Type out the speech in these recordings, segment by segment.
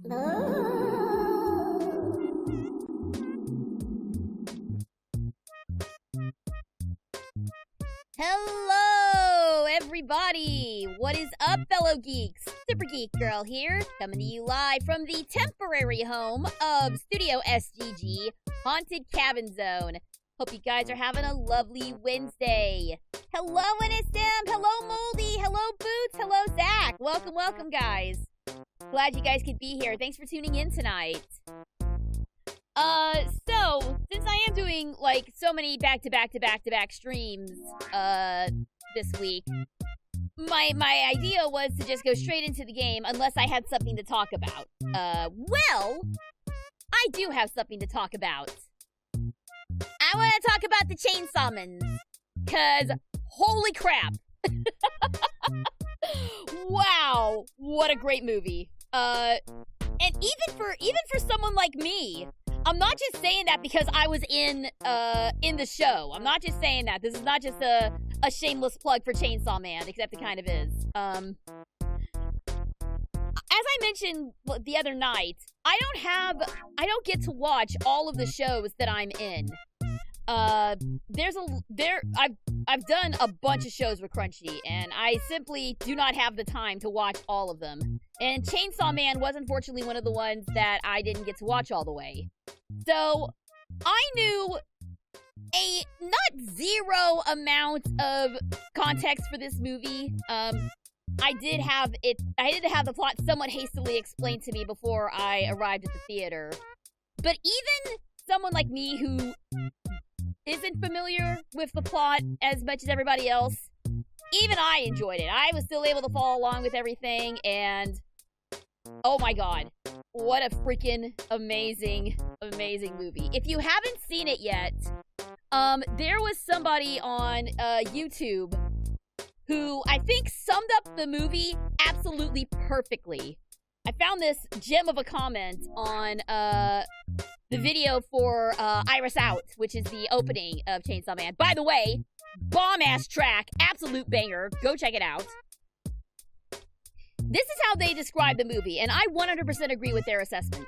Hello, everybody! What is up, fellow geeks? Super Geek Girl here, coming to you live from the temporary home of Studio SGG, Haunted Cabin Zone. Hope you guys are having a lovely Wednesday. Hello, NSM! Hello, Moldy! Hello, Boots! Hello, Zach! Welcome, welcome, guys. Glad you guys could be here. Thanks for tuning in tonight. So, since I am doing, like, so many back-to-back streams, this week, my idea was to just go straight into the game unless I had something to talk about. Well, I do have something to talk about. I want to talk about the Chainsaw Man, 'cause holy crap. Wow, what a great movie. And even for someone like me, I'm not just saying that because I was in the show. I'm not just saying that. This is not just a shameless plug for Chainsaw Man, except it kind of is. As I mentioned the other night, I don't get to watch all of the shows that I'm in. I've done a bunch of shows with Crunchy, and I simply do not have the time to watch all of them. And Chainsaw Man was unfortunately one of the ones that I didn't get to watch all the way. So, I knew a not zero amount of context for this movie. I did have the plot somewhat hastily explained to me before I arrived at the theater. But even someone like me who isn't familiar with the plot as much as everybody else, even I enjoyed it. I was still able to follow along with everything, and oh my god, what a freaking amazing movie. If you haven't seen it yet, there was somebody on YouTube who I think summed up the movie absolutely perfectly. I found this gem of a comment on the video for Iris Out, which is the opening of Chainsaw Man. By the way, bomb-ass track, absolute banger. Go check it out. This is how they describe the movie, and I 100% agree with their assessment.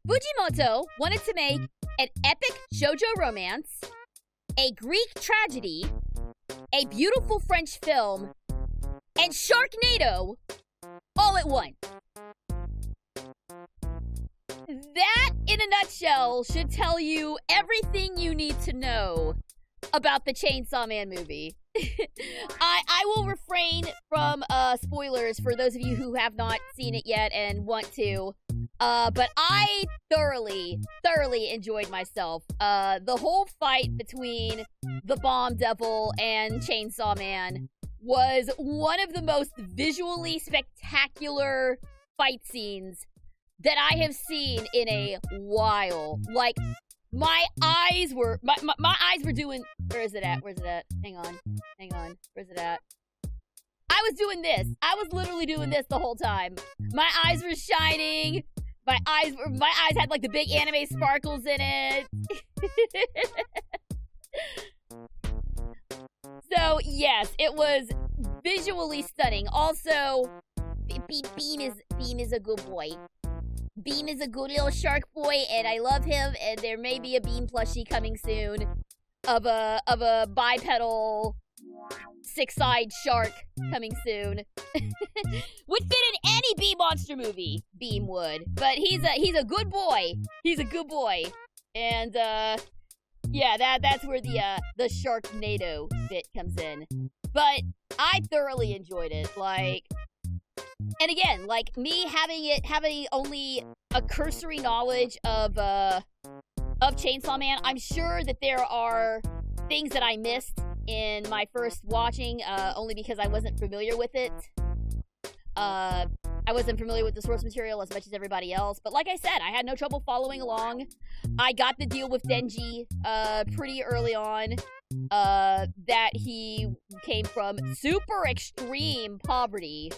Fujimoto wanted to make an epic shoujo romance, a Greek tragedy, a beautiful French film, and Sharknado all at once. That, in a nutshell, should tell you everything you need to know about the Chainsaw Man movie. I will refrain from spoilers for those of you who have not seen it yet and want to. But I thoroughly enjoyed myself. The whole fight between the Bomb Devil and Chainsaw Man was one of the most visually spectacular fight scenes that I have seen in a while. Like, my eyes were doing, where is it at? Hang on, where's it at? I was doing this. I was literally doing this the whole time. My eyes were shining. My eyes had like the big anime sparkles in it. So, yes, it was visually stunning. Also, Beam is a good boy. Beam is a good little shark boy, and I love him, and there may be a Beam plushie coming soon of a bipedal six-eyed shark coming soon. Would fit in any Beam monster movie, Beam would. But he's a good boy. He's a good boy. And yeah, that's where the Sharknado bit comes in. But I thoroughly enjoyed it. Like, and again, like me having only a cursory knowledge of Chainsaw Man, I'm sure that there are things that I missed in my first watching, only because I wasn't familiar with it. I wasn't familiar with the source material as much as everybody else, but like I said, I had no trouble following along. I got the deal with Denji pretty early on, that he came from super extreme poverty,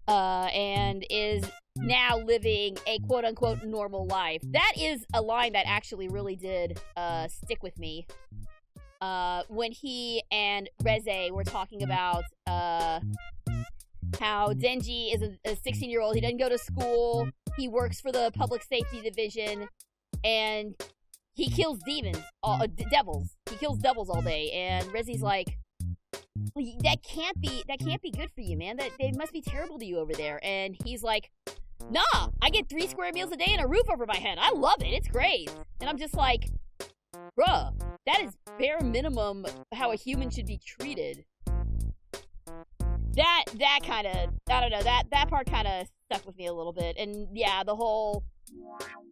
and is now living a quote-unquote normal life. That is a line that actually really did stick with me. When he and Reze were talking about how Denji is a 16-year-old. He doesn't go to school. He works for the public safety division, and he kills devils. He kills devils all day, and Rezzy's like, that can't be good for you, man. That they must be terrible to you over there. And he's like, nah, I get 3 square meals a day and a roof over my head. I love it. It's great. And I'm just like, bruh, that is bare minimum how a human should be treated. That kind of, I don't know, that part kind of stuck with me a little bit. And yeah, the whole,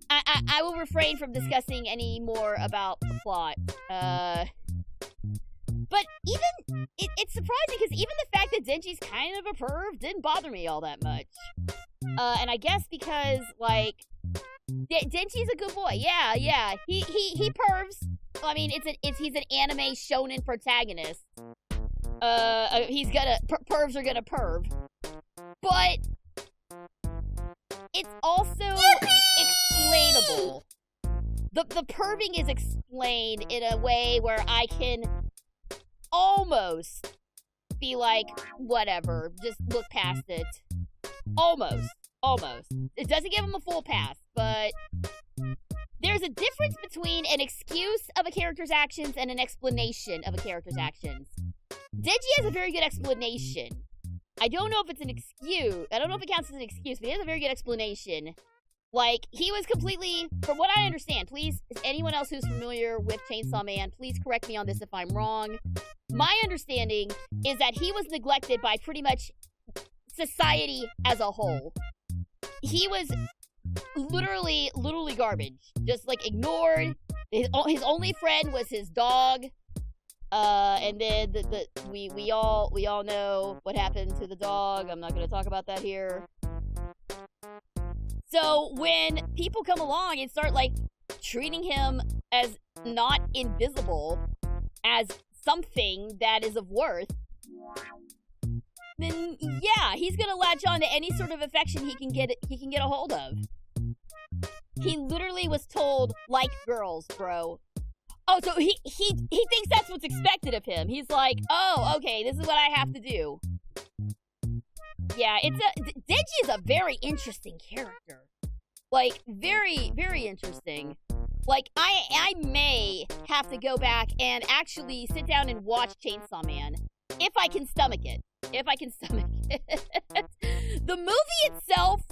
I will refrain from discussing any more about the plot. But even, it's surprising because even the fact that Denji's kind of a perv didn't bother me all that much. And I guess because, like, Denji's a good boy. Yeah. He pervs. I mean, he's an anime shonen protagonist. Pervs are gonna perv. But it's also explainable. The perving is explained in a way where I can almost be like, whatever, just look past it. Almost. It doesn't give him a full pass, but there's a difference between an excuse of a character's actions and an explanation of a character's actions. Denji has a very good explanation. I don't know if it's an excuse. I don't know if it counts as an excuse, but he has a very good explanation. Like, he was completely, from what I understand, please, anyone else who's familiar with Chainsaw Man, please correct me on this if I'm wrong. My understanding is that he was neglected by pretty much society as a whole. He was literally garbage. Just, like, ignored. His only friend was his dog. And then we all know what happened to the dog. I'm not going to talk about that here. So when people come along and start, like, treating him as not invisible, as something that is of worth, then yeah, he's gonna latch on to any sort of affection he can get a hold of. He literally was told, like girls, bro. Oh, so he thinks that's what's expected of him. He's like, oh, okay, this is what I have to do. Yeah, Denji is a very interesting character. Like, very, very interesting. Like, I may have to go back and actually sit down and watch Chainsaw Man. If I can stomach it. The movie itself,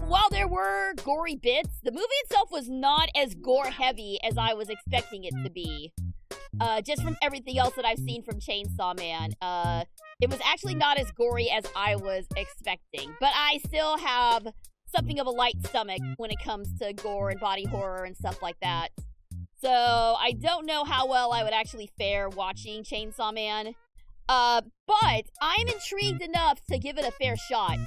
while there were gory bits, the movie itself was not as gore-heavy as I was expecting it to be. Just from everything else that I've seen from Chainsaw Man. It was actually not as gory as I was expecting. But I still have something of a light stomach when it comes to gore and body horror and stuff like that. So, I don't know how well I would actually fare watching Chainsaw Man. But I'm intrigued enough to give it a fair shot.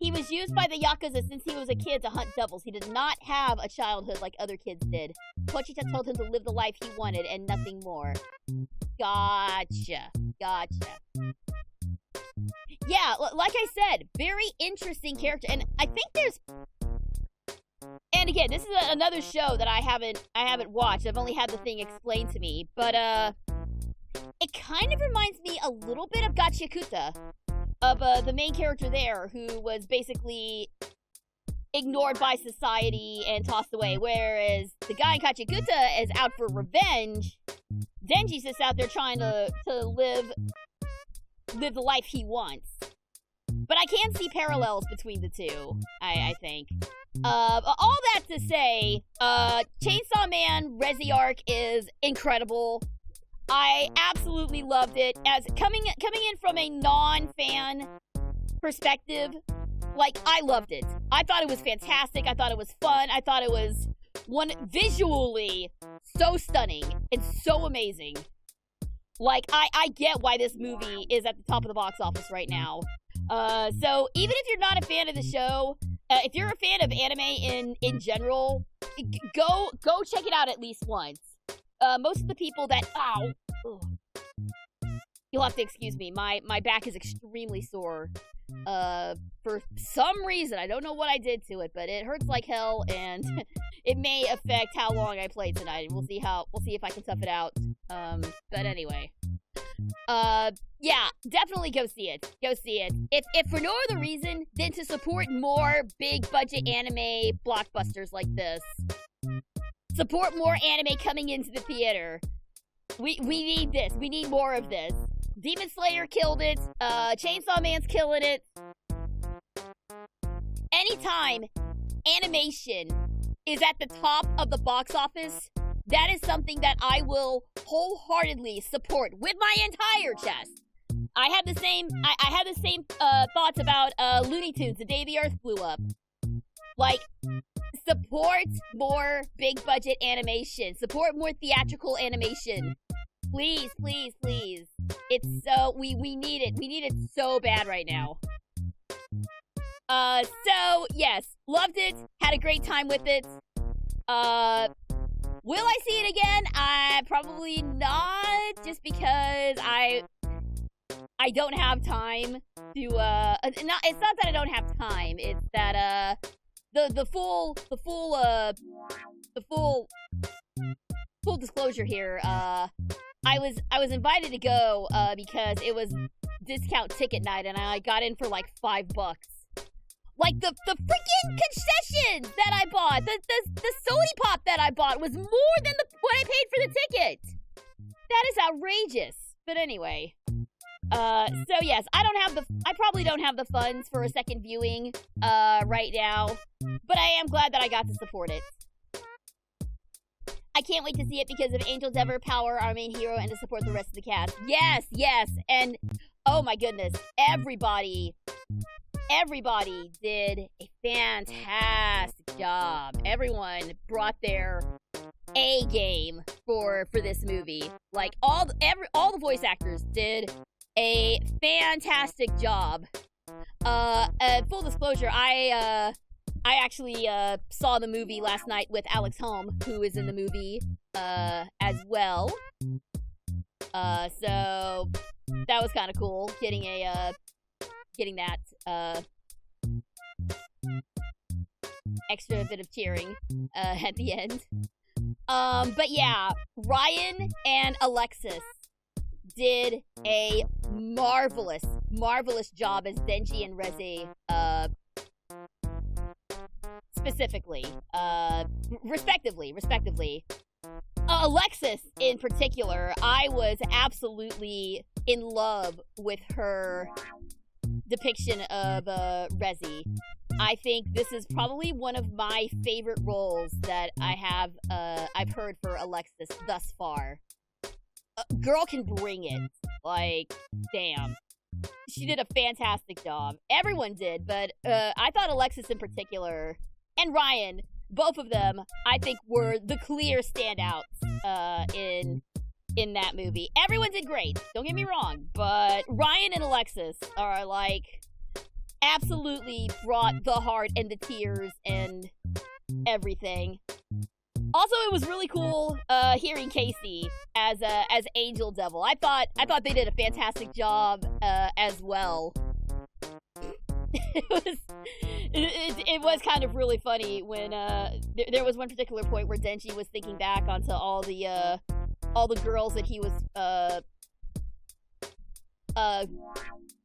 He was used by the Yakuza since he was a kid to hunt devils. He did not have a childhood like other kids did. Pochita told him to live the life he wanted and nothing more. Gotcha. Yeah, like I said, very interesting character. And I think there's... And again, this is another show that I haven't watched. I've only had the thing explained to me. But, it kind of reminds me a little bit of Gachiakuta. Of, the main character there, who was basically ignored by society and tossed away. Whereas the guy in Gachiakuta is out for revenge. Denji's just out there trying to live the life he wants. But I can see parallels between the two, I think. All that to say, Chainsaw Man Resi arc is incredible. I absolutely loved it. As coming in from a non-fan perspective, like, I loved it. I thought it was fantastic. I thought it was fun. I thought it was visually so stunning and so amazing. Like, I get why this movie is at the top of the box office right now. So even if you're not a fan of the show, if you're a fan of anime in general, go check it out at least once. Most of the people that... Ow! You'll have to excuse me. My back is extremely sore. For some reason. I don't know what I did to it, but it hurts like hell, and it may affect how long I play tonight. We'll see if I can tough it out. But anyway. Yeah, definitely go see it. Go see it. If for no other reason than to support more big budget anime blockbusters like this. Support more anime coming into the theater. We need this. We need more of this. Demon Slayer killed it. Chainsaw Man's killing it. Anytime animation is at the top of the box office, that is something that I will wholeheartedly support with my entire chest. I had the same thoughts about Looney Tunes the day the Earth blew up. Like, support more big budget animation. Support more theatrical animation. Please, please, please. It's so we need it. We need it so bad right now. So yes, loved it. Had a great time with it. Will I see it again? Probably not, just because I don't have time to it's not that I don't have time, it's that the full disclosure here, I was invited to go because it was discount ticket night and I got in for like $5. Like, the freaking concessions that I bought, the Sony Pop that I bought was more than what I paid for the ticket. That is outrageous. But anyway, so yes, I probably don't have the funds for a second viewing, right now, but I am glad that I got to support it. I can't wait to see it because of Angel's Ever Power, our main hero, and to support the rest of the cast. Yes, yes, and oh my goodness, everybody did a fantastic job. Everyone brought their A game for this movie. Like, all the voice actors did a fantastic job. Full disclosure, I actually saw the movie last night with Alex Holm, who is in the movie as well. So that was kind of cool, getting that extra bit of cheering at the end. But yeah, Ryan and Alexis did a marvelous job as Denji and Reze, specifically, respectively. Alexis, in particular, I was absolutely in love with her depiction of Reze. I think this is probably one of my favorite roles that I've heard for Alexis thus far. Girl can bring it. Like, damn. She did a fantastic job. Everyone did, but I thought Alexis in particular, and Ryan, both of them, I think were the clear standouts in that movie. Everyone did great, don't get me wrong, but Ryan and Alexis are like absolutely brought the heart and the tears and everything. Also, it was really cool hearing Casey as Angel Devil. I thought they did a fantastic job as well. It was kind of really funny when there was one particular point where Denji was thinking back onto all the girls that he was not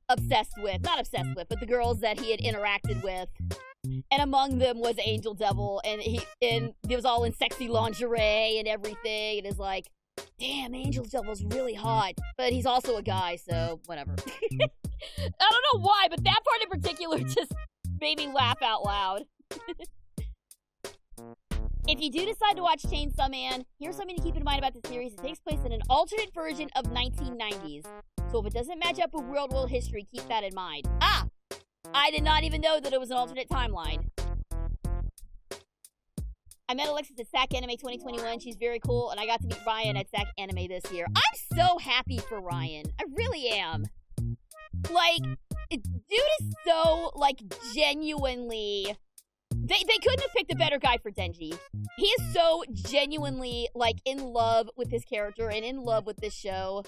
obsessed with, but the girls that he had interacted with, and among them was Angel Devil, and it was all in sexy lingerie and everything, and it's like, damn, Angel Devil's really hot, but he's also a guy, so whatever. I don't know why, but that part in particular just made me laugh out loud. If you do decide to watch Chainsaw Man, here's something to keep in mind about the series. It takes place in an alternate version of 1990s. So if it doesn't match up with real world history, keep that in mind. Ah! I did not even know that it was an alternate timeline. I met Alexis at SAC Anime 2021. She's very cool, and I got to meet Ryan at SAC Anime this year. I'm so happy for Ryan. I really am. Like, dude is so, like, genuinely... They couldn't have picked a better guy for Denji. He is so genuinely, like, in love with his character and in love with this show.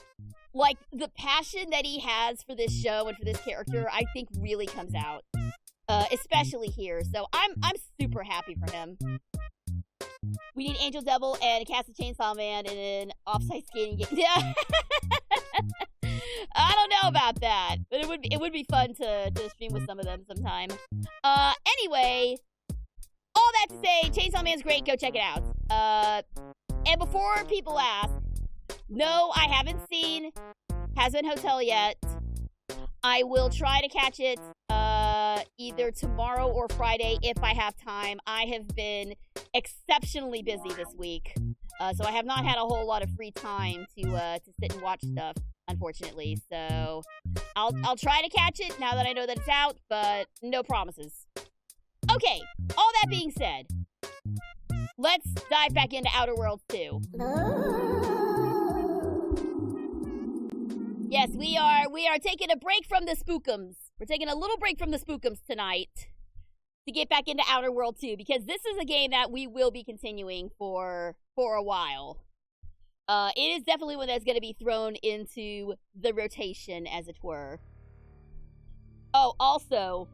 Like, the passion that he has for this show and for this character, I think really comes out. Especially here. So I'm super happy for him. We need Angel Devil and Cast of Chainsaw Man in an off-site skating game. I don't know about that, but it would be fun to stream with some of them sometime. Anyway, all that to say, Chainsaw Man's great. Go check it out. And before people ask, no, I haven't seen Hazbin Hotel yet. I will try to catch it either tomorrow or Friday if I have time. I have been exceptionally busy this week, so I have not had a whole lot of free time to sit and watch stuff, unfortunately. So I'll try to catch it now that I know that it's out, but no promises. Okay, all that being said, let's dive back into Outer Worlds 2. Yes, we are taking a break from the spookums. We're taking a little break from the spookums tonight to get back into Outer World 2, because this is a game that we will be continuing for a while. It is definitely one that's going to be thrown into the rotation, as it were. Oh, also,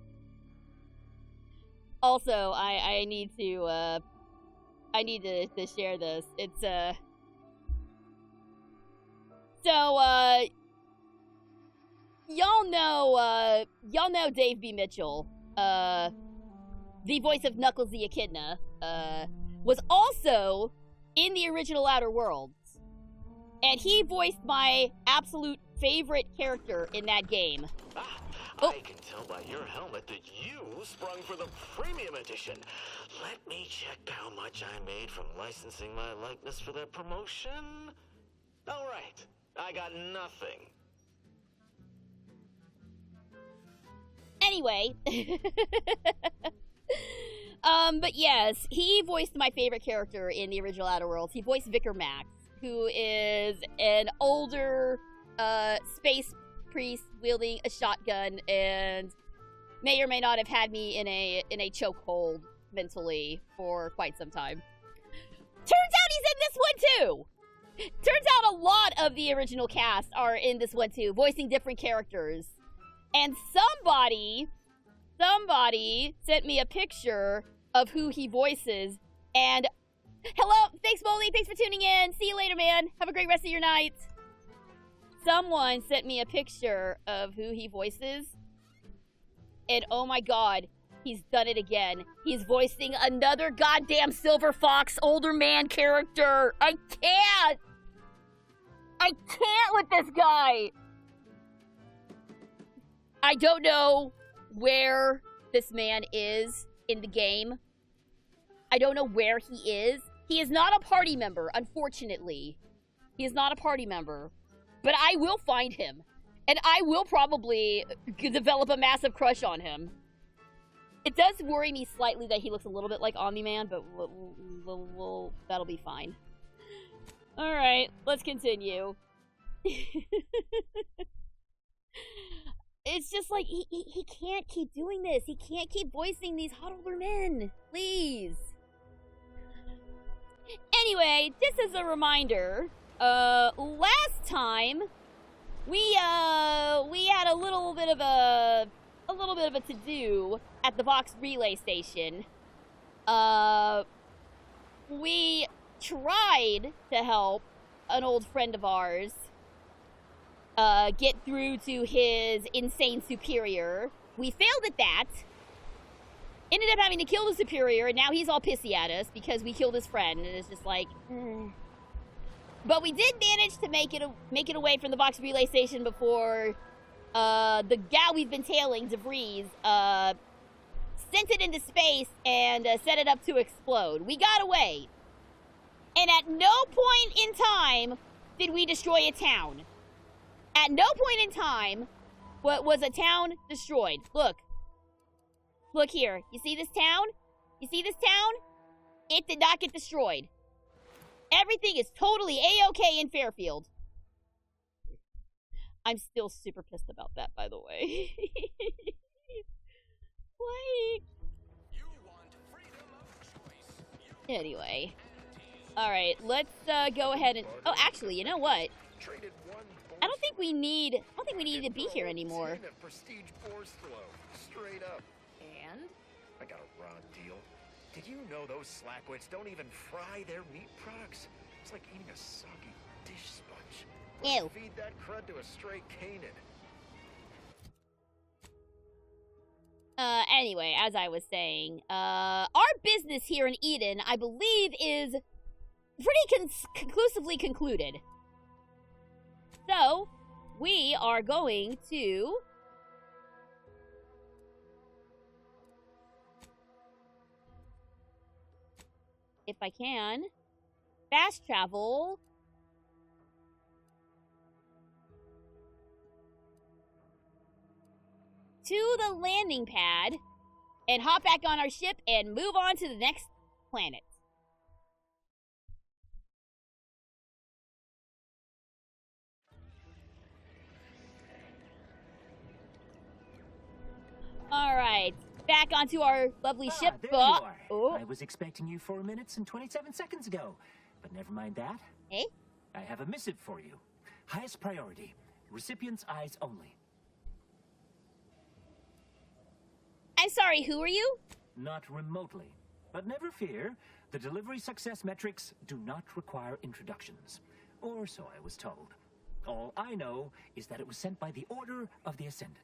I need to share this. It's so y'all know Dave B. Mitchell, the voice of Knuckles the Echidna, was also in the original Outer Worlds. And he voiced my absolute favorite character in that game. I can tell by your helmet that you sprung for the premium edition. Let me check how much I made from licensing my likeness for that promotion. All right, I got nothing. Anyway, but yes, he voiced my favorite character in the original Outer Worlds. He voiced Vicar Max, who is an older space priest wielding a shotgun and may or may not have had me in a chokehold mentally for quite some time. Turns out he's in this one too! Turns out a lot of the original cast are in this one too, voicing different characters. And somebody sent me a picture of who he voices, and hello, thanks Molly, thanks for tuning in, see you later, man, have a great rest of your night. Someone sent me a picture of who he voices, and oh my god, he's done it again. He's voicing another goddamn Silver Fox older man character. I can't with this guy. I don't know where this man is in the game. I don't know where he is. He is not a party member, unfortunately. He is not a party member. But I will find him. And I will probably develop a massive crush on him. It does worry me slightly that he looks a little bit like Omni-Man, but that'll be fine. Alright, let's continue. It's just like, he can't keep doing this. He can't keep voicing these hot older men. Please. Anyway, just as a reminder, last time, we had a little bit of a to-do at the Vox relay station. We tried to help an old friend of ours get through to his insane superior. We failed at that. Ended up having to kill the superior, and now he's all pissy at us because we killed his friend, and it's just like... But we did manage to make it away from the Vox relay station before the gal we've been tailing, DeVries, sent it into space and set it up to explode. We got away. And at no point in time did we destroy a town. At no point in time was a town destroyed. Look. Look here. You see this town? You see this town? It did not get destroyed. Everything is totally A-okay in Fairfield. I'm still super pissed about that, by the way. Like... Anyway. Alright, let's go ahead and... Oh, actually, you know what? I don't think we need to be here anymore. Prestige force flow, straight up. And? I got a raw deal. Did you know those slackwits don't even fry their meat products? It's like eating a soggy dish sponge. Ew. Feed that crud to a stray Canaan. Anyway, as I was saying, our business here in Eden, I believe, is pretty conclusively concluded. So, we are going to... if I can, fast travel to the landing pad and hop back on our ship and move on to the next planet. All right, back onto our lovely ship. There you are. Oh. I was expecting you 4 minutes and 27 seconds ago, but never mind that. Hey? I have a missive for you. Highest priority. Recipient's eyes only. I'm sorry, who are you? Not remotely. But never fear, the delivery success metrics do not require introductions. Or so I was told. All I know is that it was sent by the Order of the Ascendant.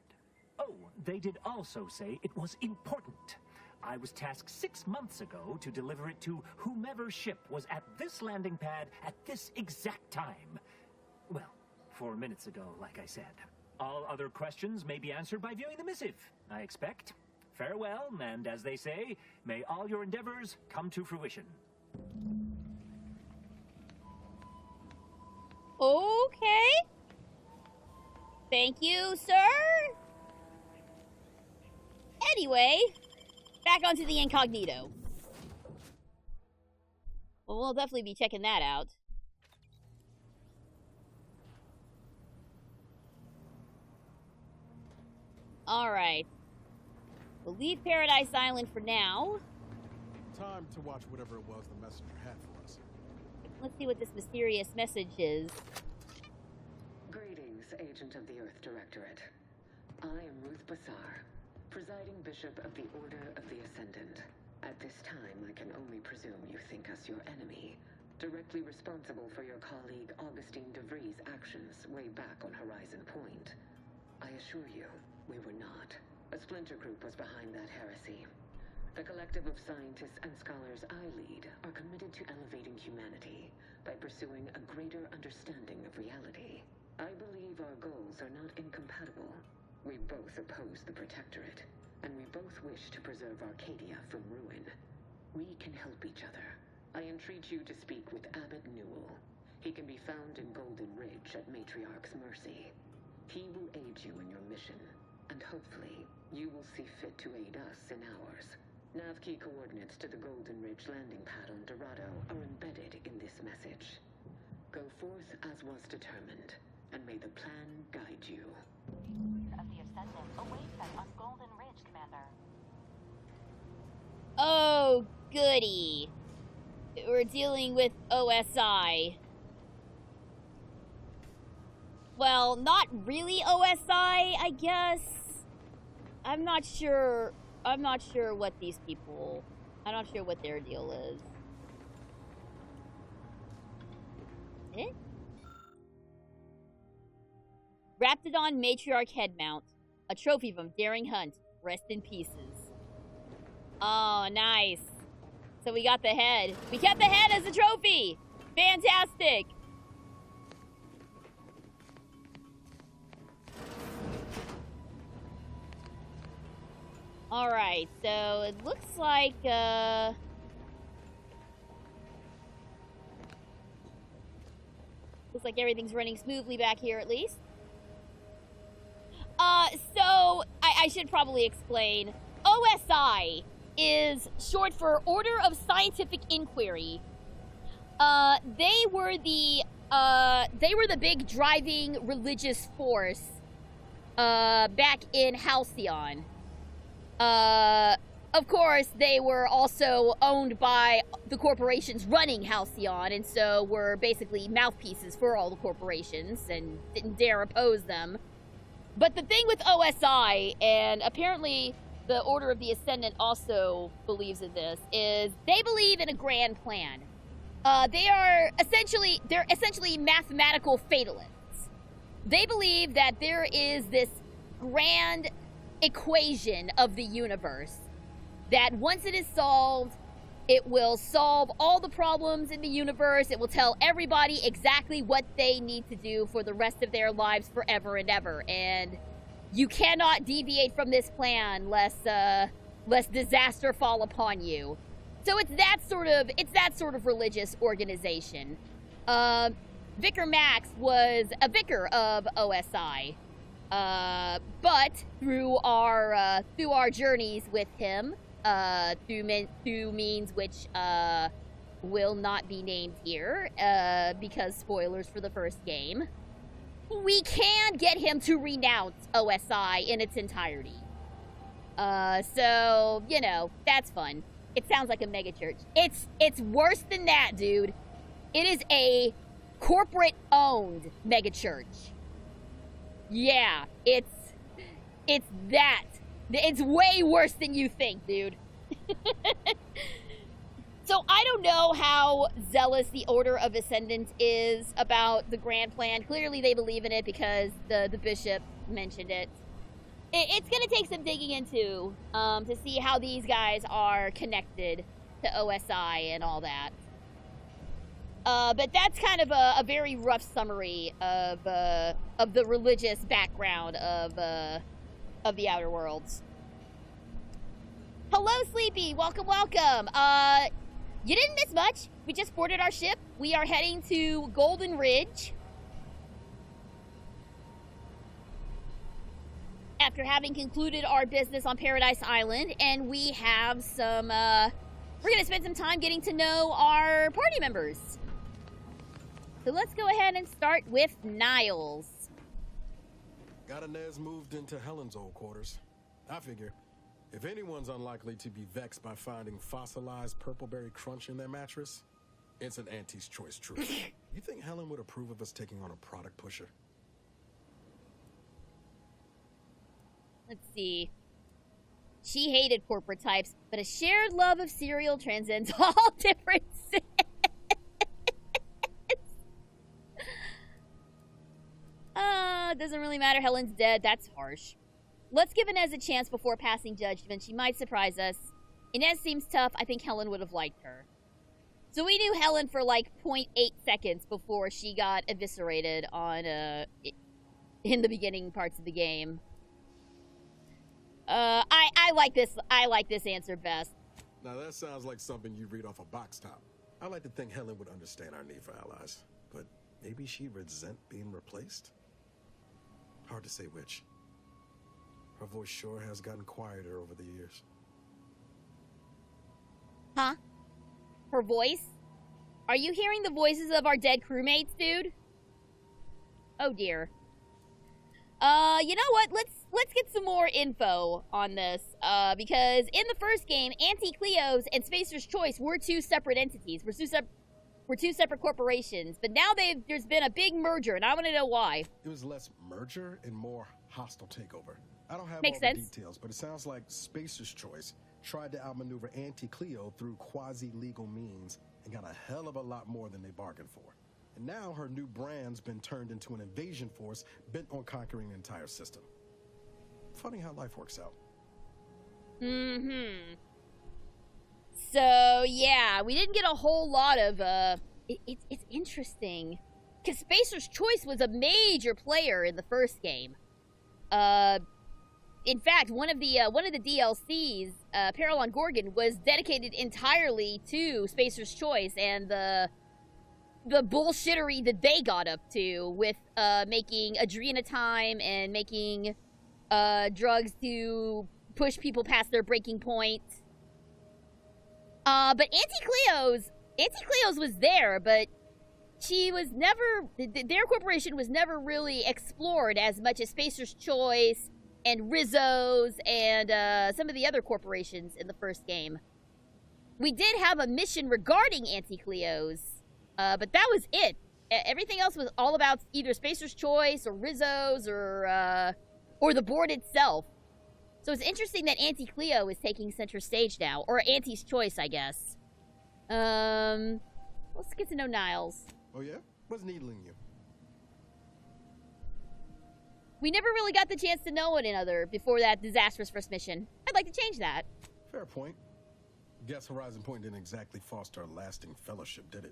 Oh, they did also say it was important. I was tasked 6 months ago to deliver it to whomever ship was at this landing pad at this exact time. Well, 4 minutes ago, like I said. All other questions may be answered by viewing the missive, I expect. Farewell, and as they say, may all your endeavors come to fruition. Okay. Thank you, sir. Anyway, back onto the incognito. Well, we'll definitely be checking that out. Alright. We'll leave Paradise Island for now. Time to watch whatever it was the messenger had for us. Let's see what this mysterious message is. Greetings, Agent of the Earth Directorate. I am Ruth Bassar, presiding Bishop of the Order of the Ascendant. At this time, I can only presume you think us your enemy, directly responsible for your colleague Augustine DeVries' actions way back on Horizon Point. I assure you, we were not. A splinter group was behind that heresy. The collective of scientists and scholars I lead are committed to elevating humanity by pursuing a greater understanding of reality. I believe our goals are not incompatible. We both oppose the Protectorate, and we both wish to preserve Arcadia from ruin. We can help each other. I entreat you to speak with Abbot Newell. He can be found in Golden Ridge at Matriarch's mercy. He will aid you in your mission, and hopefully, you will see fit to aid us in ours. Nav key coordinates to the Golden Ridge landing pad on Dorado are embedded in this message. Go forth as was determined, and may the plan guide you. Of the Ascendant awaits us on Golden Ridge, Commander. Oh, goody. We're dealing with OSI. Well, not really OSI, I guess. I'm not sure what these people... I'm not sure what their deal is. Eh? Raptidon Matriarch Head Mount. A trophy from Daring Hunt. Rest in pieces. Oh, nice. So we got the head. We kept the head as a trophy! Fantastic! Alright, so it looks like, looks like everything's running smoothly back here, at least. So, I should probably explain. OSI is short for Order of Scientific Inquiry. They were the big driving religious force, back in Halcyon. Of course, they were also owned by the corporations running Halcyon, and so were basically mouthpieces for all the corporations, and didn't dare oppose them. But the thing with OSI, and apparently the Order of the Ascendant also believes in this, is they believe in a grand plan. They're essentially mathematical fatalists. They believe that there is this grand equation of the universe that once it is solved, it will solve all the problems in the universe. It will tell everybody exactly what they need to do for the rest of their lives forever and ever. And you cannot deviate from this plan lest disaster fall upon you. So it's that sort of religious organization. Vicar Max was a vicar of OSI. But through our journeys with him, through means which will not be named here, because spoilers for the first game, we can get him to renounce OSI in its entirety. So, you know, that's fun. It sounds like a megachurch. It's worse than that, dude. It is a corporate-owned megachurch. Yeah, it's that. It's way worse than you think, dude. So I don't know how zealous the Order of Ascendant is about the grand plan. Clearly they believe in it because the bishop mentioned it. It's going to take some digging into to see how these guys are connected to OSI and all that. But that's kind of a very rough summary of the religious background of the Outer Worlds. Hello, Sleepy. Welcome, welcome. You didn't miss much. We just boarded our ship. We are heading to Golden Ridge. After having concluded our business on Paradise Island, and we have some, we're going to spend some time getting to know our party members. So let's go ahead and start with Niles. Got Inez moved into Helen's old quarters. I figure, if anyone's unlikely to be vexed by finding fossilized purpleberry crunch in their mattress, it's an Auntie's Choice truth. You think Helen would approve of us taking on a product pusher? Let's see. She hated corporate types, but a shared love of cereal transcends all differences. Doesn't really matter. Helen's dead. That's harsh. Let's give Inez a chance before passing judgment. She might surprise us. Inez seems tough. I think Helen would have liked her. So we knew Helen for like 0.8 seconds before she got eviscerated on in the beginning parts of the game. I like this. I like this answer best. Now that sounds like something you read off a box top. I like to think Helen would understand our need for allies, but maybe she'd resent being replaced? Hard to say which. Her voice sure has gotten quieter over the years. Huh? Her voice? Are you hearing the voices of our dead crewmates, dude? Oh dear. You know what? Let's get some more info on this. Because in the first game, Auntie Cleo's and Spacer's Choice were two separate entities. We're two separate corporations. But now there's been a big merger, and I want to know why. It was less merger and more hostile takeover. I don't have Makes all sense. the details, but it sounds like Spacer's Choice tried to outmaneuver Auntie Cleo through quasi-legal means and got a hell of a lot more than they bargained for. And now her new brand's been turned into an invasion force bent on conquering the entire system. Funny how life works out. Mm-hmm. So, yeah, we didn't get a whole lot of, it's interesting. Because Spacer's Choice was a major player in the first game. In fact, one of the DLCs, Paralon Gorgon, was dedicated entirely to Spacer's Choice and the bullshittery that they got up to with making Adrenatime and making drugs to push people past their breaking point. But Auntie Cleo's was there, but she was never, their corporation was never really explored as much as Spacer's Choice and Rizzo's and some of the other corporations in the first game. We did have a mission regarding Auntie Cleo's, but that was it. Everything else was all about either Spacer's Choice or Rizzo's or the board itself. So it's interesting that Auntie Cleo is taking center stage now. Or Auntie's choice, I guess. Let's get to know Niles. Oh yeah? What's needling you? We never really got the chance to know one another before that disastrous first mission. I'd like to change that. Fair point. Guess Horizon Point didn't exactly foster a lasting fellowship, did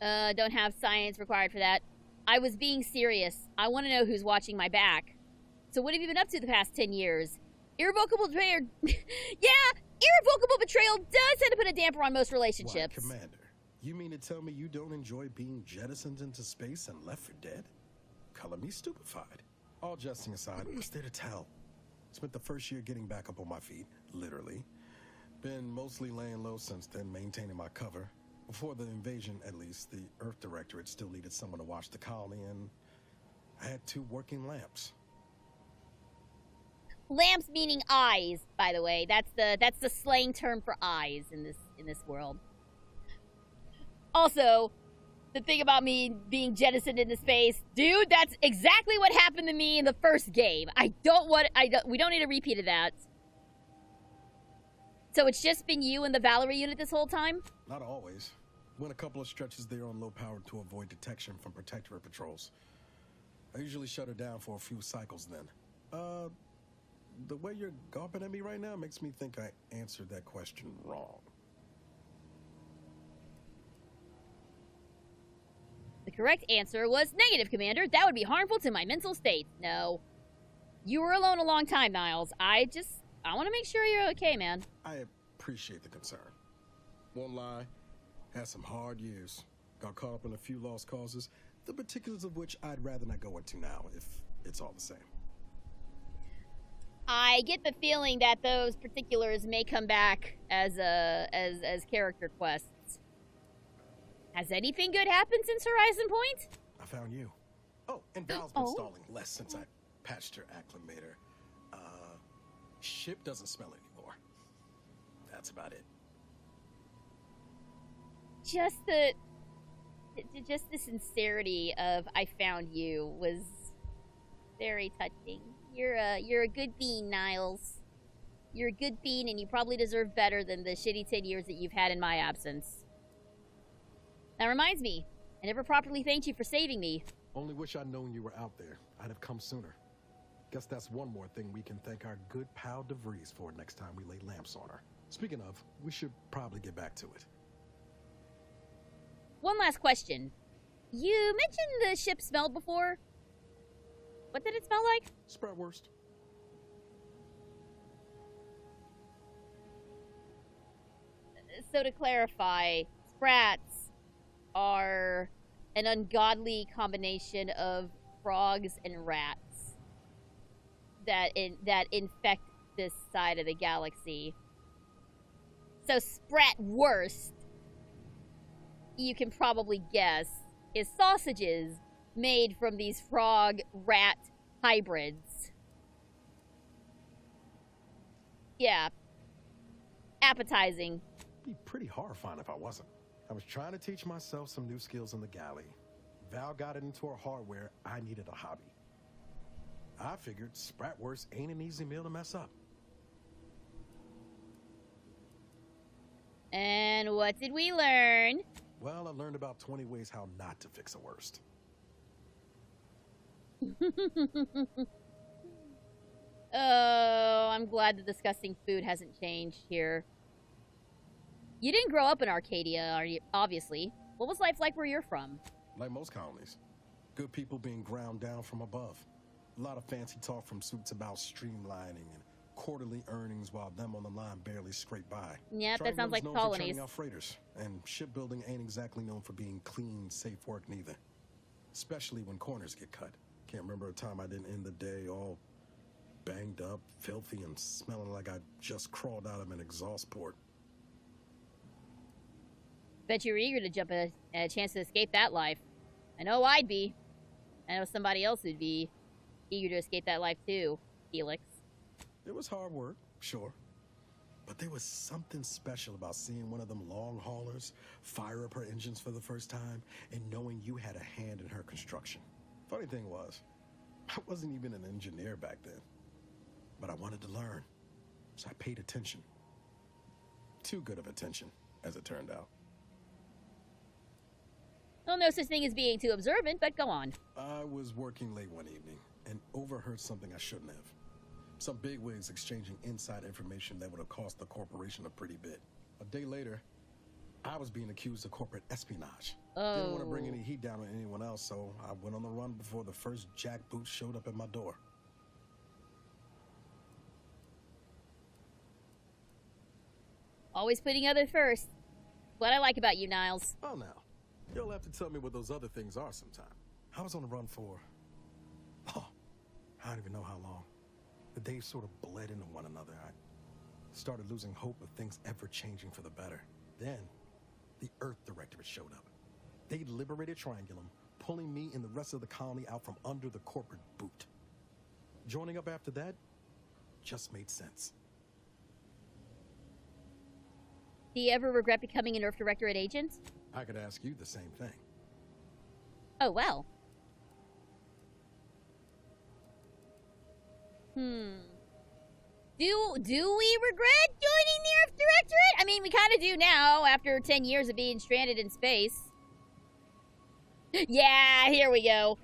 it? Don't have science required for that. I was being serious. I want to know who's watching my back. So what have you been up to the past 10 years? Irrevocable betrayal... Yeah! Irrevocable betrayal does tend to put a damper on most relationships. Why, Commander, you mean to tell me you don't enjoy being jettisoned into space and left for dead? Color me stupefied. All jesting aside, what's there to tell? Spent the first year getting back up on my feet, literally. Been mostly laying low since then, maintaining my cover. Before the invasion, at least, the Earth Directorate still needed someone to watch the colony, and I had 2 working lamps. Lamps meaning eyes, by the way. That's the slang term for eyes in this world. Also, the thing about me being jettisoned into space, dude, that's exactly what happened to me in the first game. We don't need a repeat of that. So it's just been you and the Valerie unit this whole time? Not always. Went a couple of stretches there on low power to avoid detection from Protectorate patrols. I usually shut her down for a few cycles then. The way you're gawping at me right now makes me think I answered that question wrong. The correct answer was negative, Commander. That would be harmful to my mental state. No. You were alone a long time, Niles. I want to make sure you're okay, man. I appreciate the concern. Won't lie, had some hard years. Got caught up in a few lost causes, the particulars of which I'd rather not go into now, if it's all the same. I get the feeling that those particulars may come back as character quests. Has anything good happened since Horizon Point? I found you. Oh, and Val's been stalling less since I patched her acclimator. Ship doesn't smell anymore. That's about it. Just the sincerity of "I found you" was very touching. You're a good bean, Niles. You're a good bean, and you probably deserve better than the shitty 10 years that you've had in my absence. That reminds me, I never properly thanked you for saving me. Only wish I'd known you were out there. I'd have come sooner. Guess that's one more thing we can thank our good pal DeVries for next time we lay lamps on her. Speaking of, we should probably get back to it. One last question. You mentioned the ship smelled before. What did it smell like? Spratwurst. So to clarify, sprats are an ungodly combination of frogs and rats that infect this side of the galaxy. So spratwurst, you can probably guess, is sausages made from these frog-rat hybrids. Yeah. Appetizing. It'd be pretty horrifying if I wasn't. I was trying to teach myself some new skills in the galley. Val got it into her hardware. I needed a hobby. I figured spratwurst ain't an easy meal to mess up. And what did we learn? Well, I learned about 20 ways how not to fix a worst. Oh, I'm glad the disgusting food hasn't changed here. You didn't grow up in Arcadia, obviously. What was life like where you're from? Like most colonies. Good people being ground down from above. A lot of fancy talk from suits about streamlining and quarterly earnings while them on the line barely scrape by. Yeah, that sounds like known for colonies. churning out freighters, and shipbuilding ain't exactly known for being clean, safe work neither. Especially when corners get cut. Can't remember a time I didn't end the day all banged up, filthy, and smelling like I just crawled out of an exhaust port. Bet you were eager to jump at a chance to escape that life. I know I'd be. I know somebody else would be eager to escape that life too, Felix. It was hard work, sure. But there was something special about seeing one of them long haulers fire up her engines for the first time and knowing you had a hand in her construction. Funny thing was, I wasn't even an engineer back then. But I wanted to learn, so I paid attention. Too good of attention, as it turned out. Well, no such thing as being too observant, but go on. I was working late one evening and overheard something I shouldn't have. Some bigwigs exchanging inside information that would have cost the corporation a pretty bit. A day later, I was being accused of corporate espionage. Didn't want to bring any heat down on anyone else, so I went on the run before the first jackboot showed up at my door. Always putting others first. What I like about you, Niles. Oh, now. You'll have to tell me what those other things are sometime. I was on the run for... Oh, I don't even know how long. The days sort of bled into one another. I started losing hope of things ever changing for the better. Then, the Earth Directorate showed up. They liberated Triangulum, pulling me and the rest of the colony out from under the corporate boot. Joining up after that just made sense. Do you ever regret becoming an Earth Directorate agent? I could ask you the same thing. Oh, well. Do we regret joining the Earth Directorate? I mean, we kind of do now, after 10 years of being stranded in space. Yeah, here we go.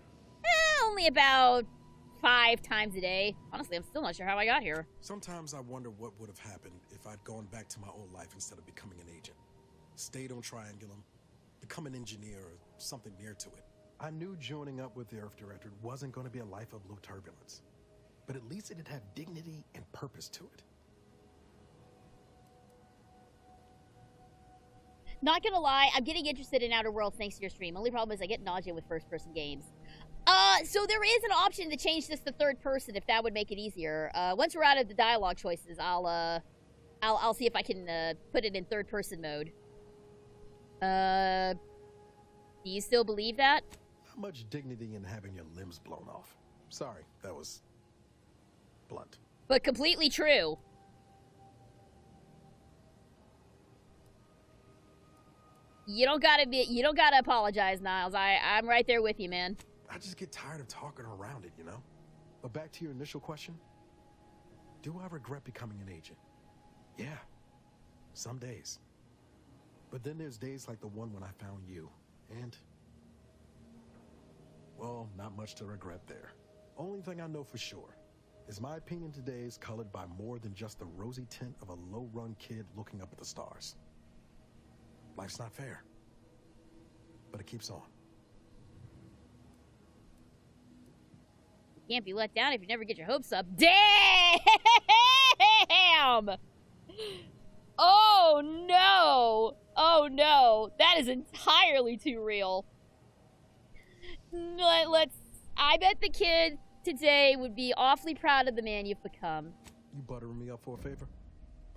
Only about 5 times a day. Honestly, I'm still not sure how I got here. Sometimes I wonder what would have happened if I'd gone back to my old life instead of becoming an agent. Stayed on Triangulum, become an engineer or something near to it. I knew joining up with the Earth Directorate wasn't going to be a life of low turbulence. But at least it'd have dignity and purpose to it. Not gonna lie, I'm getting interested in Outer Worlds thanks to your stream. Only problem is I get nausea with first-person games. So there is an option to change this to third person if that would make it easier. Once we're out of the dialogue choices, I'll see if I can put it in third person mode. Do you still believe that? Not much dignity in having your limbs blown off. Sorry, that was blunt. But completely true. You don't gotta apologize, Niles. I'm right there with you, man. I just get tired of talking around it, you know? But back to your initial question. Do I regret becoming an agent? Yeah. Some days. But then there's days like the one when I found you. And... well, not much to regret there. Only thing I know for sure is my opinion today is colored by more than just the rosy tint of a low-run kid looking up at the stars. Life's not fair. But it keeps on. You can't be let down if you never get your hopes up. Damn! Oh no! Oh no! That is entirely too real. I bet the kid today would be awfully proud of the man you've become. You buttering me up for a favor?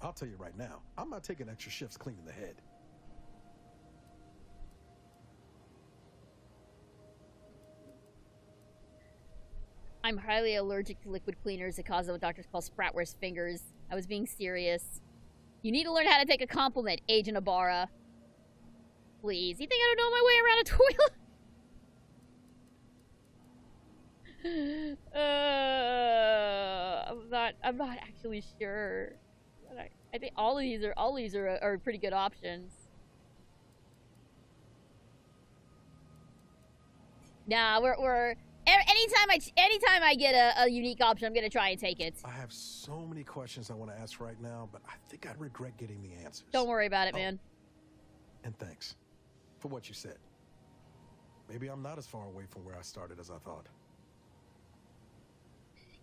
I'll tell you right now, I'm not taking extra shifts cleaning the head. I'm highly allergic to liquid cleaners that cause what doctors call Spratware's fingers. I was being serious. You need to learn how to take a compliment, Agent Ibarra. Please, you think I don't know my way around a toilet? I'm not actually sure. But I think all of these are pretty good options. Nah, anytime I get a unique option, I'm gonna try and take it. I have so many questions I want to ask right now, but I think I'd regret getting the answers. Don't worry about it, man. And thanks for what you said. Maybe I'm not as far away from where I started as I thought.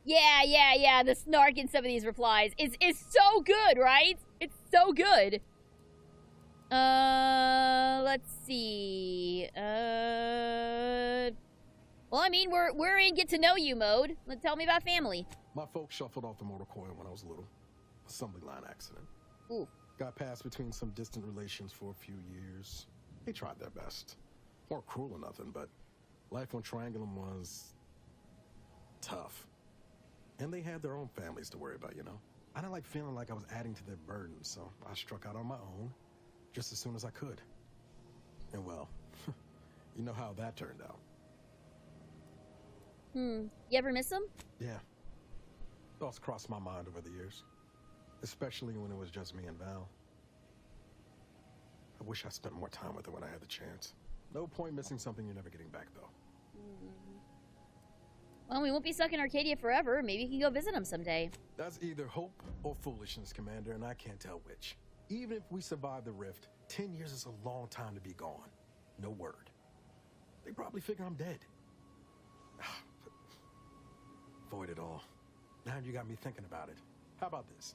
Yeah. The snark in some of these replies is so good, right? It's so good. Let's see. Well, I mean, we're in get to know you mode. Tell me about family. My folks shuffled off the motor coil when I was little. Assembly line accident. Ooh. Got passed between some distant relations for a few years. They tried their best. Weren't cruel or nothing, but life on Triangulum was tough. And they had their own families to worry about, you know? I didn't like feeling like I was adding to their burden, so I struck out on my own just as soon as I could. And well, you know how that turned out. You ever miss him? Yeah. Thoughts crossed my mind over the years. Especially when it was just me and Val. I wish I spent more time with her when I had the chance. No point missing something you're never getting back, though. Well, we won't be stuck in Arcadia forever. Maybe you can go visit him someday. That's either hope or foolishness, Commander, and I can't tell which. Even if we survive the rift, 10 years is a long time to be gone. No word. They probably figure I'm dead. Void it all. Now you got me thinking about it. How about this?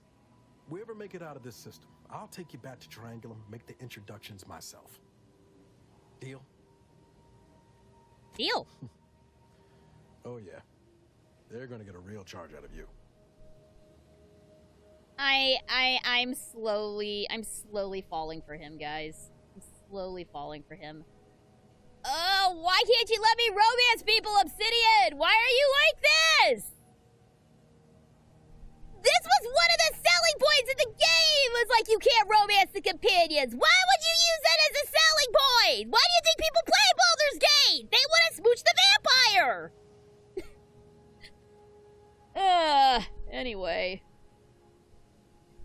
We ever make it out of this system, I'll take you back to Triangulum, make the introductions myself. Deal? Deal. Oh yeah. They're gonna get a real charge out of you. I'm slowly falling for him, guys. I'm slowly falling for him. Oh, why can't you let me romance people, Obsidian? Why are you like this? This was one of the selling points of the game. It was like, you can't romance the companions. Why would you use that as a selling point? Why do you think people play Baldur's Gate? They want to smooch the vampire. Anyway.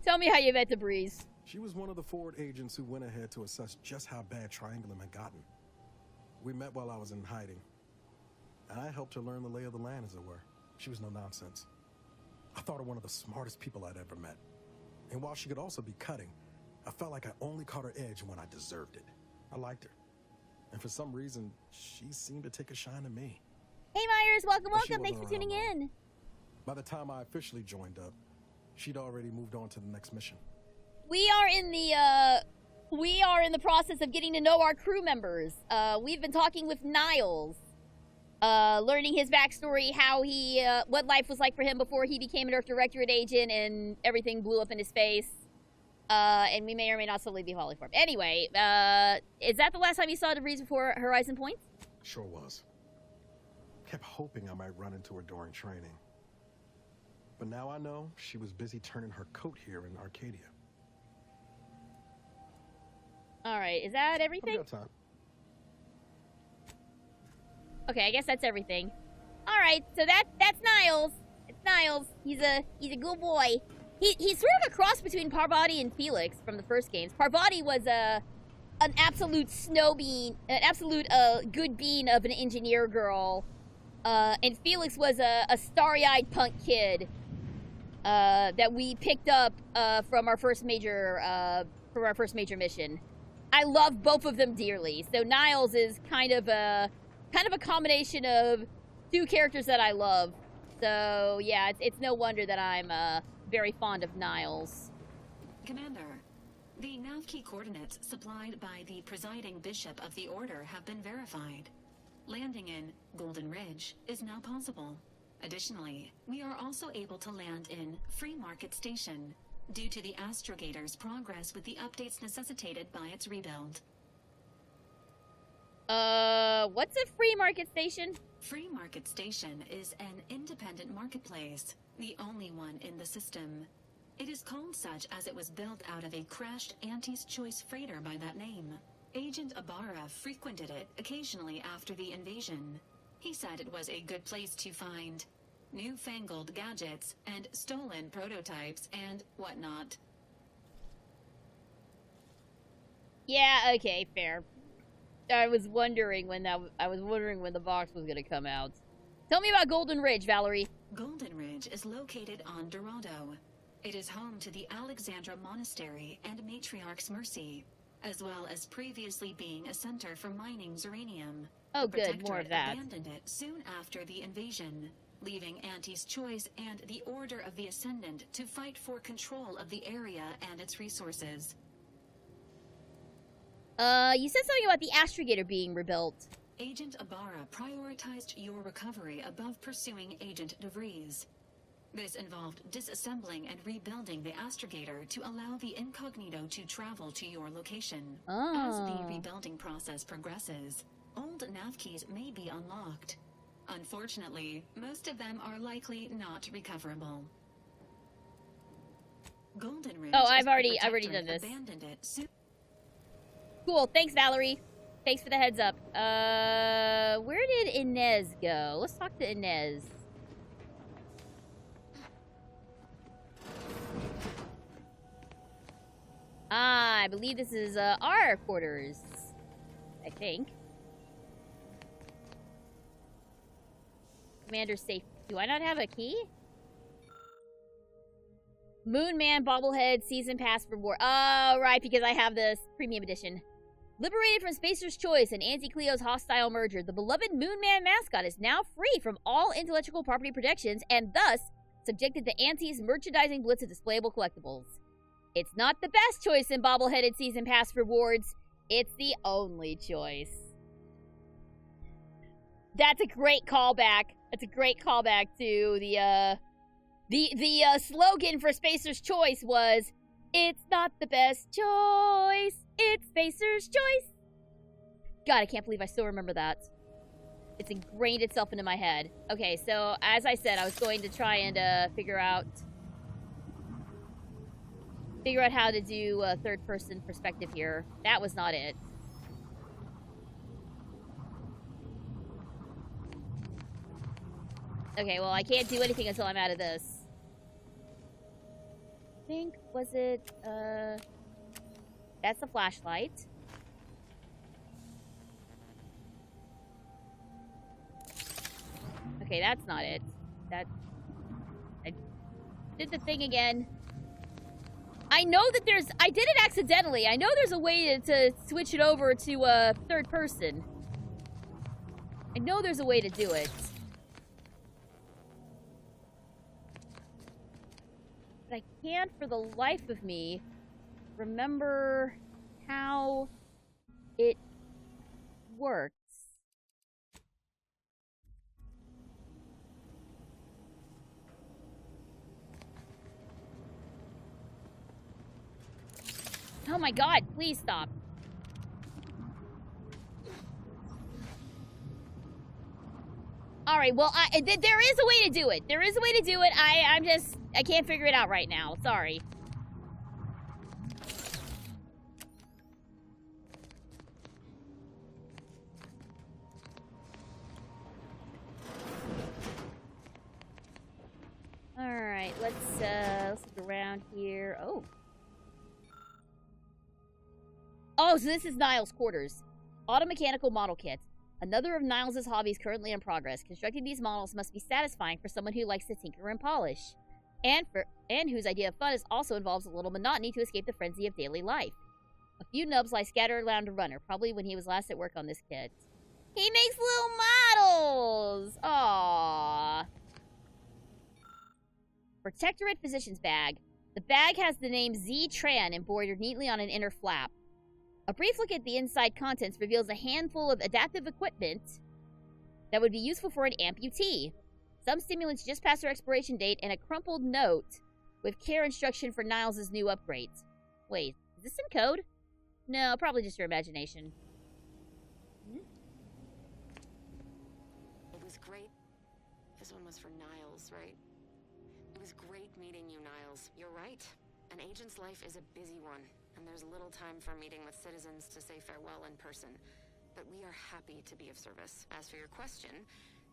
Tell me how you met the Breeze. She was one of the forward agents who went ahead to assess just how bad Triangulum had gotten. We met while I was in hiding. And I helped her learn the lay of the land, as it were. She was no nonsense. I thought her one of the smartest people I'd ever met. And while she could also be cutting, I felt like I only caught her edge when I deserved it. I liked her. And for some reason, she seemed to take a shine to me. Hey Myers, welcome. But she Thanks for wasn't tuning around in. By the time I officially joined up, she'd already moved on to the next mission. We are in the process of getting to know our crew members. We've been talking with Niles, learning his backstory, how he, what life was like for him before he became an Earth Directorate agent and everything blew up in his face. And we may or may not slowly be falling for him. Anyway, is that the last time you saw the Breeze before Horizon Point? Sure was. Kept hoping I might run into her during training. But now I know she was busy turning her coat here in Arcadia. Alright, is that everything? I've got time. Okay, I guess that's everything. Alright, so that's Niles. It's Niles. He's a good boy. He's sort of a cross between Parvati and Felix from the first games. Parvati was an absolute snow bean, an absolute good bean of an engineer girl. And Felix was a starry-eyed punk kid that we picked up from our first major mission. I love both of them dearly. So Niles is kind of a combination of two characters that I love. So yeah, it's no wonder that I'm very fond of Niles. Commander, the nav key coordinates supplied by the presiding bishop of the Order have been verified. Landing in Golden Ridge is now possible. Additionally, we are also able to land in Free Market Station, due to the Astrogator's progress with the updates necessitated by its rebuild. What's a Free Market Station? Free Market Station is an independent marketplace, the only one in the system. It is called such as it was built out of a crashed Auntie's Choice freighter by that name. Agent Ibarra frequented it occasionally after the invasion. He said it was a good place to find newfangled gadgets and stolen prototypes and whatnot. Yeah, okay, fair. I was wondering when the box was gonna come out. Tell me about Golden Ridge, Valerie. Golden Ridge is located on Dorado. It is home to the Alexandra Monastery and Matriarch's Mercy, as well as previously being a center for mining Zeranium. Oh, The good, more of Protectorate that. abandoned it soon after the invasion, leaving Auntie's Choice and the Order of the Ascendant to fight for control of the area and its resources. You said something about the Astrogator being rebuilt. Agent Ibarra prioritized your recovery above pursuing Agent DeVries. This involved disassembling and rebuilding the Astrogator to allow the Incognito to travel to your location. As the rebuilding process progresses, old nav keys may be unlocked. Unfortunately, most of them are likely not recoverable. Golden Ridge. Oh, I've is the already Protectorate done this. Abandoned it soon. Cool, thanks, Valerie. Thanks for the heads up. Where did Inez go? Let's talk to Inez. Ah, I believe this is our quarters. I think. Commander's safe. Do I not have a key? Moon Man bobblehead season pass reward. Oh, right, because I have this premium edition. Liberated from Spacer's Choice and Auntie Cleo's hostile merger, the beloved Moon Man mascot is now free from all intellectual property protections and thus subjected to Auntie's merchandising blitz of displayable collectibles. It's not the best choice in bobbleheaded season pass rewards. It's the only choice. That's a great callback. That's a great callback to the slogan for Spacer's Choice was, "It's not the best choice, it's Spacer's Choice." God, I can't believe I still remember that. It's ingrained itself into my head. Okay, so as I said, I was going to try and figure out how to do a third-person perspective here. That was not it. Okay, well, I can't do anything until I'm out of this. I think, was it, that's the flashlight. Okay, that's not it. I did the thing again. I know that I did it accidentally. I know there's a way to switch it over to, third person. I know there's a way to do it. But I can't, for the life of me, remember how it works. Oh my god, please stop. Alright, well, there is a way to do it. There is a way to do it. I can't figure it out right now. Sorry. Alright, let's look around here. Oh, so this is Niles' quarters. Automechanical model kit. Another of Niles' hobbies currently in progress. Constructing these models must be satisfying for someone who likes to tinker and polish. And whose idea of fun also involves a little monotony to escape the frenzy of daily life. A few nubs lie scattered around a runner, probably when he was last at work on this kit. He makes little models! Aww. Protectorate Physician's Bag. The bag has the name Z-Tran embroidered neatly on an inner flap. A brief look at the inside contents reveals a handful of adaptive equipment that would be useful for an amputee. Some stimulants just past their expiration date, and a crumpled note with care instruction for Niles' new upgrades. Wait, is this in code? No, probably just your imagination. It was great. This one was for Niles, right? It was great meeting you, Niles. You're right. An agent's life is a busy one, and there's little time for meeting with citizens to say farewell in person. But we are happy to be of service. As for your question,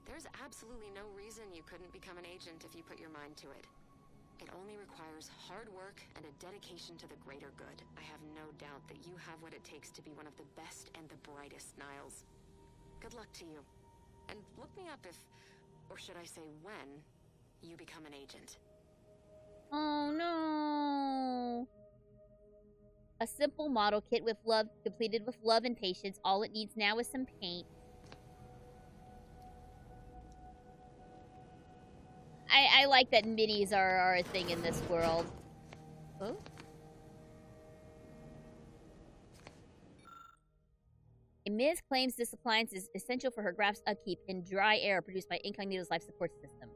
there's absolutely no reason you couldn't become an agent if you put your mind to it. It only requires hard work and a dedication to the greater good. I have no doubt that you have what it takes to be one of the best and the brightest, Niles. Good luck to you. And look me up if, or should I say when, you become an agent. Oh no. A simple model kit with love, completed with love and patience. All it needs now is some paint. I like that minis are a thing in this world. Oh? Ms. claims this appliance is essential for her graph's upkeep in dry air produced by Incognito's life support system.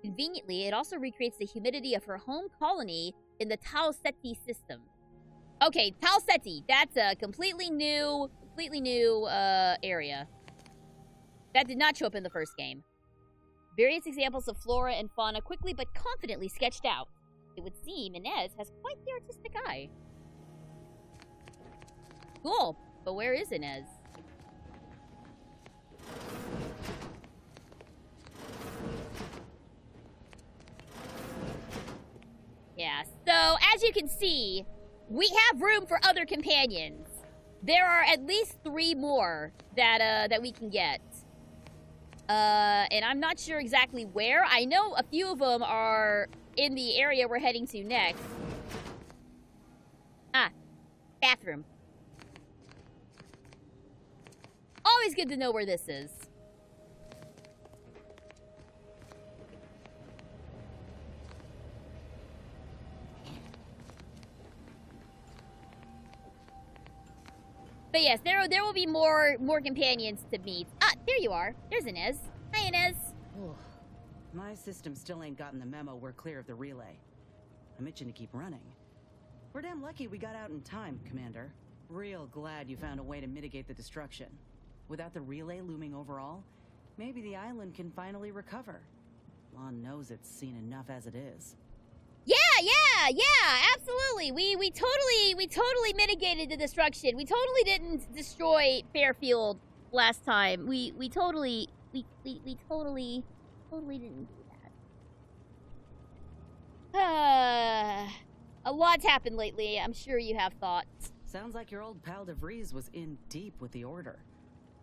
Conveniently, it also recreates the humidity of her home colony in the Talseti system. Okay, Talseti. That's a completely new area. That did not show up in the first game. Various examples of flora and fauna quickly but confidently sketched out. It would seem Inez has quite the artistic eye. Cool, but where is Inez? Yeah, so as you can see, we have room for other companions. There are at least 3 more that we can get. And I'm not sure exactly where. I know a few of them are in the area we're heading to next. Ah, bathroom. Always good to know where this is. But yes, there will be more companions to meet. Ah, there you are. There's Inez. Hi, Inez. Oh, my system still ain't gotten the memo we're clear of the relay. I'm itching to keep running. We're damn lucky we got out in time, Commander. Real glad you found a way to mitigate the destruction. Without the relay looming over all, maybe the island can finally recover. Lon knows it's seen enough as it is. Yeah, absolutely. We totally mitigated the destruction. We totally didn't destroy Fairfield last time. We totally didn't do that. A lot's happened lately. I'm sure you have thoughts. Sounds like your old pal DeVries was in deep with the Order.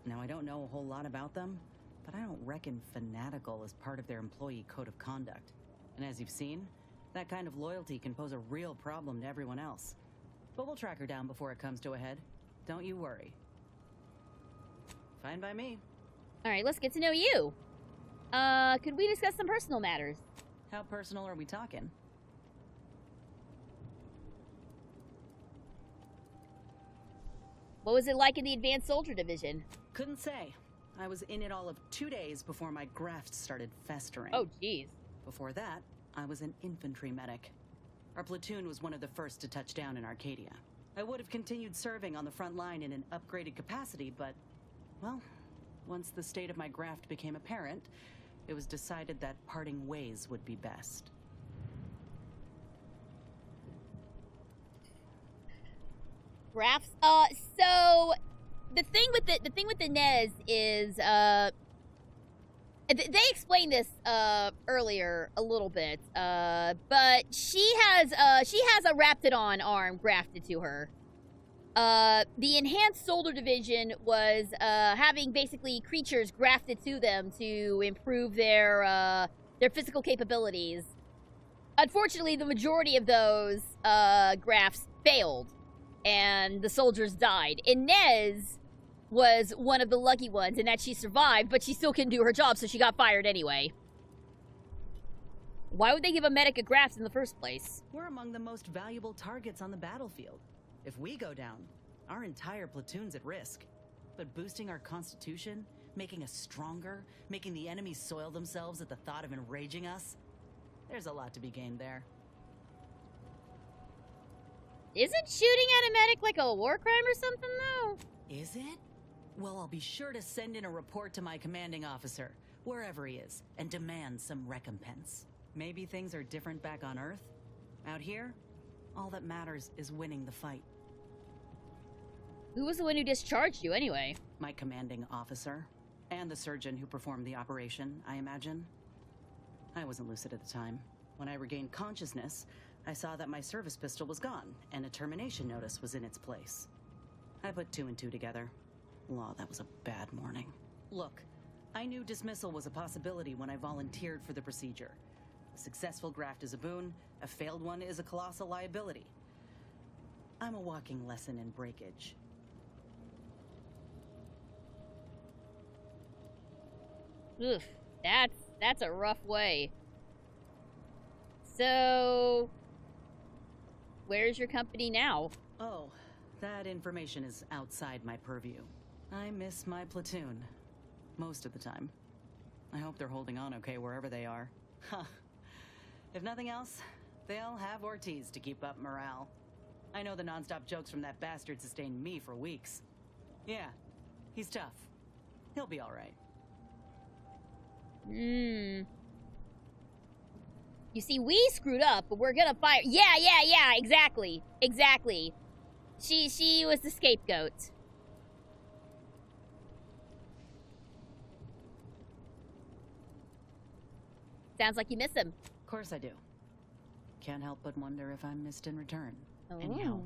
Now, I don't know a whole lot about them, but I don't reckon fanatical is part of their employee code of conduct. And as you've seen, that kind of loyalty can pose a real problem to everyone else. But we'll track her down before it comes to a head. Don't you worry. Fine by me. Alright, let's get to know you. Could we discuss some personal matters? How personal are we talking? What was it like in the Advanced Soldier Division? Couldn't say. I was in it all of 2 days before my graft started festering. Oh, jeez. Before that, I was an infantry medic. Our platoon was one of the first to touch down in Arcadia. I would have continued serving on the front line in an upgraded capacity, but, well, once the state of my graft became apparent, it was decided that parting ways would be best. Grafts? So the thing with the Nez is, they explained this earlier a little bit, but she has a Raptidon arm grafted to her. The Enhanced Soldier Division was having basically creatures grafted to them to improve their physical capabilities. Unfortunately, the majority of those grafts failed, and the soldiers died. Inez was one of the lucky ones in that she survived, but she still couldn't do her job, so she got fired anyway. Why would they give a medic a graft in the first place? We're among the most valuable targets on the battlefield. If we go down, our entire platoon's at risk. But boosting our constitution, making us stronger, making the enemy soil themselves at the thought of enraging us, there's a lot to be gained there. Isn't shooting at a medic like a war crime or something, though? Is it? Well, I'll be sure to send in a report to my commanding officer, wherever he is, and demand some recompense. Maybe things are different back on Earth? Out here, all that matters is winning the fight. Who was the one who discharged you, anyway? My commanding officer. And the surgeon who performed the operation, I imagine. I wasn't lucid at the time. When I regained consciousness, I saw that my service pistol was gone, and a termination notice was in its place. I put 2 and 2 together. Law, that was a bad morning. Look, I knew dismissal was a possibility when I volunteered for the procedure. A successful graft is a boon, a failed one is a colossal liability. I'm a walking lesson in breakage. Oof, that's a rough way. So, where's your company now? Oh, that information is outside my purview. I miss my platoon. Most of the time. I hope they're holding on okay wherever they are. Huh. If nothing else, they'll have Ortiz to keep up morale. I know the nonstop jokes from that bastard sustained me for weeks. Yeah, he's tough. He'll be alright. You see, we screwed up, but we're gonna fire. Yeah, exactly. She was the scapegoat. Sounds like you miss him. Of course I do. Can't help but wonder if I'm missed in return. Oh. Anyhow,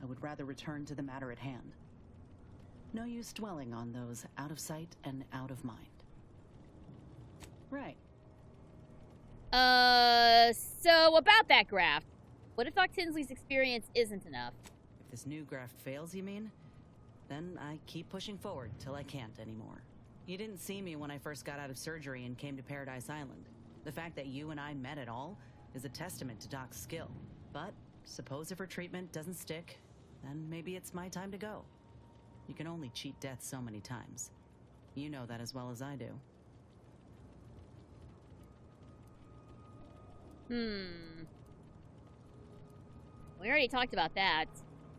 I would rather return to the matter at hand. No use dwelling on those out of sight and out of mind. Right. So about that graft. What if Doc Tinsley's experience isn't enough? If this new graft fails, you mean? Then I keep pushing forward till I can't anymore. You didn't see me when I first got out of surgery and came to Paradise Island. The fact that you and I met at all is a testament to Doc's skill. But suppose if her treatment doesn't stick, then maybe it's my time to go. You can only cheat death so many times. You know that as well as I do. We already talked about that.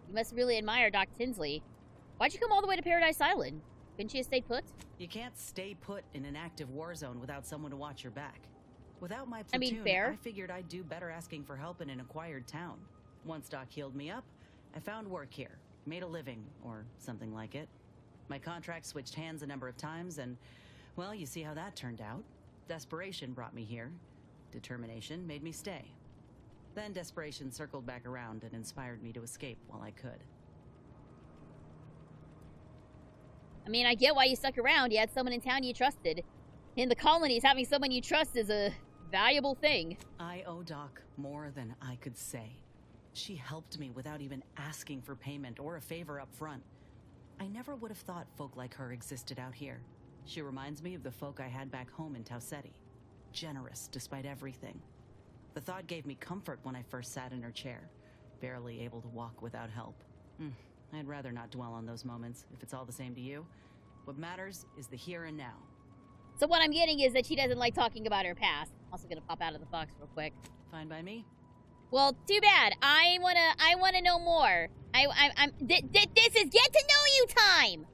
You must really admire Doc Tinsley. Why'd you come all the way to Paradise Island? Couldn't you have stayed put? You can't stay put in an active war zone without someone to watch your back. Without my platoon, fair. I figured I'd do better asking for help in an acquired town. Once Doc healed me up, I found work here, made a living, or something like it. My contract switched hands a number of times, and, well, you see how that turned out. Desperation brought me here. Determination made me stay. Then desperation circled back around and inspired me to escape while I could. I mean, I get why you stuck around. You had someone in town you trusted. In the colonies, having someone you trust is a valuable thing. I owe Doc more than I could say. She helped me without even asking for payment or a favor up front. I never would have thought folk like her existed out here. She reminds me of the folk I had back home in Taucetti. Generous despite everything. The thought gave me comfort when I first sat in her chair, barely able to walk without help. I'd rather not dwell on those moments, if it's all the same to you. What matters is the here and now. So what I'm getting is that she doesn't like talking about her past. I'm also gonna pop out of the box real quick. Fine by me. Well, too bad. I wanna know more. This is get to know you time.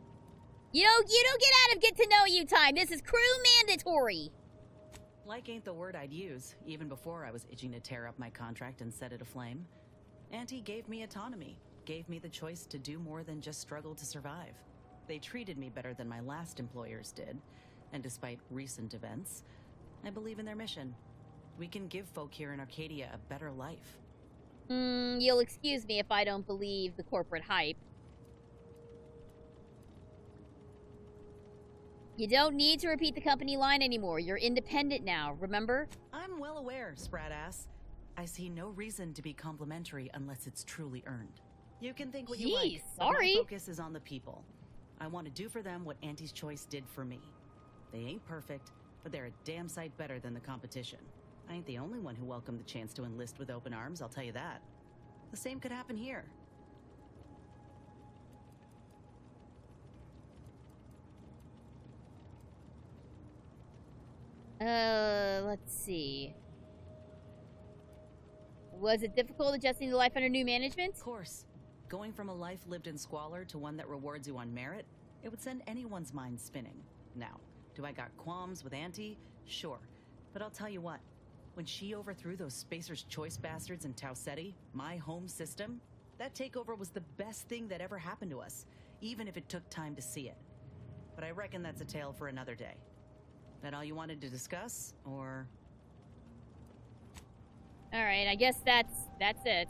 You don't get out of get to know you time. This is crew mandatory. Like ain't the word I'd use, even before I was itching to tear up my contract and set it aflame. Auntie gave me autonomy, gave me the choice to do more than just struggle to survive. They treated me better than my last employers did, and despite recent events, I believe in their mission. We can give folk here in Arcadia a better life. You'll excuse me if I don't believe the corporate hype. You don't need to repeat the company line anymore. You're independent now, remember? I'm well aware, sprat-ass. I see no reason to be complimentary unless it's truly earned. You can think what you like, but my focus is on the people. I want to do for them what Auntie's Choice did for me. They ain't perfect, but they're a damn sight better than the competition. I ain't the only one who welcomed the chance to enlist with open arms, I'll tell you that. The same could happen here. Let's see. Was it difficult adjusting to life under new management? Of course. Going from a life lived in squalor to one that rewards you on merit, it would send anyone's mind spinning. Now, do I got qualms with Auntie? Sure. But I'll tell you what. When she overthrew those Spacer's Choice bastards in Taucetti, my home system, that takeover was the best thing that ever happened to us, even if it took time to see it. But I reckon that's a tale for another day. That all you wanted to discuss, or...? Alright, I guess that's it.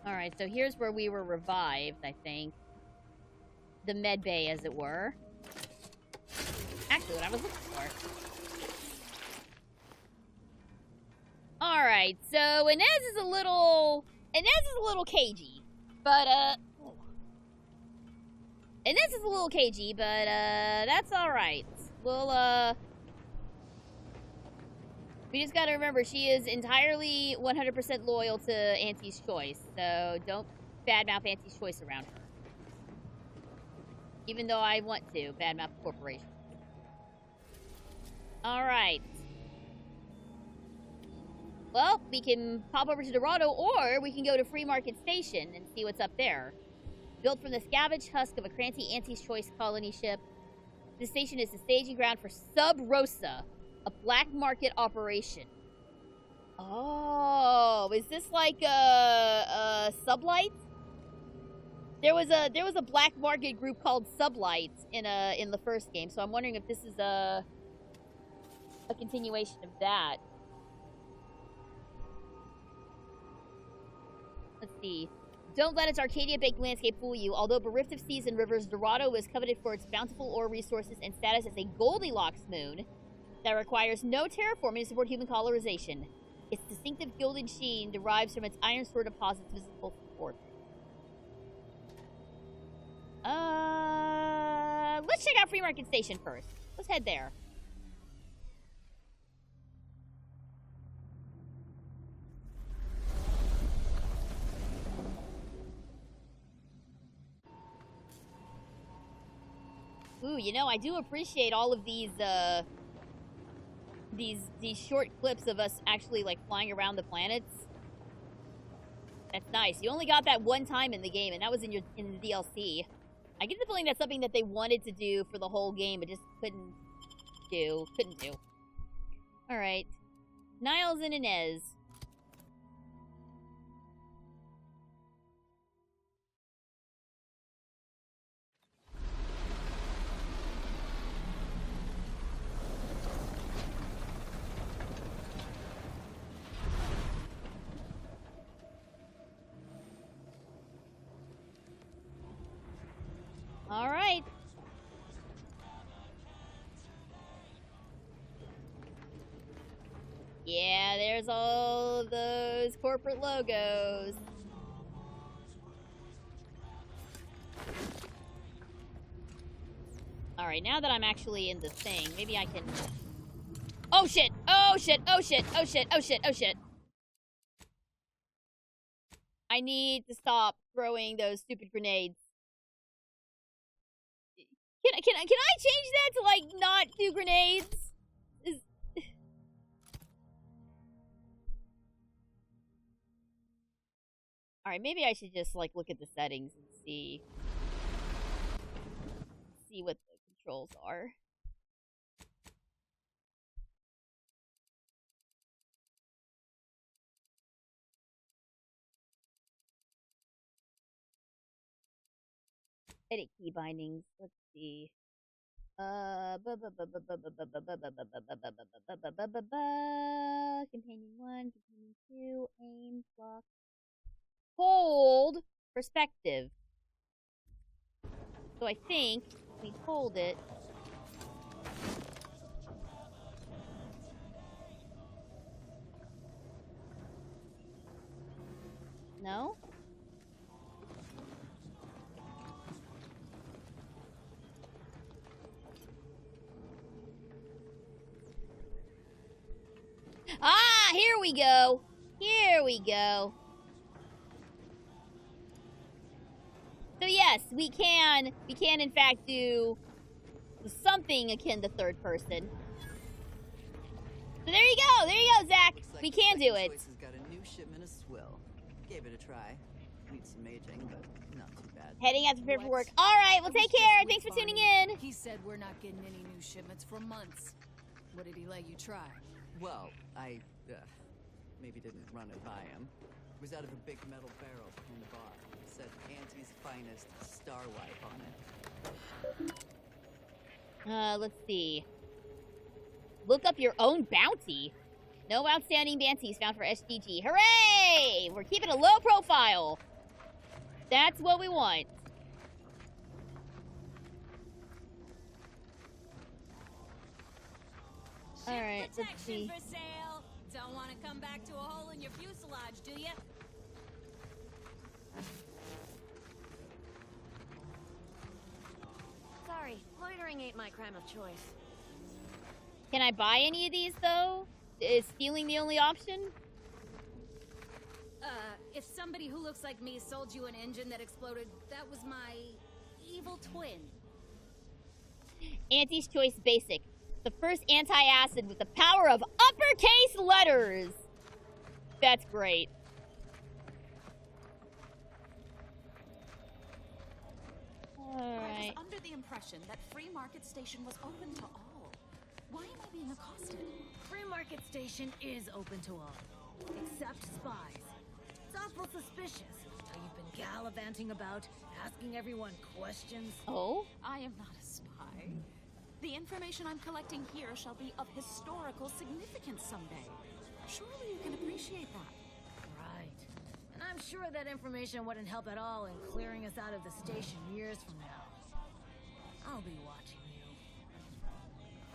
Alright, so here's where we were revived, I think. The med bay, as it were. Actually, what I was looking for. Alright, so Inez is a little cagey. But, Inez is a little cagey, but, that's alright. We'll, we just gotta remember, she is entirely 100% loyal to Auntie's Choice, so don't badmouth Auntie's Choice around her. Even though I want to badmouth the corporation. Alright. Well, we can pop over to Dorado, or we can go to Free Market Station and see what's up there. Built from the scavenged husk of a cranty Auntie's Choice colony ship, this station is the staging ground for Sub Rosa, a black market operation. Oh, is this like a sublight There was a black market group called Sublights in the first game, so I'm wondering if this is a continuation of that. Let's see. Don't let its Arcadia-baked landscape fool you. Although bereft of seas and rivers, Dorado is coveted for its bountiful ore resources and status as a Goldilocks moon that requires no terraforming to support human colonization. Its distinctive gilded sheen derives from its iron sword deposits visible from orbit. Let's check out Free Market Station first. Let's head there. Ooh, you know, I do appreciate all of these short clips of us actually, like, flying around the planets. That's nice. You only got that one time in the game, and that was in the DLC. I get the feeling that's something that they wanted to do for the whole game, but just couldn't do. Alright. Niles and Inez. All right. Yeah, there's all of those corporate logos. All right, now that I'm actually in the thing, maybe I can... Oh shit! Oh shit! Oh shit! Oh shit! Oh shit! Oh shit! I need to stop throwing those stupid grenades. Can I change that to, like, not do grenades? Alright, maybe I should just, like, look at the settings and see what the controls are. Edit key bindings. Let's see. Companion 1, companion 2, aim, block, hold, perspective. So I think we hold it. No? Ah, here we go. Here we go. So yes, we can in fact do something akin to third person. So there you go, Zach. We can do it. Choice has got a new shipment of swill. Gave it a try. Needs some aging, but not too bad. Heading out to prepare for work. All right, well, take care. Thanks for tuning in. He said we're not getting any new shipments for months. What did he let you try? Well, I maybe didn't run it by him. It was out of a big metal barrel in the bar. It said Auntie's finest star wipe on it. Let's see. Look up your own bounty. No outstanding bounties found for SGG. Hooray! We're keeping a low profile. That's what we want. All right, let's see. For sale. Don't want to come back to a hole in your fuselage, do you? Sorry, loitering ain't my crime of choice. Can I buy any of these, though? Is stealing the only option? If somebody who looks like me sold you an engine that exploded, that was my evil twin. Auntie's Choice Basic. The first anti-acid with the power of uppercase letters. That's great. I was under the impression that Free Market Station was open to all. Why am I being accosted? Free Market Station is open to all, except spies. It's awful suspicious how you've been gallivanting about, asking everyone questions? Oh? I am not a spy. The information I'm collecting here shall be of historical significance someday. Surely you can appreciate that. Right. And I'm sure that information wouldn't help at all in clearing us out of the station years from now. I'll be watching you.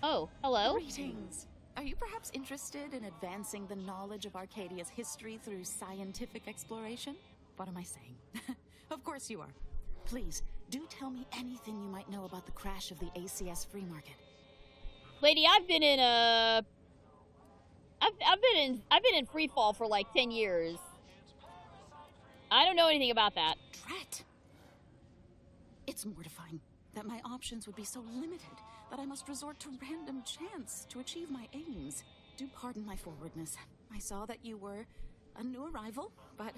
Oh, hello? Greetings. Are you perhaps interested in advancing the knowledge of Arcadia's history through scientific exploration? What am I saying? Of course you are. Please, do tell me anything you might know about the crash of the ACS free market. Lady, I've been in I've been in free fall for like 10 years. I don't know anything about that. Drat! It's mortifying that my options would be so limited that I must resort to random chance to achieve my aims. Do pardon my forwardness. I saw that you were a new arrival, but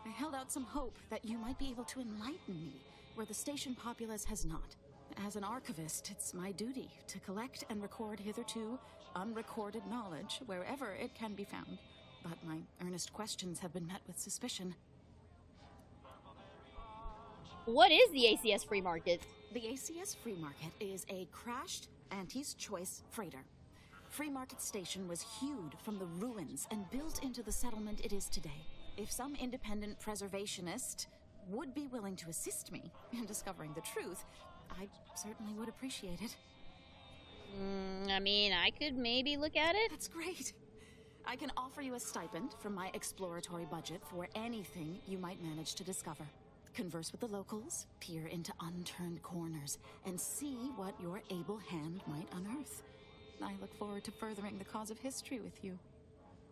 I held out some hope that you might be able to enlighten me where the station populace has not. As an archivist, it's my duty to collect and record hitherto unrecorded knowledge wherever it can be found. But my earnest questions have been met with suspicion. What is the ACS free market? The ACS free market is a crashed Auntie's Choice freighter. Free Market Station was hewed from the ruins and built into the settlement it is today. If some independent preservationist would be willing to assist me in discovering the truth, I certainly would appreciate it. I mean, I could maybe look at it. That's great. I can offer you a stipend from my exploratory budget for anything you might manage to discover. Converse with the locals, peer into unturned corners, and see what your able hand might unearth. I look forward to furthering the cause of history with you.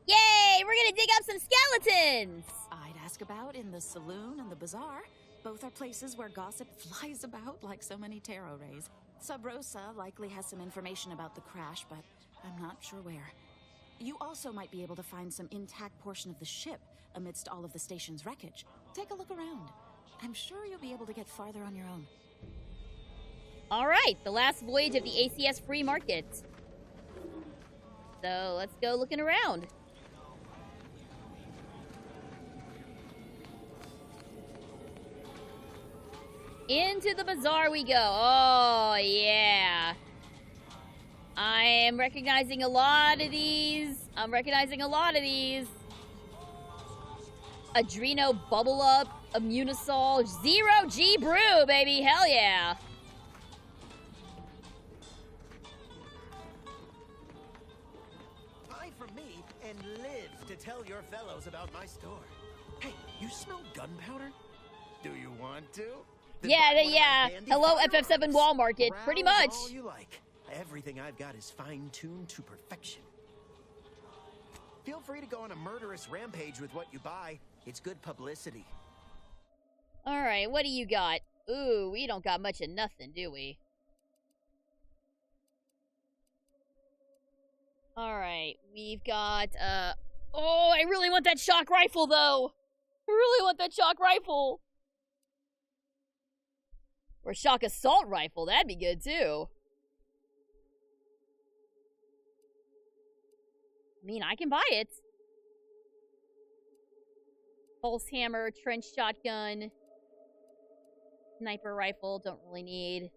Yay! We're gonna dig up some skeletons! I'd ask about in the saloon and the bazaar. Both are places where gossip flies about like so many tarot rays. Sub Rosa likely has some information about the crash, but I'm not sure where. You also might be able to find some intact portion of the ship amidst all of the station's wreckage. Take a look around. I'm sure you'll be able to get farther on your own. Alright, the last voyage of the ACS free market. So, let's go looking around. Into the bazaar we go. Oh, yeah. I am recognizing a lot of these. Adreno Bubble Up, Immunosol, Zero G Brew, baby. Hell yeah. Buy from me and live to tell your fellows about my store. Hey, you smell gunpowder? Do you want to? Then buy one of my dandy Hello, firearms. FF7 Wall Market. Pretty Browse much. all you like. Everything I've got is fine-tuned to perfection. Feel free to go on a murderous rampage with what you buy. It's good publicity. Alright, what do you got? Ooh, we don't got much of nothing, do we? Alright, we've got, oh, I really want that shock rifle, though! I really want that shock rifle! Or shock assault rifle, that'd be good, too. I mean, I can buy it. Pulse hammer, trench shotgun, sniper rifle, don't really need.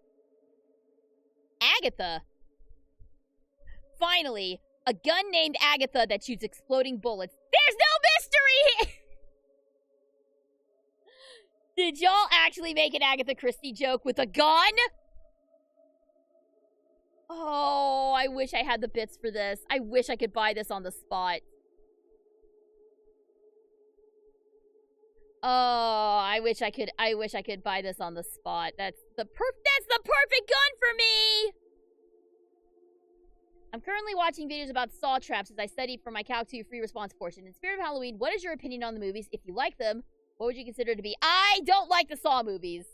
Agatha! Finally, a gun named Agatha that shoots exploding bullets. There's no mystery! Did y'all actually make an Agatha Christie joke with a gun? Oh, I wish I had the bits for this. I wish I could buy this on the spot. Oh, I wish I could buy this on the spot. That's the perfect gun for me! I'm currently watching videos about saw traps as I study for my Calc 2 free response portion. In spirit of Halloween, what is your opinion on the movies? If you like them, what would you consider to be? I don't like the Saw movies.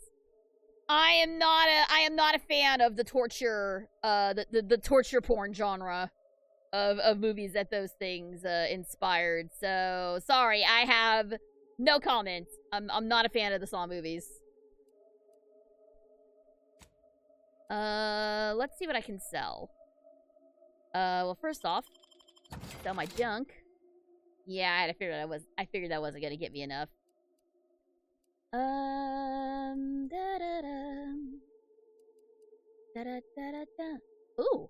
I am not a fan of the torture, the torture porn genre of movies that those things inspired. So sorry, I have no comment. I'm not a fan of the Saw movies. Let's see what I can sell. Well, first off, sell my junk. Yeah, I figured that wasn't gonna get me enough. Da-da-da-da-da. Ooh,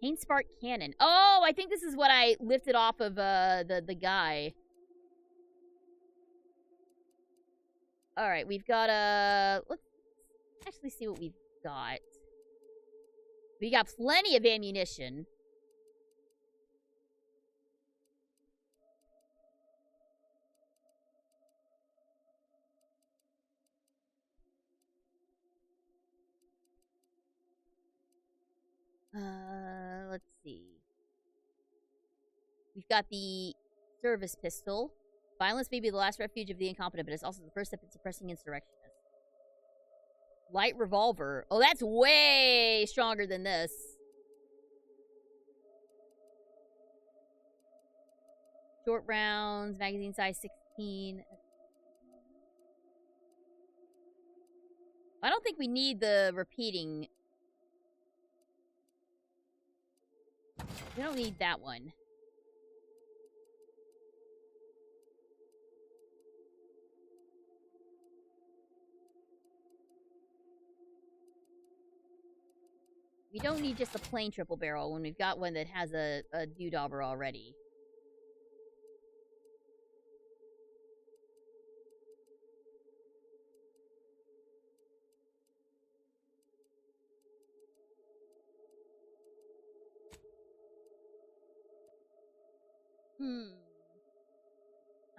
Pain Spark Cannon. Oh, I think this is what I lifted off of the guy. All right, we've got let's actually see what we've got. We got plenty of ammunition. Let's see. We've got the service pistol. Violence may be the last refuge of the incompetent, but it's also the first step in suppressing insurrectionists. Light revolver. Oh, that's way stronger than this. Short rounds, magazine size 16. I don't think we need the repeating. We don't need that one. We don't need just a plain triple barrel when we've got one that has a dewdobber already.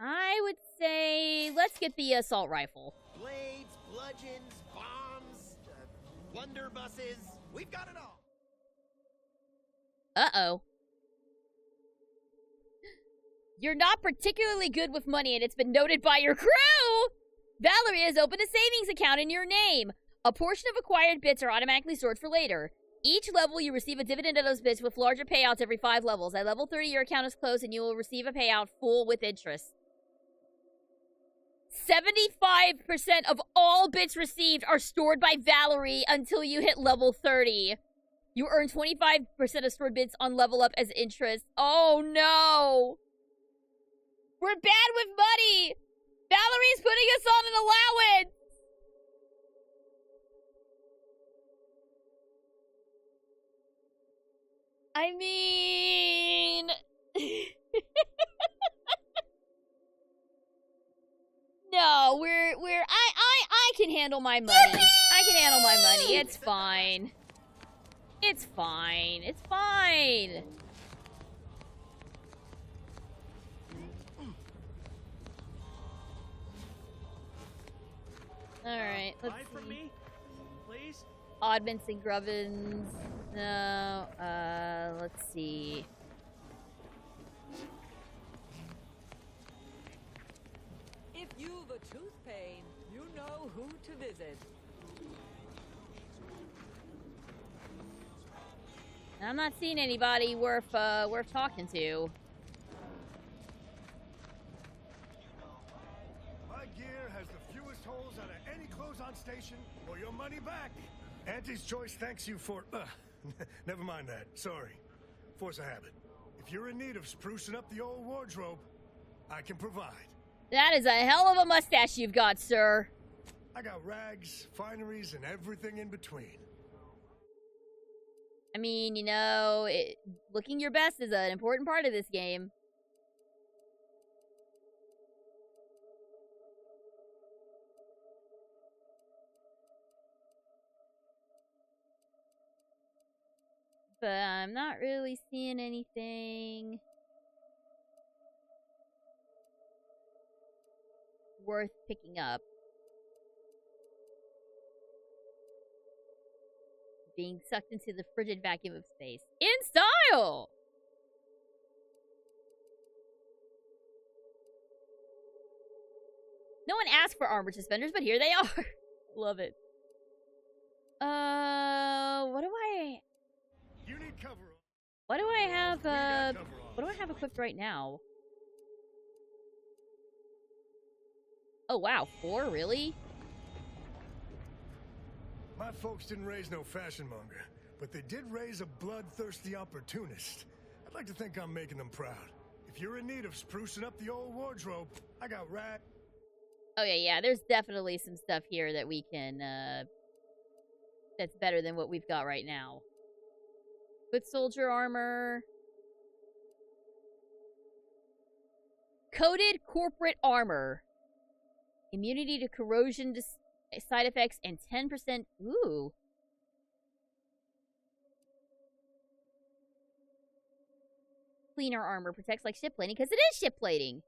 I would say let's get the assault rifle. Blades, bludgeons, bombs, blunderbusses. We've got it all. Uh-oh. You're not particularly good with money, and it's been noted by your crew! Valerie has opened a savings account in your name. A portion of acquired bits are automatically stored for later. Each level, you receive a dividend of those bits with larger payouts every 5 levels. At level 30, your account is closed, and you will receive a payout full with interest. 75% of all bits received are stored by Valerie until you hit level 30. You earn 25% of stored bits on level up as interest. Oh no! We're bad with money! Valerie's putting us on an allowance! I mean... No, I can handle my money. I can handle my money. It's fine. It's fine. It's fine. Alright, let's see. From me, please? Oddments and Grubbins. No, let's see. If you've a tooth pain, you know who to visit. I'm not seeing anybody worth talking to. My gear has the fewest holes out of any close-on station, or your money back. Auntie's Choice thanks you for... never mind that. Sorry. Force of habit. If you're in need of sprucing up the old wardrobe, I can provide. That is a hell of a mustache you've got, sir. I got rags, fineries, and everything in between. I mean, you know, looking your best is an important part of this game. But I'm not really seeing anything worth picking up. Being sucked into the frigid vacuum of space. In style! No one asked for armor suspenders, but here they are. Love it. What do I... You need cover. What do I have, what do I have equipped right now? Oh, wow. 4? Really? My folks didn't raise no fashion monger, but they did raise a bloodthirsty opportunist. I'd like to think I'm making them proud. If you're in need of sprucing up the old wardrobe, I got Okay, yeah, there's definitely some stuff here that we can, that's better than what we've got right now. Foot soldier armor. Coated corporate armor. Immunity to corrosion side effects and 10%. Ooh. Cleaner armor protects like ship plating because it is ship plating.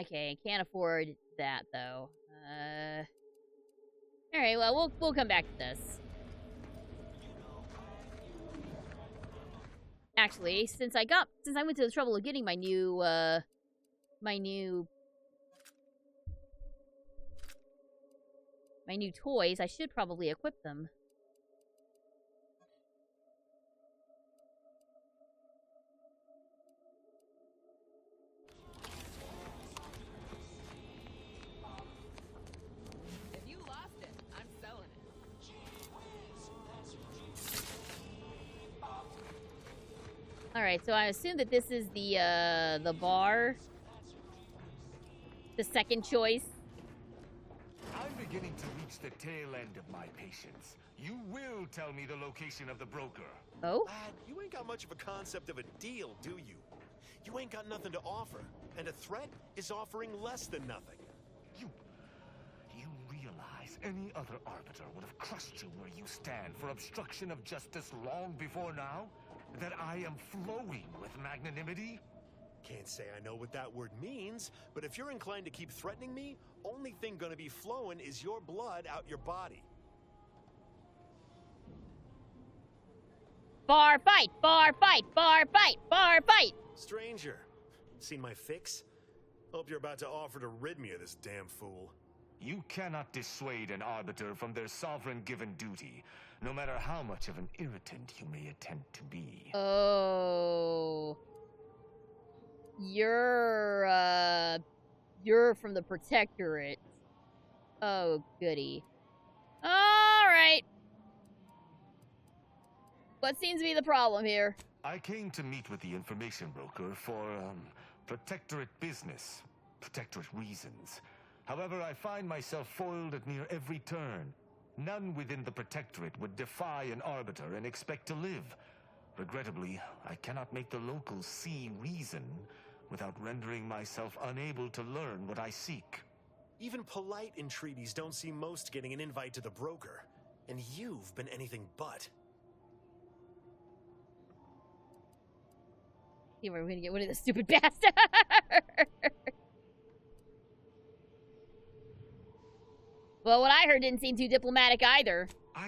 Okay, can't afford that though. All right, well we'll come back to this. Actually, since I went to the trouble of getting my new toys, I should probably equip them. If you lost it, I'm selling it. All right, so I assume that this is the bar, the second choice. I'm beginning to reach the tail end of my patience. You will tell me the location of the broker. Oh? Lad, you ain't got much of a concept of a deal, do you? You ain't got nothing to offer, and a threat is offering less than nothing. You realize any other arbiter would have crushed you where you stand for obstruction of justice long before now? That I am flowing with magnanimity? Can't say I know what that word means, but if you're inclined to keep threatening me, only thing gonna be flowing is your blood out your body. Bar fight! Bar fight! Bar fight! Bar fight! Stranger, seen my fix? Hope you're about to offer to rid me of this damn fool. You cannot dissuade an arbiter from their sovereign-given duty, no matter how much of an irritant you may attempt to be. Oh. You're from the Protectorate. Oh, goody. Alright. What seems to be the problem here? I came to meet with the information broker for, Protectorate business. Protectorate reasons. However, I find myself foiled at near every turn. None within the Protectorate would defy an arbiter and expect to live. Regrettably, I cannot make the locals see reason without rendering myself unable to learn what I seek. Even polite entreaties don't see most getting an invite to the broker. And you've been anything but. See, we're gonna get rid of the stupid bastard. Well, what I heard didn't seem too diplomatic either. Are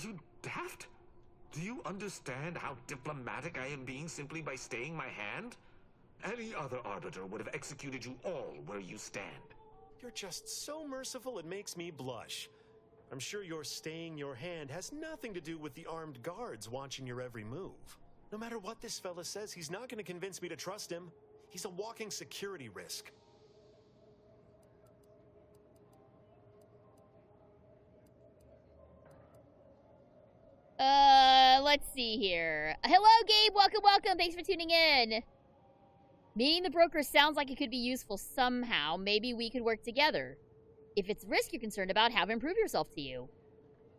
you daft? Do you understand how diplomatic I am being simply by staying my hand? Any other arbiter would have executed you all where you stand. You're just so merciful it makes me blush. I'm sure your staying your hand has nothing to do with the armed guards watching your every move. No matter what this fella says, he's not going to convince me to trust him. He's a walking security risk. Let's see here. Hello, Gabe. Welcome, welcome. Thanks for tuning in. Meeting the broker sounds like it could be useful somehow. Maybe we could work together. If it's risk you're concerned about, have him prove yourself to you.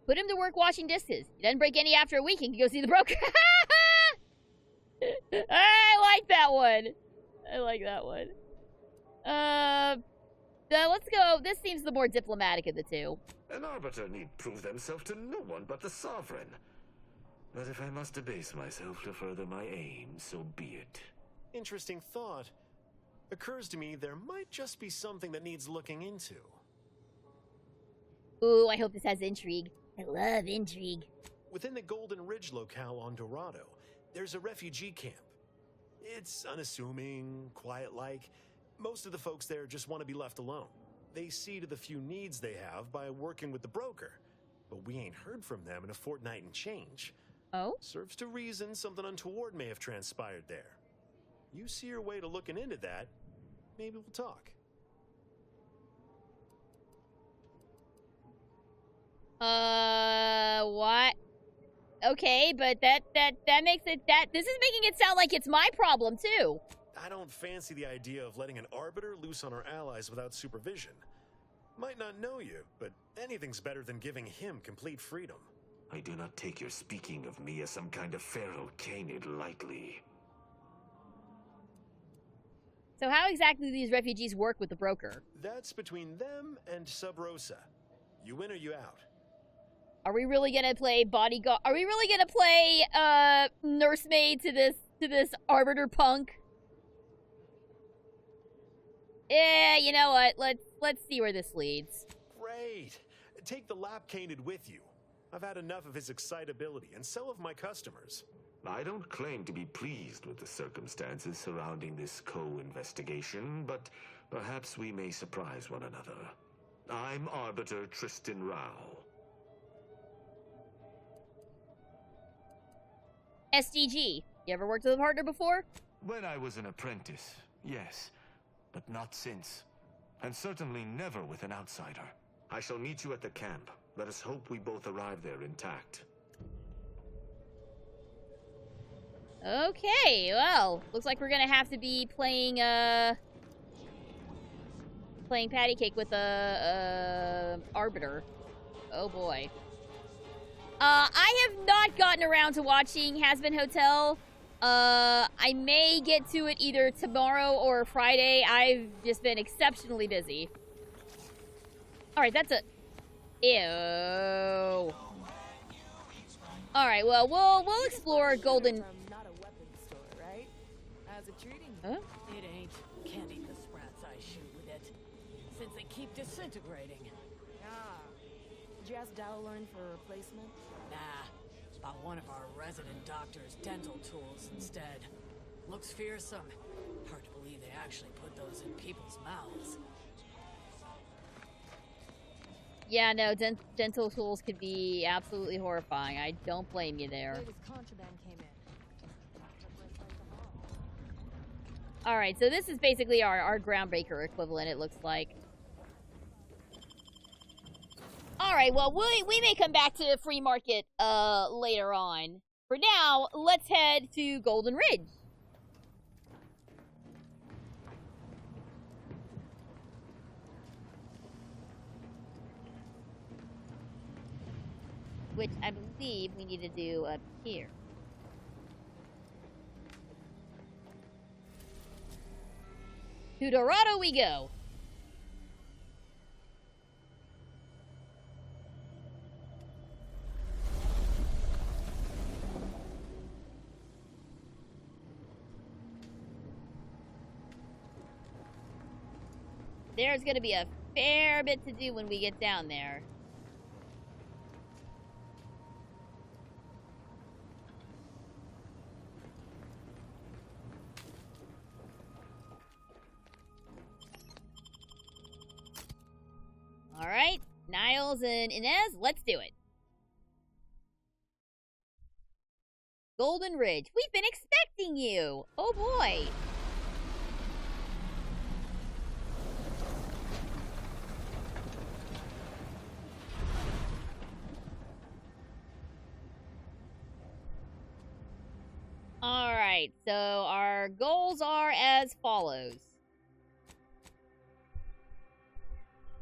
Put him to work washing dishes. He doesn't break any after a week, he can go see the broker. I like that one. I like that one. Let's go. This seems the more diplomatic of the two. An arbiter need prove themselves to no one but the sovereign. But if I must debase myself to further my aim, so be it. Interesting thought. Occurs to me there might just be something that needs looking into. Ooh, I hope this has intrigue. I love intrigue. Within the Golden Ridge locale on Dorado, there's a refugee camp. It's unassuming, quiet-like. Most of the folks there just want to be left alone. They see to the few needs they have by working with the broker. But we ain't heard from them in a fortnight and change. Oh? Serves to reason something untoward may have transpired there. You see your way to looking into that, maybe we'll talk. What? Okay, but that makes it this is making it sound like it's my problem too. I don't fancy the idea of letting an arbiter loose on our allies without supervision. Might not know you, but anything's better than giving him complete freedom. I do not take your speaking of me as some kind of feral canid lightly. So how exactly do these refugees work with the broker? That's between them and Sub Rosa. You in or you out? Are we really gonna play bodyguard? Are we really gonna play nursemaid to this arbiter punk? Yeah, you know what? Let's see where this leads. Great. Take the lap canid with you. I've had enough of his excitability, and so have my customers. I don't claim to be pleased with the circumstances surrounding this co-investigation, but perhaps we may surprise one another. I'm Arbiter Tristan Rao. SGG. You ever worked with a partner before? When I was an apprentice, yes, but not since. And certainly never with an outsider. I shall meet you at the camp. Let us hope we both arrive there intact. Okay, well, looks like we're gonna have to be playing patty cake with a arbiter. Oh boy. I have not gotten around to watching Has-Been Hotel. I may get to it either tomorrow or Friday. I've just been exceptionally busy. Alright, that's a... Ew. Alright, well, we'll explore Golden... Not a weapons store, right? How's it treating you? Huh? It ain't. Can't eat the sprats I shoot with it. Since they keep disintegrating. Ah. Did you ask Dowlern for a replacement? Nah. Bought one of our resident doctor's dental tools instead. Looks fearsome. Hard to believe they actually put those in people's mouths. Yeah, no, dental tools could be absolutely horrifying. I don't blame you there. Latest contraband came in. Alright, so this is basically our groundbreaker equivalent, it looks like. Alright, well, we may come back to Free Market later on. For now, let's head to Golden Ridge. Which I believe we need to do up here. To Dorado we go. There's gonna be a fair bit to do when we get down there. Alright, Niles and Inez, let's do it. Golden Ridge, we've been expecting you! Oh boy! Alright, so our goals are as follows.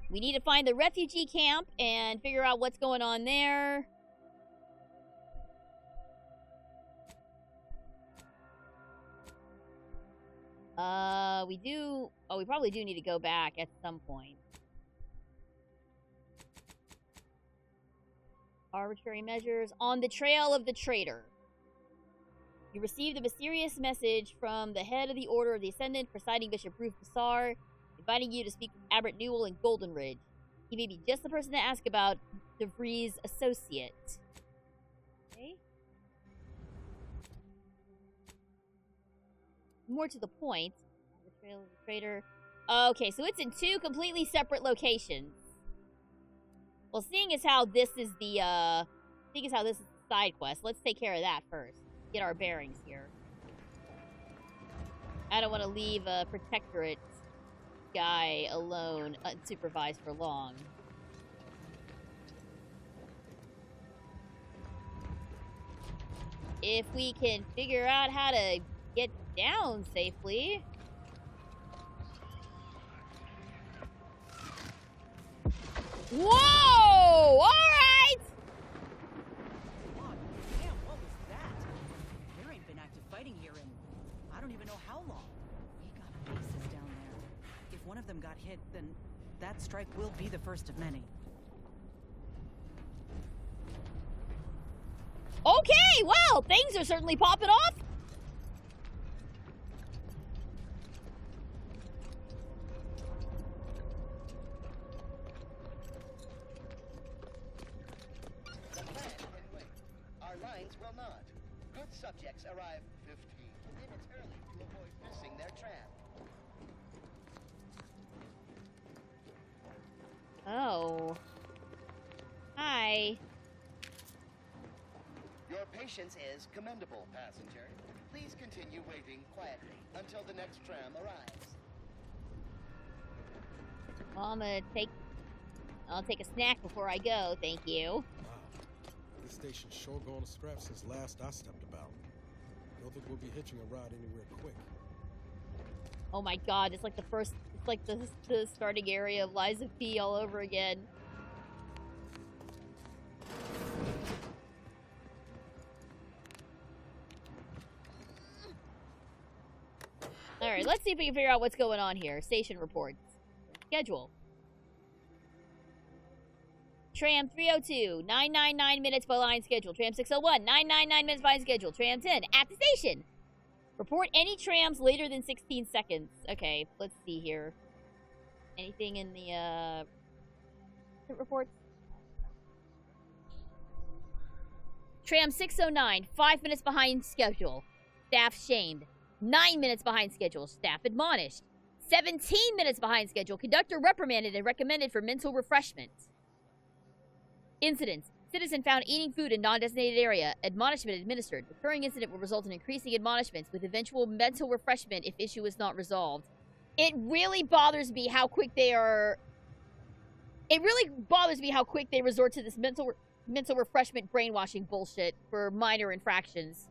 We need to find the refugee camp and figure out what's going on there. We probably do need to go back at some point. Arbitrary measures on the trail of the traitor. You received a mysterious message from the head of the Order of the Ascendant, presiding Bishop Ruth Bassar, inviting you to speak with Abbot Newell in Golden Ridge. He may be just the person to ask about DeVries' associate. Okay. More to the point, the trail of the traitor. Okay, so it's in two completely separate locations. Well, seeing as how this is the side quest, let's take care of that first. Get our bearings here. I don't want to leave a protectorate guy alone, unsupervised for long. if we can figure out how to get down safely. Whoa! Alright! Damn, what was that? There ain't been active fighting here in I don't even know how long. We got bases down there. If one of them got hit, then that strike will be the first of many. Okay, well, things are certainly popping off. The plan can wait. Our lines will not. Good subjects arrive 15 minutes early to avoid missing their tram. Oh. Hi. Your patience is commendable, passenger. Please continue waiting quietly until the next tram arrives. Well, I'll take a snack before I go, thank you. Wow. This station's sure going to scrap since last I stepped about. Don't think we'll be hitching a ride anywhere quick. Oh my god, it's like the starting area of Lies of P all over again. Alright, let's see if we can figure out what's going on here. Station reports. Schedule. Tram 302, 999 minutes behind schedule. Tram 601, 999 minutes behind schedule. Tram 10, at the station. Report any trams later than 16 seconds. Okay, let's see here. Anything in the, reports? Tram 609, 5 minutes behind schedule. Staff shamed. 9 minutes behind schedule. Staff admonished. 17 minutes behind schedule. Conductor reprimanded and recommended for mental refreshment. Incidents. Citizen found eating food in non-designated area. Admonishment administered. Recurring incident will result in increasing admonishments with eventual mental refreshment if issue is not resolved. It really bothers me how quick they are... It really bothers me how quick they resort to this mental refreshment brainwashing bullshit for minor infractions.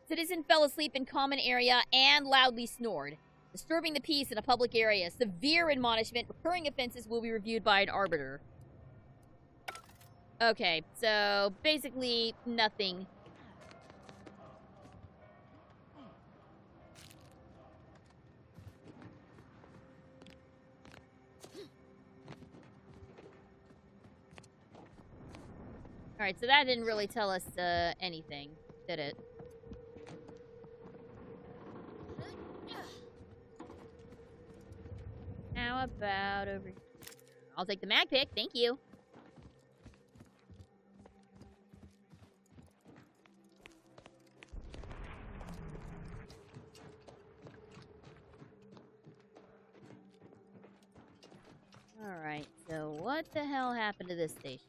Citizen fell asleep in common area and loudly snored. Disturbing the peace in a public area. Severe admonishment. Recurring offenses will be reviewed by an arbiter. Okay, so basically nothing. Alright, so that didn't really tell us anything, did it? How about over here? I'll take the mag pick, thank you. Alright, so what the hell happened to this station?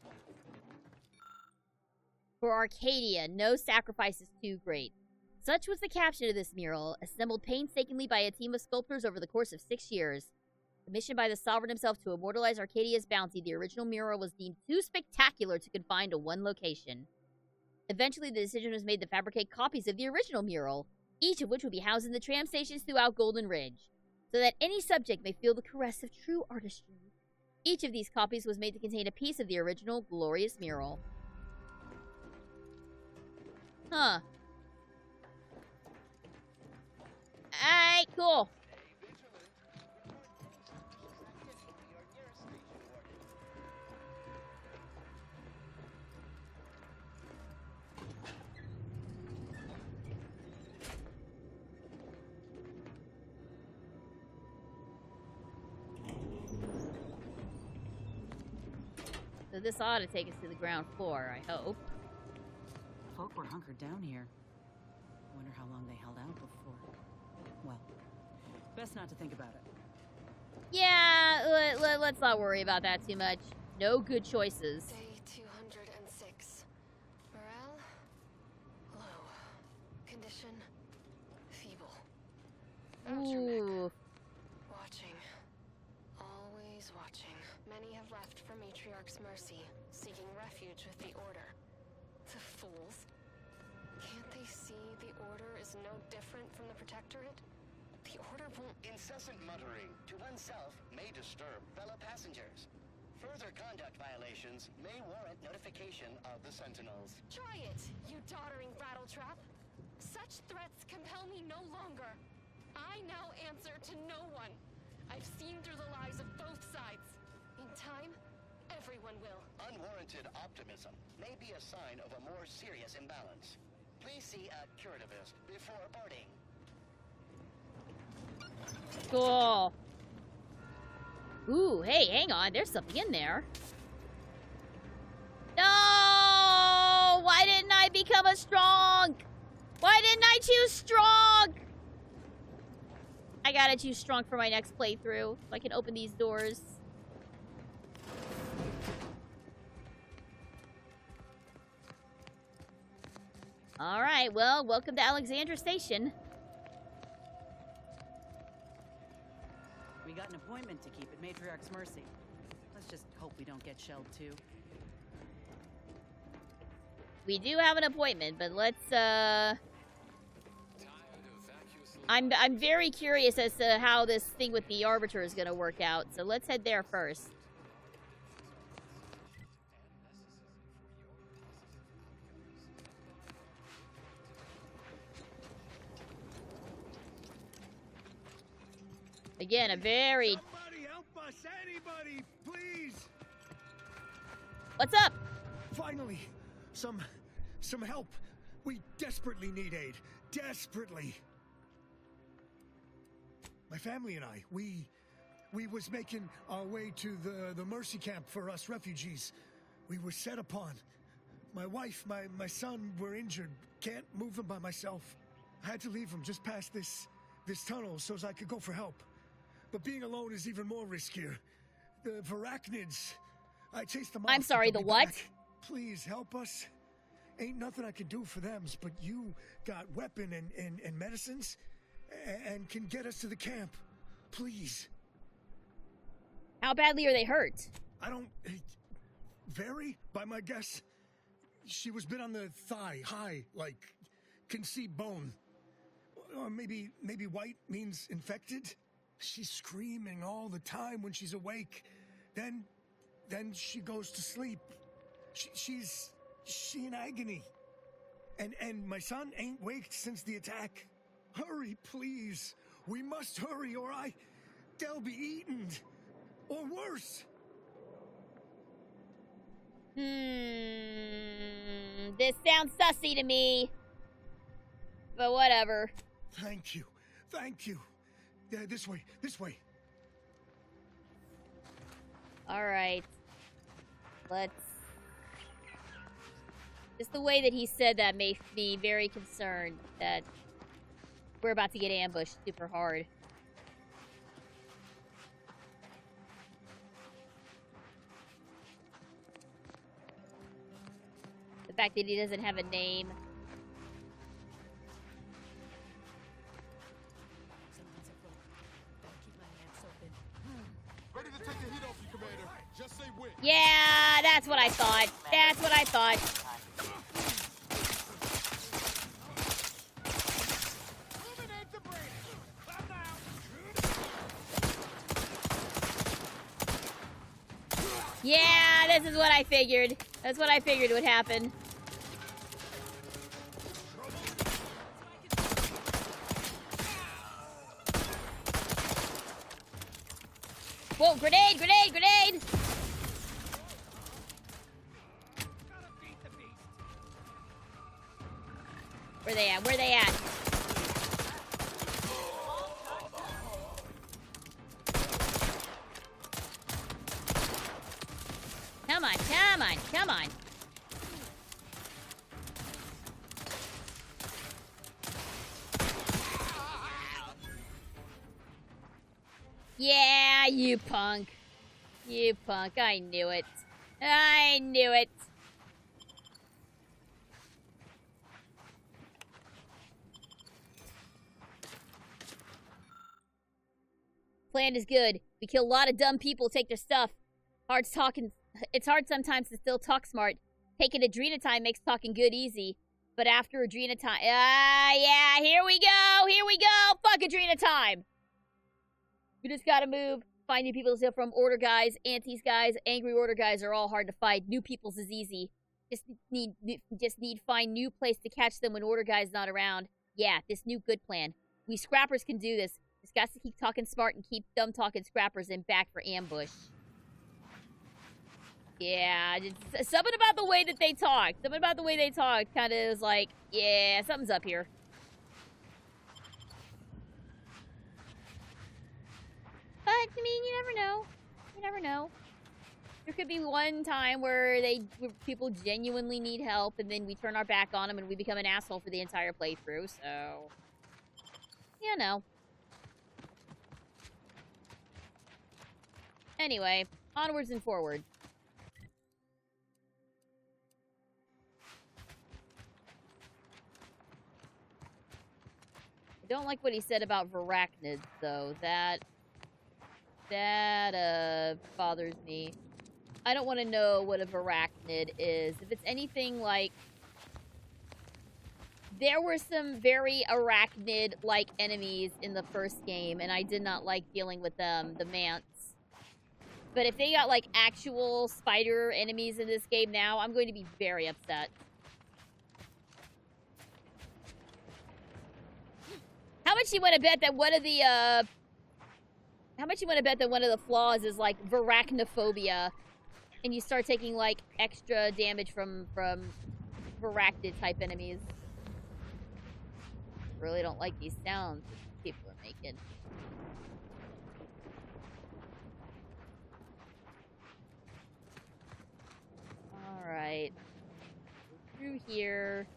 For Arcadia, no sacrifice is too great. Such was the caption of this mural, assembled painstakingly by a team of sculptors over the course of 6 years. Commissioned by the Sovereign himself to immortalize Arcadia's bounty, the original mural was deemed too spectacular to confine to one location. Eventually, the decision was made to fabricate copies of the original mural, each of which would be housed in the tram stations throughout Golden Ridge, so that any subject may feel the caress of true artistry. Each of these copies was made to contain a piece of the original glorious mural. Huh. Alright, cool. So this ought to take us to the ground floor, I hope. Folk were hunkered down here. I wonder how long they held out before. Well, best not to think about it. Yeah, let's not worry about that too much. No good choices. Day 206. Morale? Low. Condition? Feeble. Ooh. Watching. Always watching. Many have left for Matriarch's mercy, seeking refuge with the Order. The fools. Can't they see the Order is no different from the Protectorate? The Order won't... Incessant muttering to oneself may disturb fellow passengers. Further conduct violations may warrant notification of the Sentinels. Try it, you doddering rattletrap. Such threats compel me no longer. I now answer to no one. I've seen through the lies of both sides. In time, everyone will. Unwarranted optimism may be a sign of a more serious imbalance. Please see a curativist before boarding. Cool. Ooh, hey, hang on. There's something in there. No! Why didn't I become a strong? Why didn't I choose strong? I gotta choose strong for my next playthrough so I can open these doors. Alright, well, welcome to Alexandra Station. We got an appointment to keep at Matriarch's Mercy. Let's just hope we don't get shelled too. We do have an appointment, but let's, I'm very curious as to how this thing with the Arbiter is gonna work out, so let's head there first. Again, a very... Somebody help us! Anybody, please! What's up? Finally, some help. We desperately need aid. Desperately. My family and I, we was making our way to the Mercy camp for us refugees. We were set upon. My wife, my son were injured. Can't move them by myself. I had to leave them just past this tunnel so as I could go for help. But being alone is even more riskier. The Varachnids, I chased them off. I'm sorry, the what? Back. Please help us. Ain't nothing I can do for them, but you got weapon and medicines and can get us to the camp. Please. How badly are they hurt? I don't... Very, by my guess. She was bit on the thigh, high, like, can see bone. Or maybe white means infected? She's screaming all the time when she's awake. Then she goes to sleep. She in agony. And my son ain't waked since the attack. Hurry, please. We must hurry or they'll be eaten. Or worse. This sounds sussy to me. But whatever. Thank you. Yeah, this way. Alright. Let's... Just the way that he said that made me very concerned that we're about to get ambushed super hard. The fact that he doesn't have a name. Ready to take the heat off you, Commander. Just say when. Yeah, that's what I thought. That's what I thought. Yeah, this is what I figured. That's what I figured would happen. Whoa, grenade! Where they at? Come on. Yeah, you punk. I knew it. Plan is good. We kill a lot of dumb people, take their stuff. It's hard sometimes to still talk smart. Taking Adrenatime makes talking good easy. But after Adrenatime... yeah, here we go! Here we go! Fuck Adrenatime! We just gotta move. Find new people to steal from. Order guys, antis guys, angry order guys are all hard to fight. New people's is easy. Just need find new place to catch them when order guy's not around. Yeah, this new good plan. We scrappers can do this. Just got to keep talking smart and keep dumb talking scrappers in back for ambush. Yeah, something about the way that they talk. Something about the way they talk kind of is like, yeah, something's up here. But, I mean, you never know. You never know. There could be one time where people genuinely need help, and then we turn our back on them, and we become an asshole for the entire playthrough, so... You know. Anyway, onwards and forward. I don't like what he said about Varachnids, though. That bothers me. I don't want to know what a Varachnid is. If it's anything like... There were some very arachnid-like enemies in the first game, and I did not like dealing with them, the Mants. But if they got, like, actual spider enemies in this game now, I'm going to be very upset. How much you want to bet that one of the, How much you want to bet that one of the flaws is, like, Varachnophobia, and you start taking, like, extra damage from Varachnid-type enemies? Really don't like these sounds that people are making. Alright. Through here.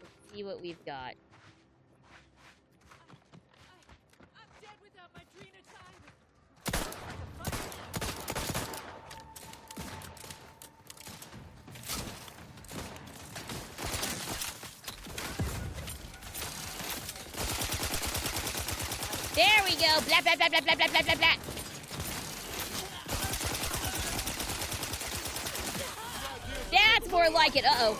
Let's see what we've got. I'm dead without my Adrenatime. There we go! Blah, blah, blah, blah, blah, blah, blah, blah, blah. That's more like it. Uh-oh.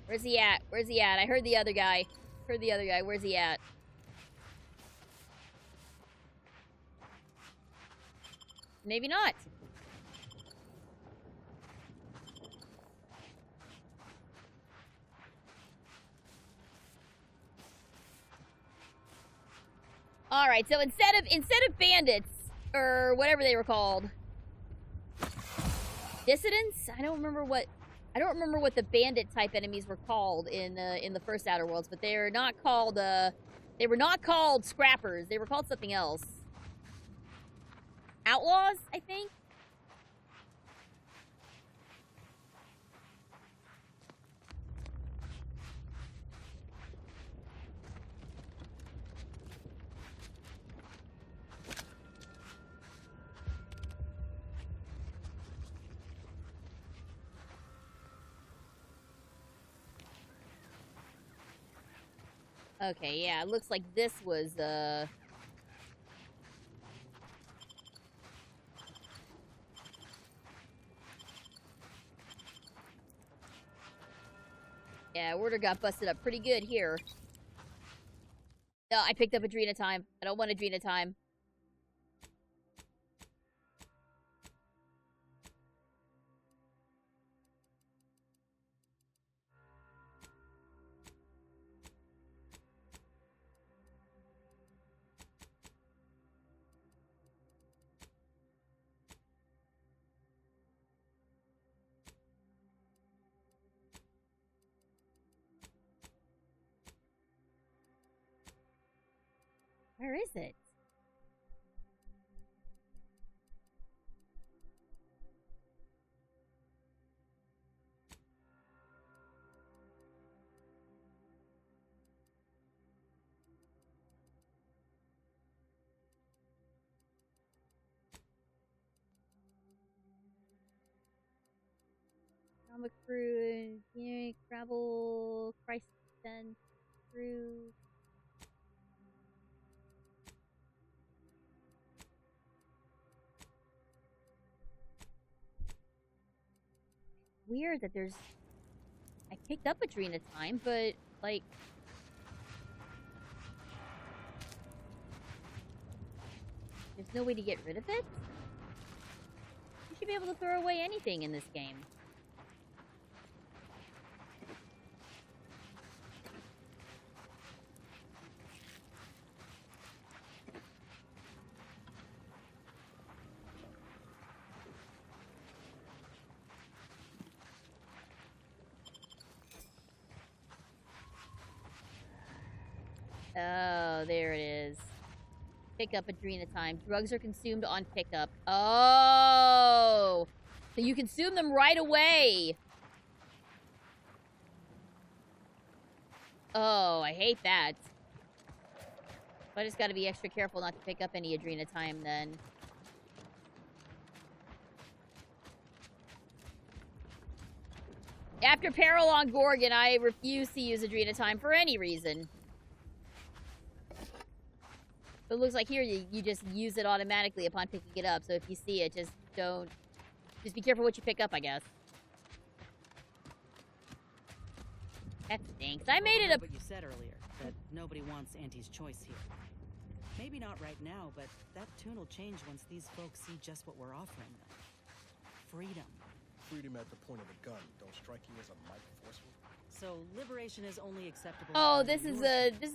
Where's he at? Where's he at? I heard the other guy. Heard the other guy. Where's he at? Maybe not. All right, so instead of bandits or whatever they were called, dissidents. I don't remember what the bandit type enemies were called in the first Outer Worlds, but they were not called scrappers. They were called something else. Outlaws, I think. Okay, yeah, it looks like this was, yeah, order got busted up pretty good here. No, I picked up Adrenatime. I don't want Adrenatime. Where is it? Trauma crew, engineering, travel, crisis defense crew. Weird that there's... I picked up Adrena time, but, like... There's no way to get rid of it? You should be able to throw away anything in this game. Oh, there it is. Pick up Adrena time. Drugs are consumed on pickup. Oh! So you consume them right away! Oh, I hate that. I just gotta be extra careful not to pick up any Adrena time then. After Peril on Gorgon, I refuse to use Adrena time for any reason. But it looks like here you just use it automatically upon picking it up. So if you see it, just be careful what you pick up, I guess. That stinks. I made it a... What you said earlier, that nobody wants Auntie's choice here. Maybe not right now, but that tune will change once these folks see just what we're offering them. Freedom. Freedom at the point of the gun. Don't strike you as a mighty forceful. So liberation is only acceptable. Oh, this is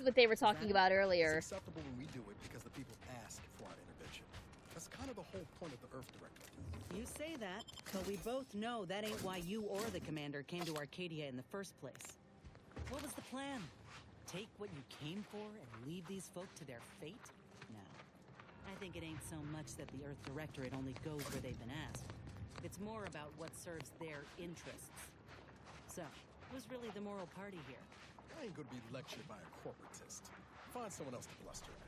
what they were talking about earlier. It's acceptable when we do it because the people ask for our intervention. That's kind of the whole point of the Earth Directive. You say that, but we both know that ain't why you or the commander came to Arcadia in the first place. What was the plan? Take what you came for and leave these folk to their fate? No. I think it ain't so much that the Earth Directorate only goes where they've been asked. It's more about what serves their interests. So, who's really the moral party here? I ain't gonna be lectured by a corporatist. Find someone else to bluster at.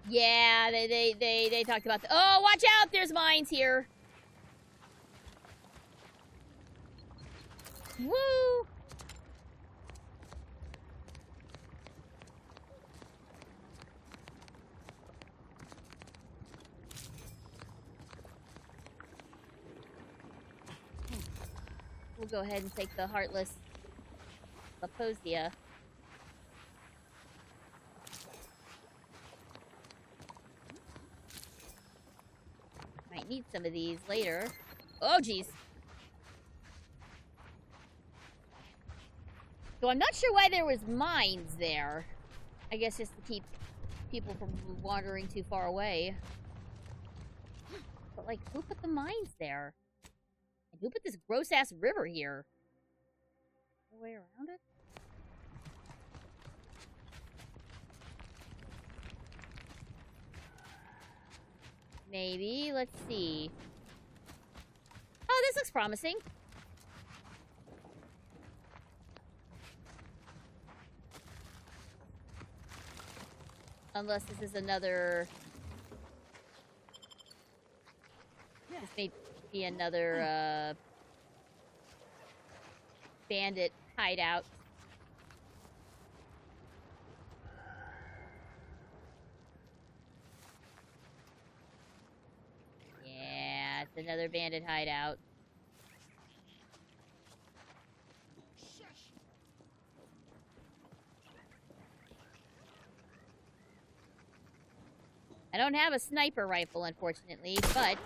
Yeah, they talked about oh, watch out! There's mines here. Woo! We'll go ahead and take the Heartless Laposia. Might need some of these later. Oh, jeez. So I'm not sure why there was mines there. I guess just to keep people from wandering too far away. But, like, who put the mines there? And who put this gross-ass river here? No way around it? Maybe. Let's see. Oh, this looks promising. Unless this is another... This may be another, bandit hideout. Yeah, it's another bandit hideout. I don't have a sniper rifle, unfortunately, but...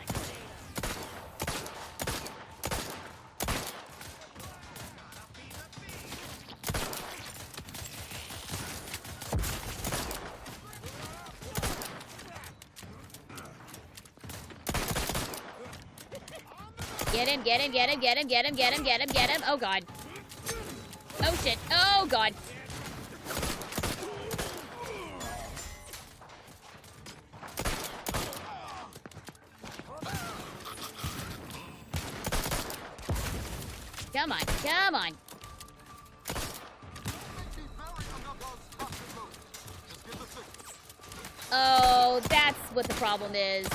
Get him, get him, get him, get him, get him, get him, get him, get him. Oh, God. Oh, shit. Oh, God. Come on, come on. Oh, that's what the problem is.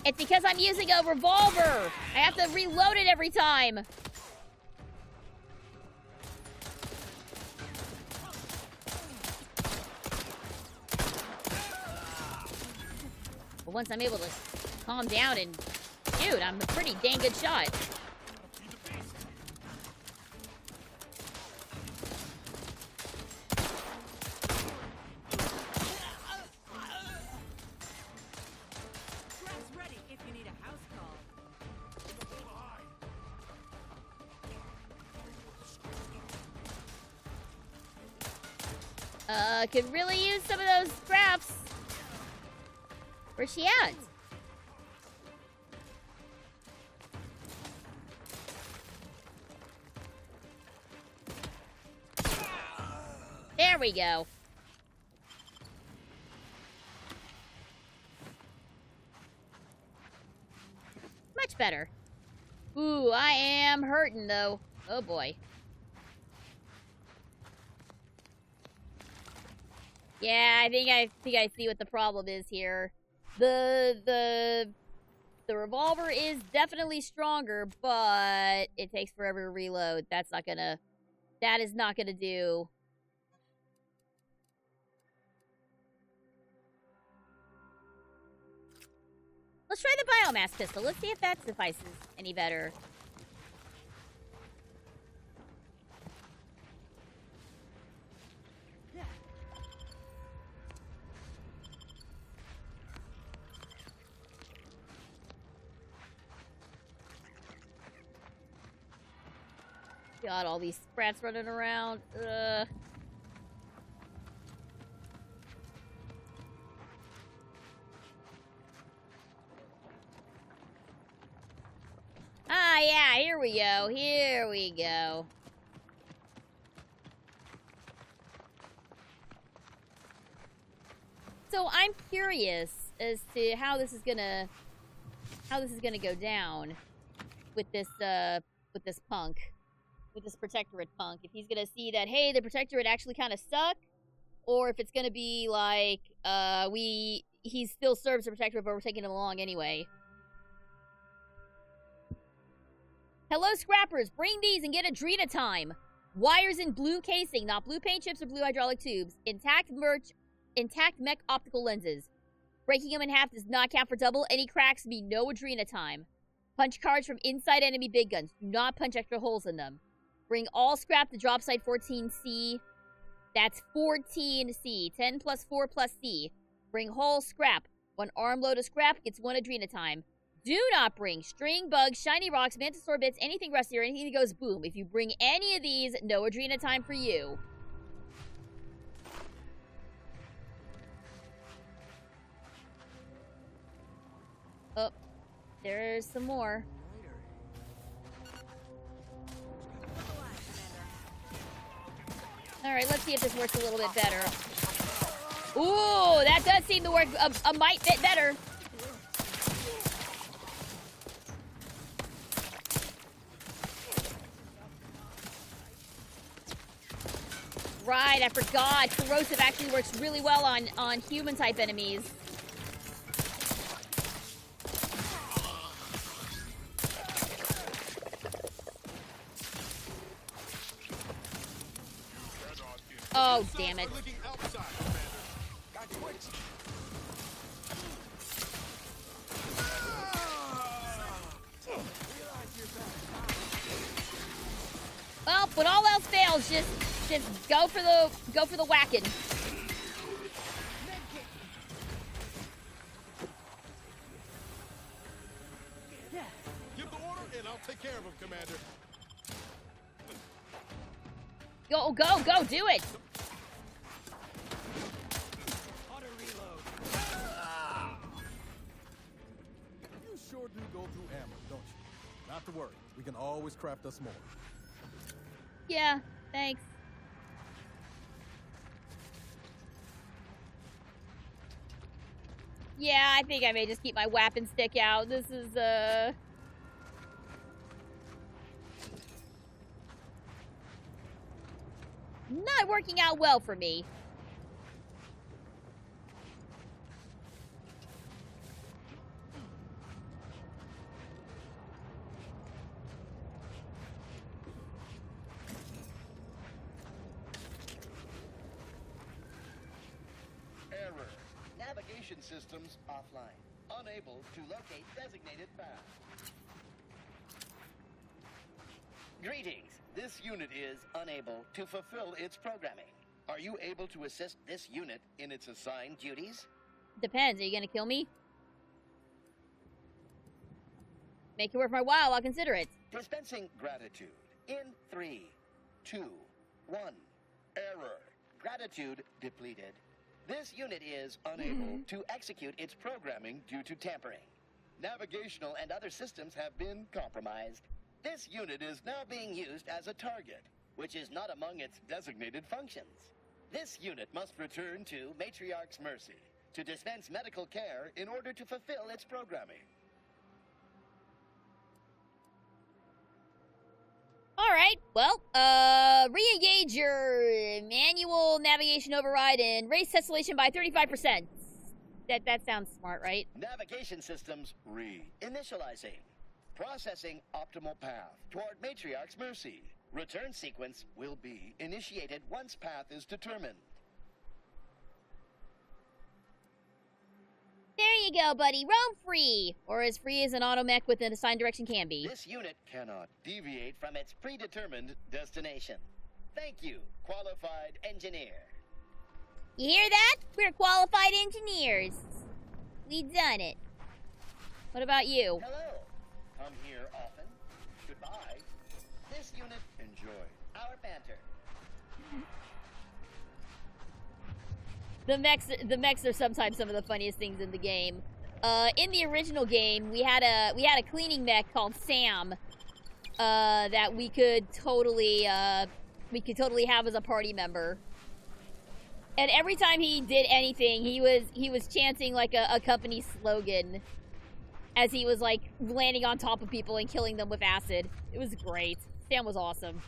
It's because I'm using a revolver. I have to reload it every time. But once I'm able to calm down and shoot, I'm a pretty dang good shot. Could really use some of those scraps. Where's she at? There we go. Much better. Ooh, I am hurting though. Oh boy. Yeah, I think I see what the problem is here. The revolver is definitely stronger, but it takes forever to reload. That is not gonna do. Let's try the biomass pistol. Let's see if that suffices any better. God, all these sprats running around. Ah, yeah, here we go. Here we go. So I'm curious as to how this is gonna go down with this punk. With this Protectorate punk. If he's gonna see that, hey, the Protectorate actually kind of suck, or if it's gonna be like, he still serves the Protectorate, but we're taking him along anyway. Hello, scrappers. Bring these and get Adrena time. Wires in blue casing, not blue paint chips or blue hydraulic tubes. Intact mech optical lenses. Breaking them in half does not count for double. Any cracks mean no Adrena time. Punch cards from inside enemy big guns. Do not punch extra holes in them. Bring all scrap to drop site 14C. That's 14C. 10 plus 4 plus C. Bring whole scrap. 1 armload of scrap gets 1 Adrena time. Do not bring string, bugs, shiny rocks, mantisaur bits, anything rusty, or anything that goes boom. If you bring any of these, no Adrena time for you. Oh, there's some more. Alright, let's see if this works a little bit better. Ooh, that does seem to work a mite bit better. Right, I forgot. Corrosive actually works really well on human-type enemies. Oh, damn it. Well, when all else fails, just go for the whacking. Give the order and I'll take care of him, Commander. Go, do it. You sure do go through ammo, don't you? Not to worry. We can always craft us more. Yeah, thanks. Yeah, I think I may just keep my weapon stick out. This is, not working out well for me. navigation systems offline. Unable to locate designated path. Greetings. This unit is unable to fulfill its programming. Are you able to assist this unit in its assigned duties? Depends. Are you gonna kill me? Make it worth my while, I'll consider it. Dispensing gratitude. In 3, 2, 1. Error. Gratitude depleted. This unit is unable to execute its programming due to tampering. Navigational and other systems have been compromised. This unit is now being used as a target, which is not among its designated functions. This unit must return to Matriarch's mercy to dispense medical care in order to fulfill its programming. Alright, well, re-engage your manual navigation override and raise tessellation by 35%. That sounds smart, right? Navigation systems re-initializing. Processing optimal path toward Matriarch's mercy. Return sequence will be initiated once path is determined. There you go, buddy. Roam free. Or as free as an automech with an assigned direction can be. This unit cannot deviate from its predetermined destination. Thank you, qualified engineer. You hear that? We're qualified engineers. We done it. What about you? Hello. Come here often. Goodbye. This unit enjoy our banter. The mechs are sometimes some of the funniest things in the game. In the original game, we had a cleaning mech called Sam that we could totally have as a party member. And every time he did anything, he was chanting like a company slogan as he was like landing on top of people and killing them with acid. It was great. Sam was awesome.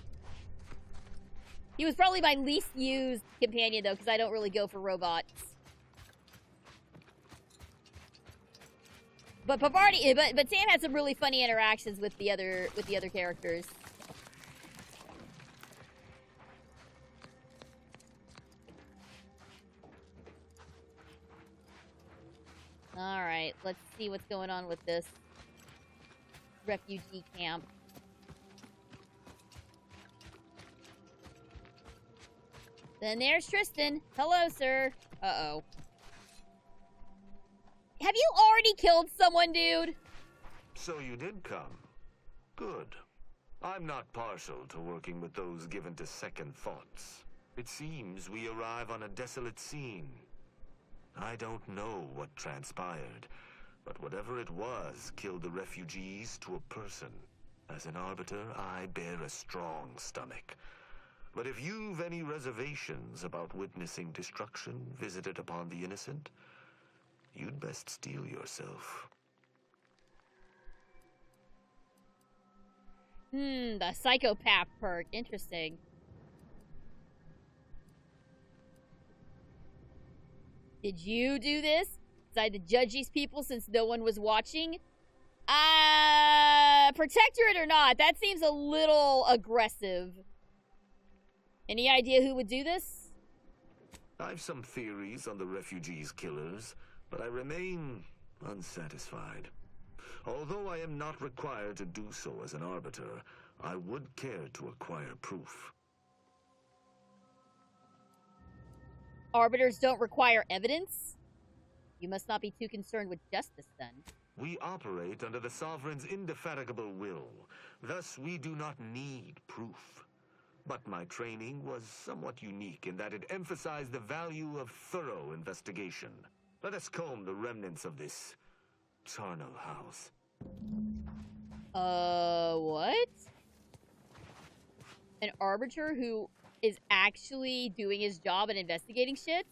He was probably my least used companion though, because I don't really go for robots. But Sam had some really funny interactions with the other characters. Alright, let's see what's going on with this refugee camp. Then there's Tristan. Hello, sir. Uh-oh. Have you already killed someone, dude? So you did come. Good. I'm not partial to working with those given to second thoughts. It seems we arrive on a desolate scene. I don't know what transpired, but whatever it was killed the refugees to a person. As an arbiter, I bear a strong stomach. But if you've any reservations about witnessing destruction visited upon the innocent, you'd best steel yourself. The psychopath perk. Interesting. Did you do this? Decide to judge these people since no one was watching? Protectorate or not, that seems a little aggressive. Any idea who would do this? I've some theories on the refugees' killers, but I remain unsatisfied. Although I am not required to do so as an arbiter, I would care to acquire proof. Arbiters don't require evidence? You must not be too concerned with justice, then. We operate under the Sovereign's indefatigable will. Thus, we do not need proof. But my training was somewhat unique in that it emphasized the value of thorough investigation. Let us comb the remnants of this charnel house. What? An arbiter who is actually doing his job and investigating shit?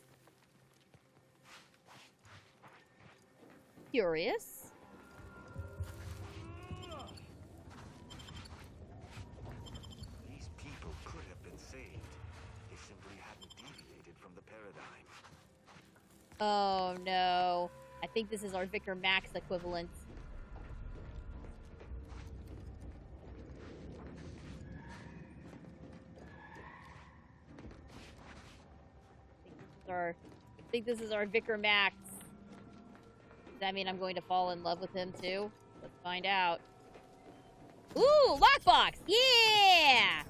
Curious. These people could have been saved. They simply hadn't deviated from the paradigm. Oh no. I think this is our Vicar Max equivalent. I think this is our Vicar Max. Does that mean I'm going to fall in love with him too? Let's find out. Ooh, lockbox! Yeah!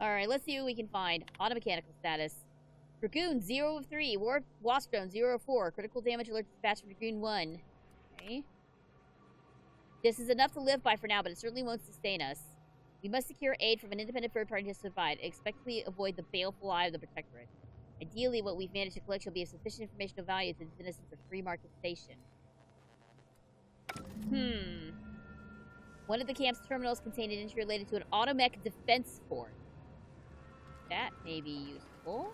Alright, let's see what we can find. Automechanical status. Dragoon 0 of 3. Wasp drone 0 of 4. Critical damage alert dispatch from Dragoon 1. Okay. This is enough to live by for now, but it certainly won't sustain us. We must secure aid from an independent third party to survive. Expectedly avoid the baleful eye of the Protectorate. Ideally, what we've managed to collect shall be of sufficient information of value to the citizens of Free Market Station. One of the camp's terminals contained an entry related to an automech defense fort. That may be useful.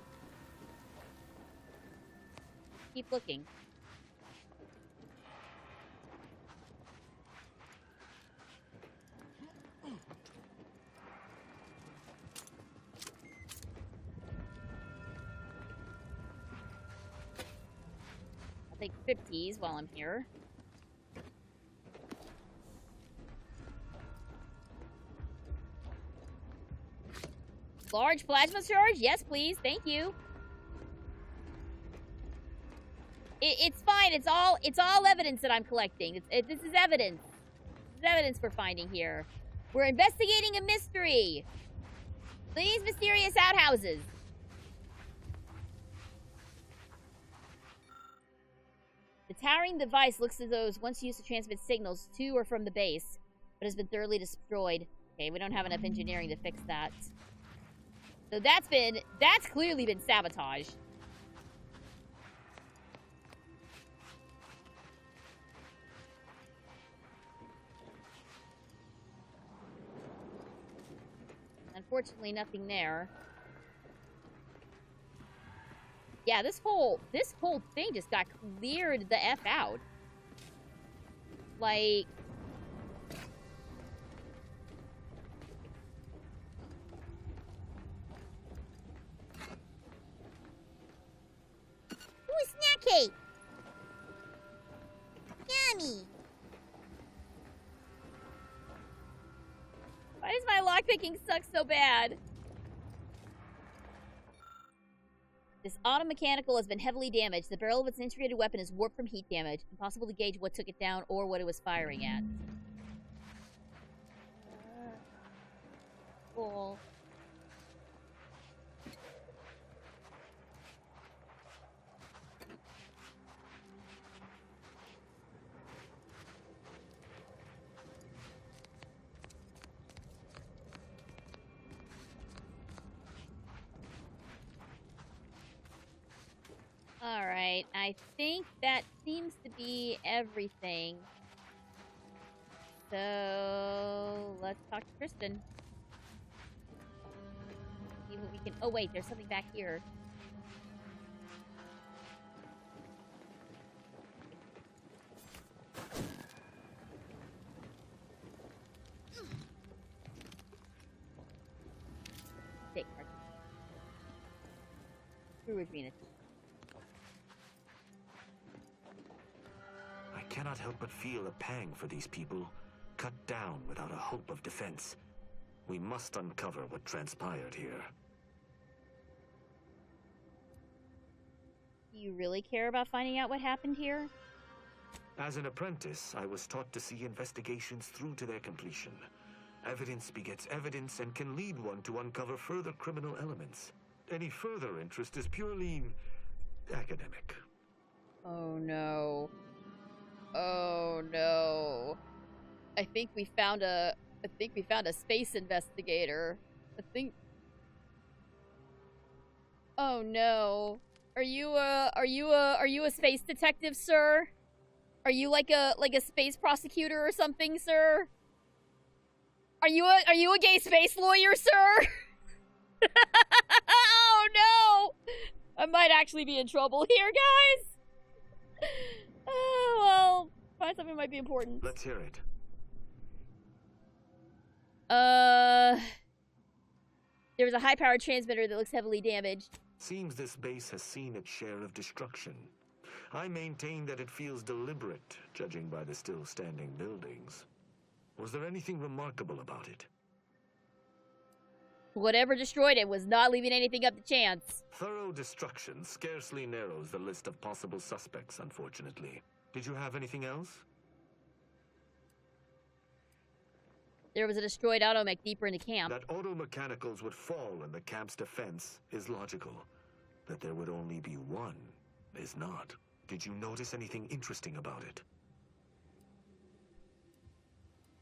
Keep looking. I'll take 50s while I'm here. Large plasma charge? Yes, please. Thank you. It's fine. It's all evidence that I'm collecting. This is evidence. This is evidence we're finding here. We're investigating a mystery. These mysterious outhouses. The towering device looks as though it was once used to transmit signals to or from the base, but has been thoroughly destroyed. Okay, we don't have enough engineering to fix that. So that's clearly been sabotaged. Unfortunately, nothing there. Yeah, this whole thing just got cleared the F out. Like, ooh, snack cake! Yummy! Why does my lockpicking suck so bad? This automechanical has been heavily damaged. The barrel of its integrated weapon is warped from heat damage. Impossible to gauge what took it down or what it was firing at. Cool. Alright, I think that seems to be everything. So, let's talk to Kristen. See what we can... Oh, wait, there's something back here. Take her. Through agreement. I cannot help but feel a pang for these people, cut down without a hope of defense. We must uncover what transpired here. Do you really care about finding out what happened here? As an apprentice, I was taught to see investigations through to their completion. Evidence begets evidence and can lead one to uncover further criminal elements. Any further interest is purely academic. Oh no. Oh no. I think we found a space investigator. Oh no. Are you a space detective, sir? Are you like a space prosecutor or something, sir? Are you a gay space lawyer, sir? Oh no! I might actually be in trouble here, guys. Oh well, find something might be important. Let's hear it. There was a high-powered transmitter that looks heavily damaged. Seems this base has seen its share of destruction. I maintain that it feels deliberate, judging by the still standing buildings. Was there anything remarkable about it? Whatever destroyed it was not leaving anything up to chance. Thorough destruction scarcely narrows the list of possible suspects, unfortunately. Did you have anything else? There was a destroyed automech deeper into camp. That automechanicals would fall in the camp's defense is logical. That there would only be one is not. Did you notice anything interesting about it?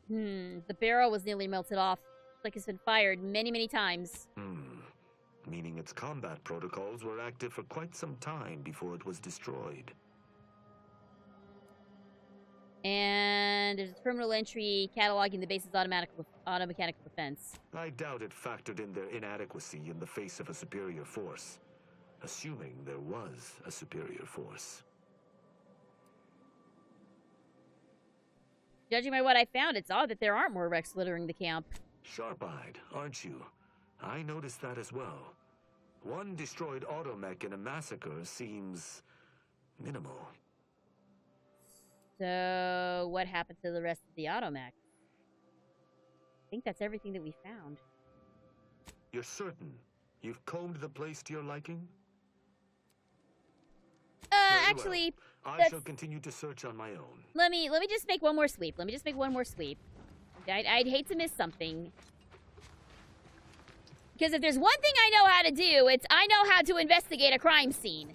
The barrel was nearly melted off. Like it's been fired many, many times. Meaning its combat protocols were active for quite some time before it was destroyed. And there's a terminal entry cataloging the base's automechanical defense. I doubt it factored in their inadequacy in the face of a superior force. Assuming there was a superior force. Judging by what I found, it's odd that there aren't more wrecks littering the camp. Sharp-eyed, aren't you? I noticed that as well. One destroyed automech in a massacre seems minimal. So, what happened to the rest of the automech? I think that's everything that we found. You're certain you've combed the place to your liking? Actually, I shall continue to search on my own. Let me just make one more sweep. I'd hate to miss something. Because if there's one thing I know how to do, it's I know how to investigate a crime scene.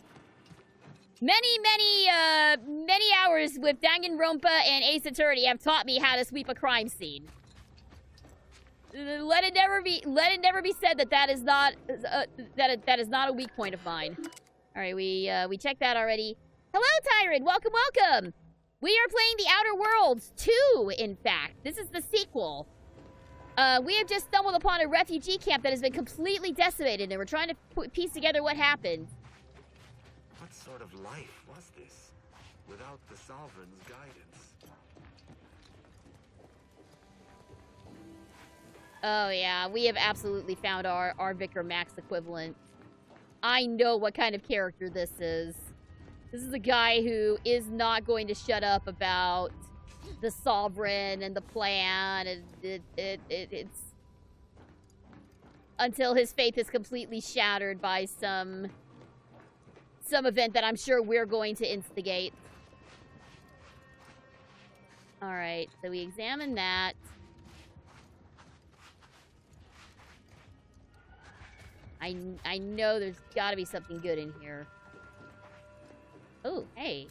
Many hours with Danganronpa and Ace Attorney have taught me how to sweep a crime scene. Let it never be said that that is not that is not a weak point of mine. All right, we checked that already. Hello, Tyrant. Welcome. We are playing The Outer Worlds 2, in fact. This is the sequel. We have just stumbled upon a refugee camp that has been completely decimated, and we're trying to piece together what happened. What sort of life was this, without the Sovereign's guidance? Oh, yeah, we have absolutely found our Vicar Max equivalent. I know what kind of character this is. This is a guy who is not going to shut up about the Sovereign and the plan, and it's until his faith is completely shattered by some event that I'm sure we're going to instigate. All right, so we examine that. I know there's got to be something good in here. Oh, hey.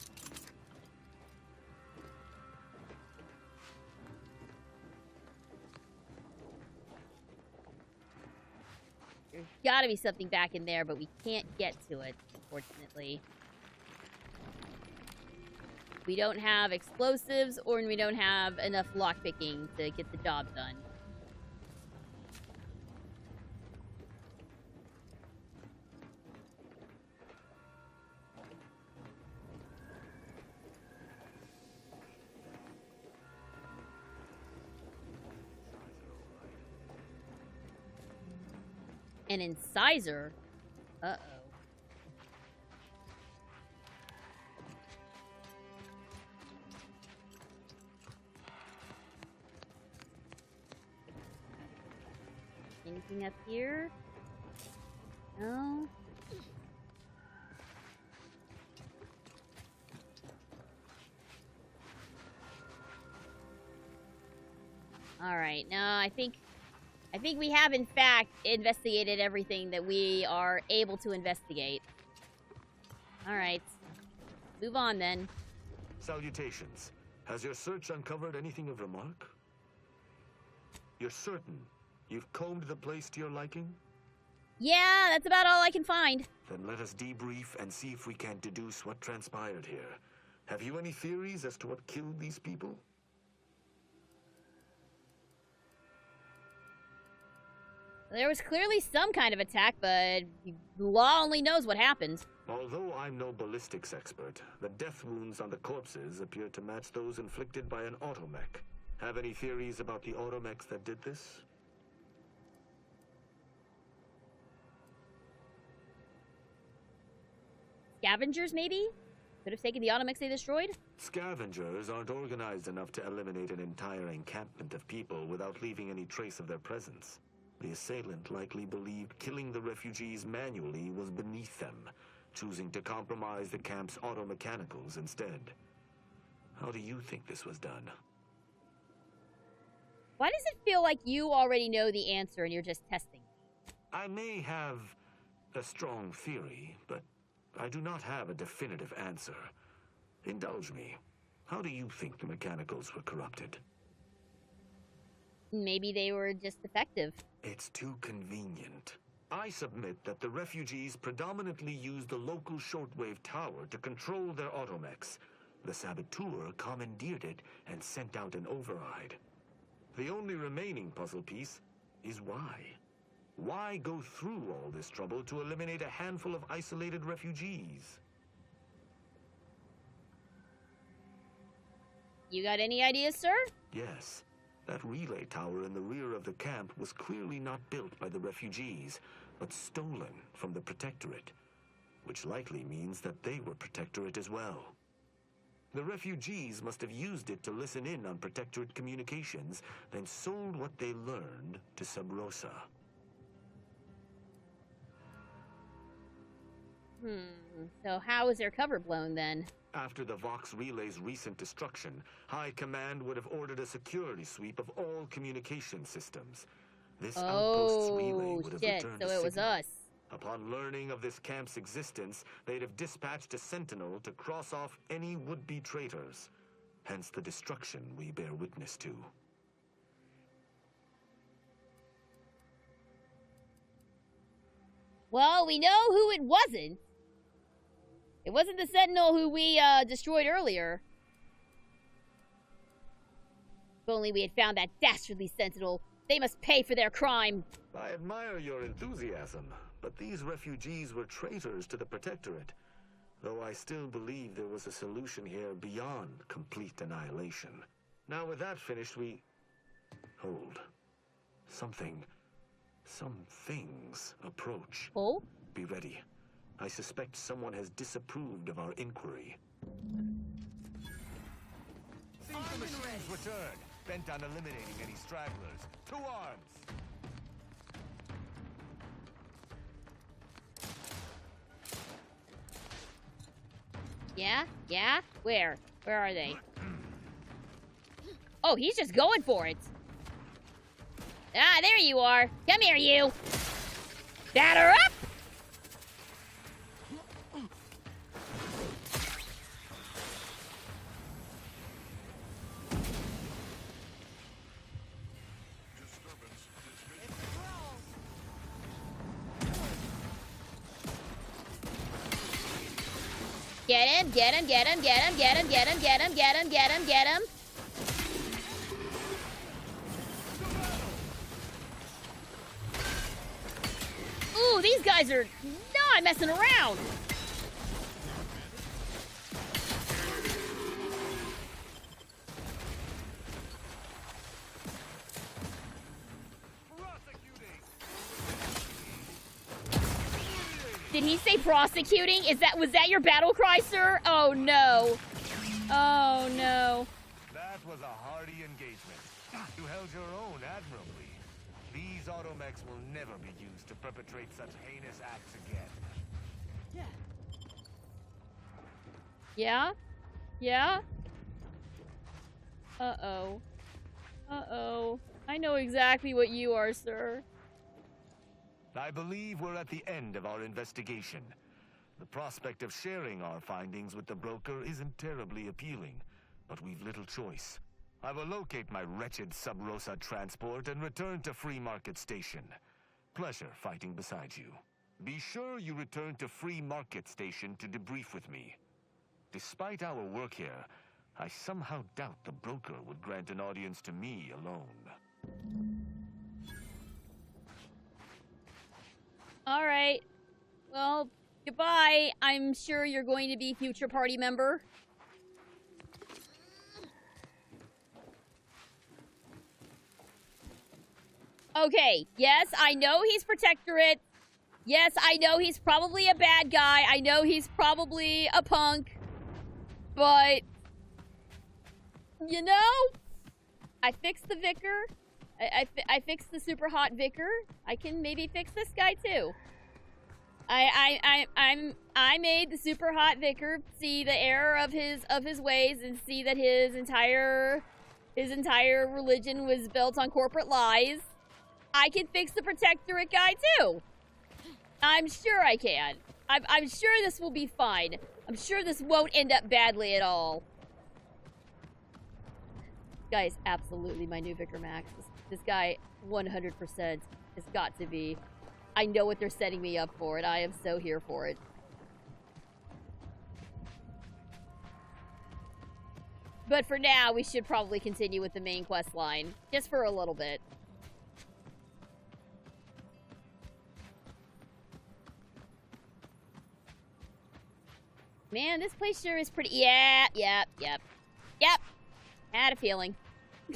There's got to be something back in there, but we can't get to it, unfortunately. We don't have explosives, or we don't have enough lockpicking to get the job done. An incisor? Uh-oh. Anything up here? No? Alright, no, I think we have, in fact, investigated everything that we are able to investigate. Alright. Move on, then. Salutations. Has your search uncovered anything of remark? You're certain you've combed the place to your liking? Yeah, that's about all I can find. Then let us debrief and see if we can deduce what transpired here. Have you any theories as to what killed these people? There was clearly some kind of attack, but the law only knows what happened. Although I'm no ballistics expert, the death wounds on the corpses appear to match those inflicted by an automech. Have any theories about the automechs that did this? Scavengers, maybe? Could have taken the automechs they destroyed? Scavengers aren't organized enough to eliminate an entire encampment of people without leaving any trace of their presence. The assailant likely believed killing the refugees manually was beneath them, choosing to compromise the camp's auto mechanicals instead. How do you think this was done? Why does it feel like you already know the answer and you're just testing? I may have a strong theory, but I do not have a definitive answer. Indulge me. How do you think the mechanicals were corrupted? Maybe they were just defective. It's too convenient. I submit that the refugees predominantly used the local shortwave tower to control their automechs. The saboteur commandeered it and sent out an override. The only remaining puzzle piece is why. Why go through all this trouble to eliminate a handful of isolated refugees? You got any ideas, sir? Yes. That relay tower in the rear of the camp was clearly not built by the refugees, but stolen from the Protectorate, which likely means that they were Protectorate as well. The refugees must have used it to listen in on Protectorate communications, then sold what they learned to Sub Rosa. So how was their cover blown then? After the Vox Relay's recent destruction, High Command would have ordered a security sweep of all communication systems. This outpost's relay would have returned so a it was signal. us. Upon learning of this camp's existence, they'd have dispatched a sentinel to cross off any would-be traitors. Hence the destruction we bear witness to. Well, we know who it wasn't. It wasn't the Sentinel who we destroyed earlier. If only we had found that dastardly Sentinel. They must pay for their crime. I admire your enthusiasm, but these refugees were traitors to the Protectorate. Though I still believe there was a solution here beyond complete annihilation. Now with that finished, Hold. Some things approach. Oh? Be ready. I suspect someone has disapproved of our inquiry. See the machines return, bent on eliminating any stragglers. To arms! Yeah? Yeah? Where? Where are they? Oh, he's just going for it. Ah, there you are. Come here, you. Batter up! Get him, get him, get him, get him, get him, get him, get him, get him, get him, get him. Ooh, these guys are not messing around. Did he say prosecuting? Was that your battle cry, sir? Oh no. Oh no. That was a hardy engagement. You held your own admirably. These automechs will never be used to perpetrate such heinous acts again. Yeah? Yeah? Uh-oh. Uh-oh. I know exactly what you are, sir. I believe we're at the end of our investigation. The prospect of sharing our findings with the broker isn't terribly appealing, but we've little choice. I will locate my wretched Sub Rosa transport and return to Free Market Station. Pleasure fighting beside you. Be sure you return to Free Market Station to debrief with me. Despite our work here, I somehow doubt the broker would grant an audience to me alone. All right. Well, goodbye. I'm sure you're going to be future party member. Okay, yes, I know he's Protectorate. Yes, I know he's probably a bad guy. I know he's probably a punk. But, you know, I fixed the Vicar, I fixed the super hot vicar. I can maybe fix this guy too. I made the super hot vicar see the error of his ways and see that his entire religion was built on corporate lies. I can fix the protectorate guy too. I'm sure I can. I'm sure this will be fine. I'm sure this won't end up badly at all. This guy is absolutely my new Vicar Max. This guy 100% has got to be. I know what they're setting me up for, and I am so here for it. But for now, we should probably continue with the main quest line. Just for a little bit. Man, this place sure is pretty. Yep. Had a feeling. I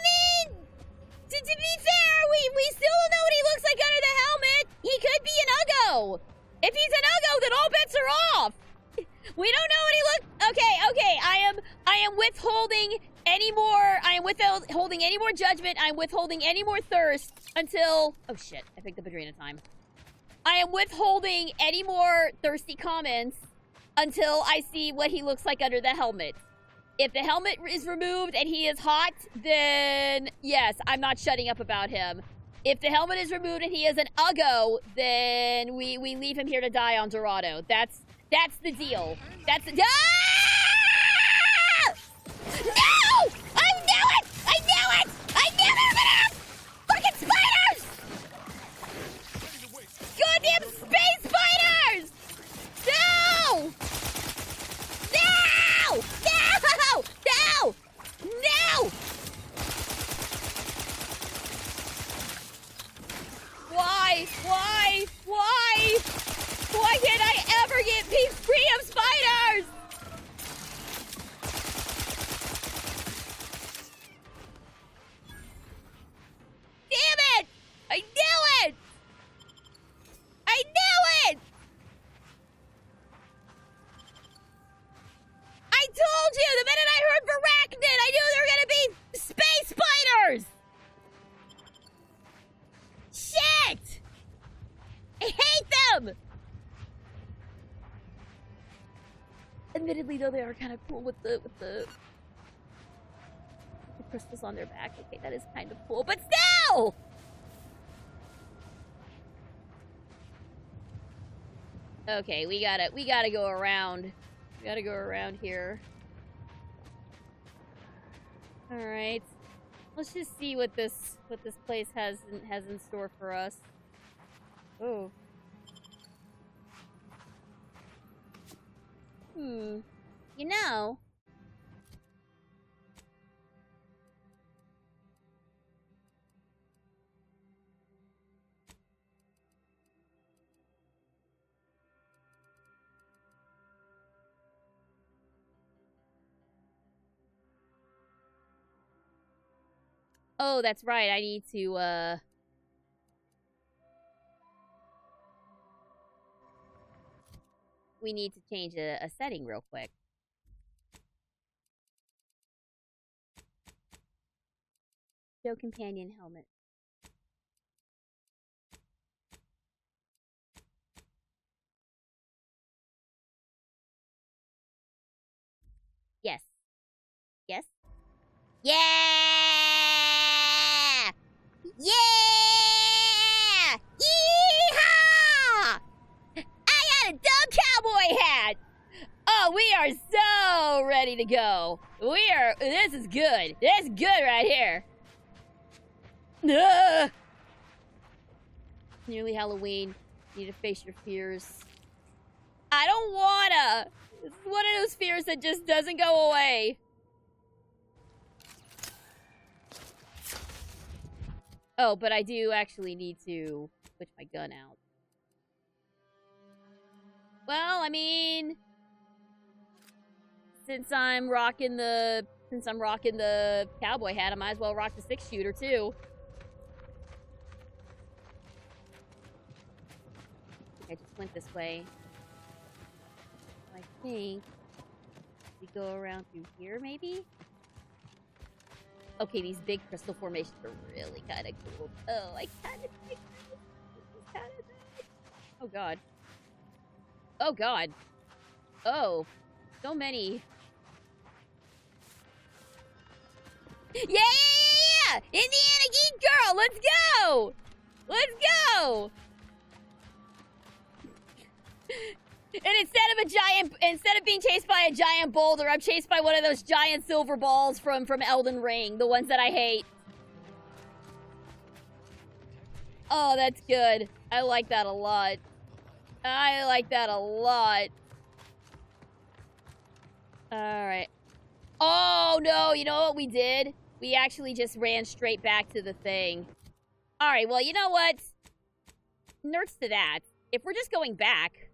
mean, to be fair, we still don't know what he looks like under the helmet. He could be an Uggo. If he's an Uggo, then all bets are off. We don't know what he looks. Okay. I am withholding any more. I am withholding any more judgment. I am withholding any more thirst until. Oh shit! I picked up Adrena time. I am withholding any more thirsty comments until I see what he looks like under the helmet. If the helmet is removed and he is hot, then yes, I'm not shutting up about him. If the helmet is removed and he is an Uggo, then we leave him here to die on Dorado. That's the deal. That's the... Ah! No! I knew it! I knew it! I knew it! Fucking spiders! Goddamn space spiders! No! No! No! No! No! Why? Why? Why? Why can't I ever get peace free of spiders? Damn it! I knew it! I knew it! I told you! The minute I heard Barachnid, I knew there were gonna be space spiders! Shit! I hate them! Admittedly, though, they are kind of cool with the crystals on their back. Okay, that is kind of cool, but still! Okay, we gotta go around. We gotta go around here. All right, let's just see what this place has in store for us. Oh. You know. Oh, that's right. I need to, we need to change a setting real quick. Show companion helmet. Yes. Yes? Yeah! Yeah! Yeehaw! I got a dumb cowboy hat! Oh, we are so ready to go. This is good. This is good right here. Ugh. Nearly Halloween. You need to face your fears. I don't wanna. It's one of those fears that just doesn't go away. Oh, but I do actually need to switch my gun out. Well, I mean, since I'm rocking the cowboy hat, I might as well rock the 6-shooter too. I just went this way. I think We go around through here, maybe? Okay, these big crystal formations are really kind of cool. Oh, I kind of like this. This is kind of nice. Oh, God. Oh, God. Oh. So many. Yeah! Indiana Geek Girl, let's go! Let's go! And instead of being chased by a giant boulder, I'm chased by one of those giant silver balls from Elden Ring, the ones that I hate. Oh, that's good. I like that a lot. I like that a lot. Alright. Oh, no, you know what we did? We actually just ran straight back to the thing. Alright, well, you know what? Nerds to that. If we're just going back...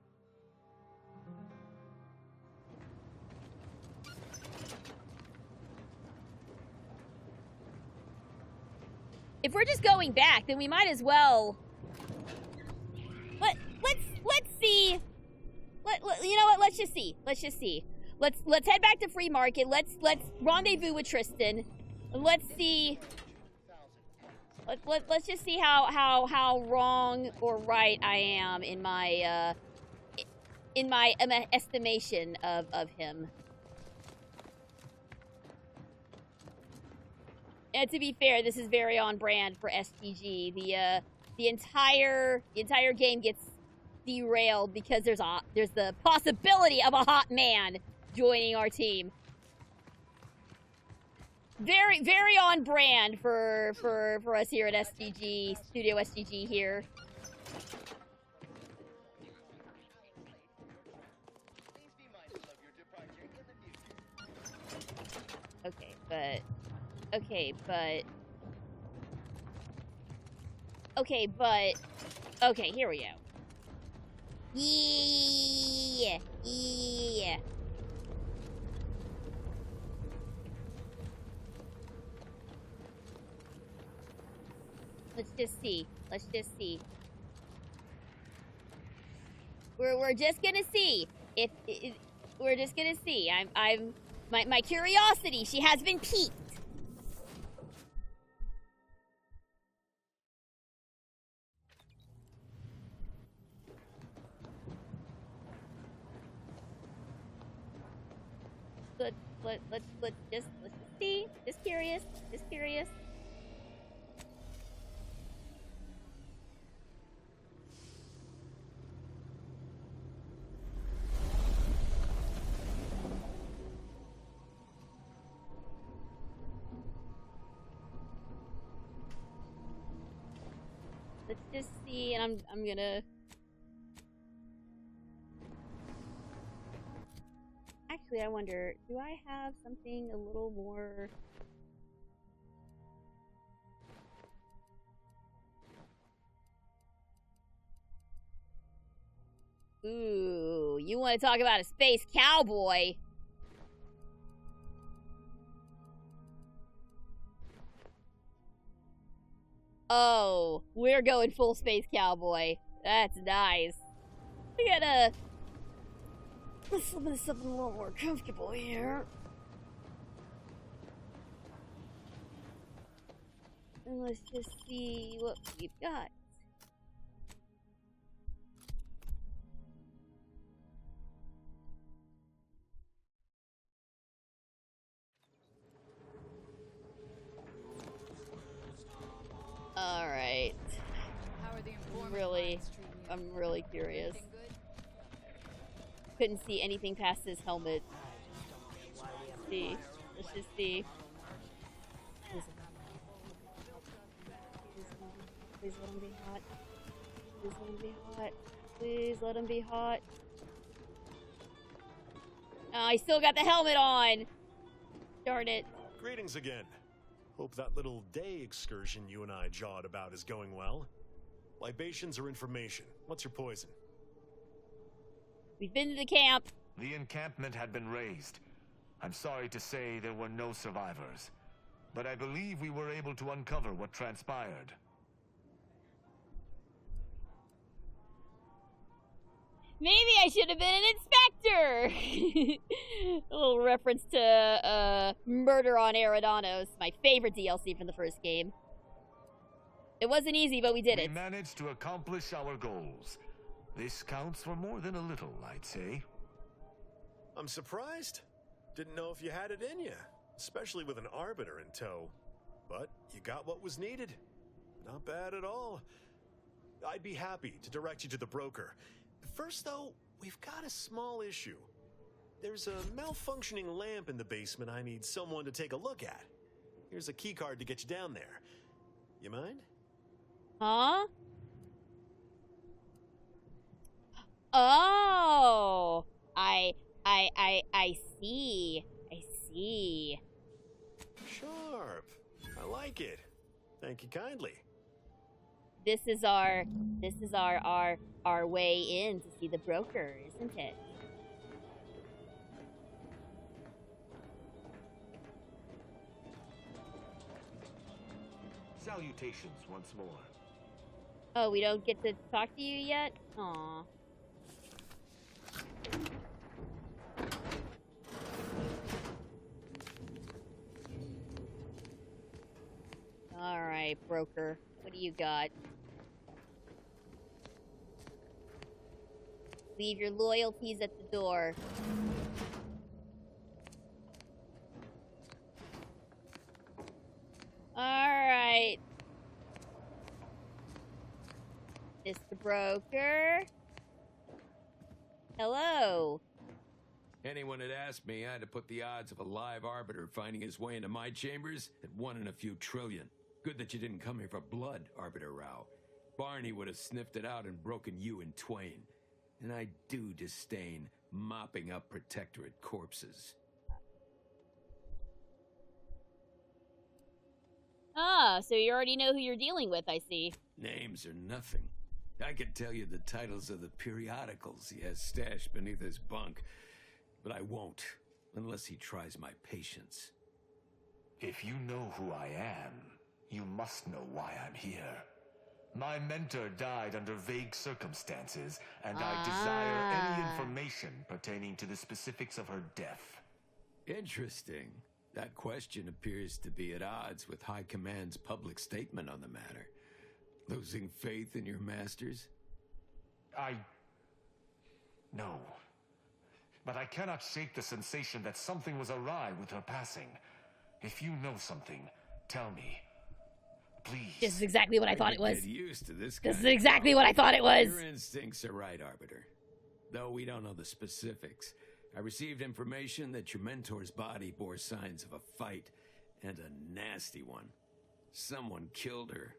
If we're just going back, then we might as well... Let's see. You know what? Let's just see. Let's head back to Free Market. Let's rendezvous with Tristan. Let's see. Let's just see how wrong or right I am in my estimation of him. And to be fair, this is very on brand for SGG. The entire game gets derailed because there's the possibility of a hot man joining our team. Very, very on brand for us here at SGG, Studio SGG here. Okay, here we go. Yeah. Let's just see. We're just gonna see. We're just gonna see. My curiosity, she has been piqued. Let's just see. Just curious. Let's just see, and I'm gonna... Actually, I wonder, do I have something a little more... Ooh, you want to talk about a space cowboy? Oh, we're going full space cowboy. That's nice. We gotta... Let's flip into something a little more comfortable here. And let's just see what we've got. Alright. I'm really curious. Couldn't see anything past his helmet. Let's just see. Please let him be hot. Please let him be hot. Please let him be hot. Oh, I still got the helmet on. Darn it. Greetings again. Hope that little day excursion you and I jawed about is going well. Libations or information? What's your poison? We've been to the camp. The encampment had been razed. I'm sorry to say there were no survivors, but I believe we were able to uncover what transpired. Maybe I should have been an inspector! A little reference to Murder on Eridanos, my favorite DLC from the first game. It wasn't easy, but we did it. We managed to accomplish our goals. This counts for more than a little, I'd say. I'm surprised. Didn't know if you had it in you, especially with an Arbiter in tow. But you got what was needed. Not bad at all. I'd be happy to direct you to the broker. First, though, we've got a small issue. There's a malfunctioning lamp in the basement I need someone to take a look at. Here's a keycard to get you down there. You mind? Huh? Oh, I see. I see. Sharp. I like it. Thank you kindly. This is our way in to see the broker, isn't it? Salutations once more. Oh, we don't get to talk to you yet? Aw. Alright, broker. What do you got? Leave your loyalties at the door. Alright. Mr. Broker. Hello. Anyone had asked me, I had to put the odds of a live arbiter finding his way into my chambers at 1 in a few trillion. Good that you didn't come here for blood, Arbiter Rao. Barney would have sniffed it out and broken you in twain. And I do disdain mopping up Protectorate corpses. Ah, so you already know who you're dealing with, I see. Names are nothing. I could tell you the titles of the periodicals he has stashed beneath his bunk, but I won't, unless he tries my patience. If you know who I am, you must know why I'm here. My mentor died under vague circumstances, and I desire any information pertaining to the specifics of her death. Interesting. That question appears to be at odds with High Command's public statement on the matter. Losing faith in your masters? No. But I cannot shake the sensation that something was awry with her passing. If you know something, tell me. Please. This is exactly what I thought it was. Get used to this is exactly what I thought it was. Your instincts are right, Arbiter. Though we don't know the specifics, I received information that your mentor's body bore signs of a fight, and a nasty one. Someone killed her.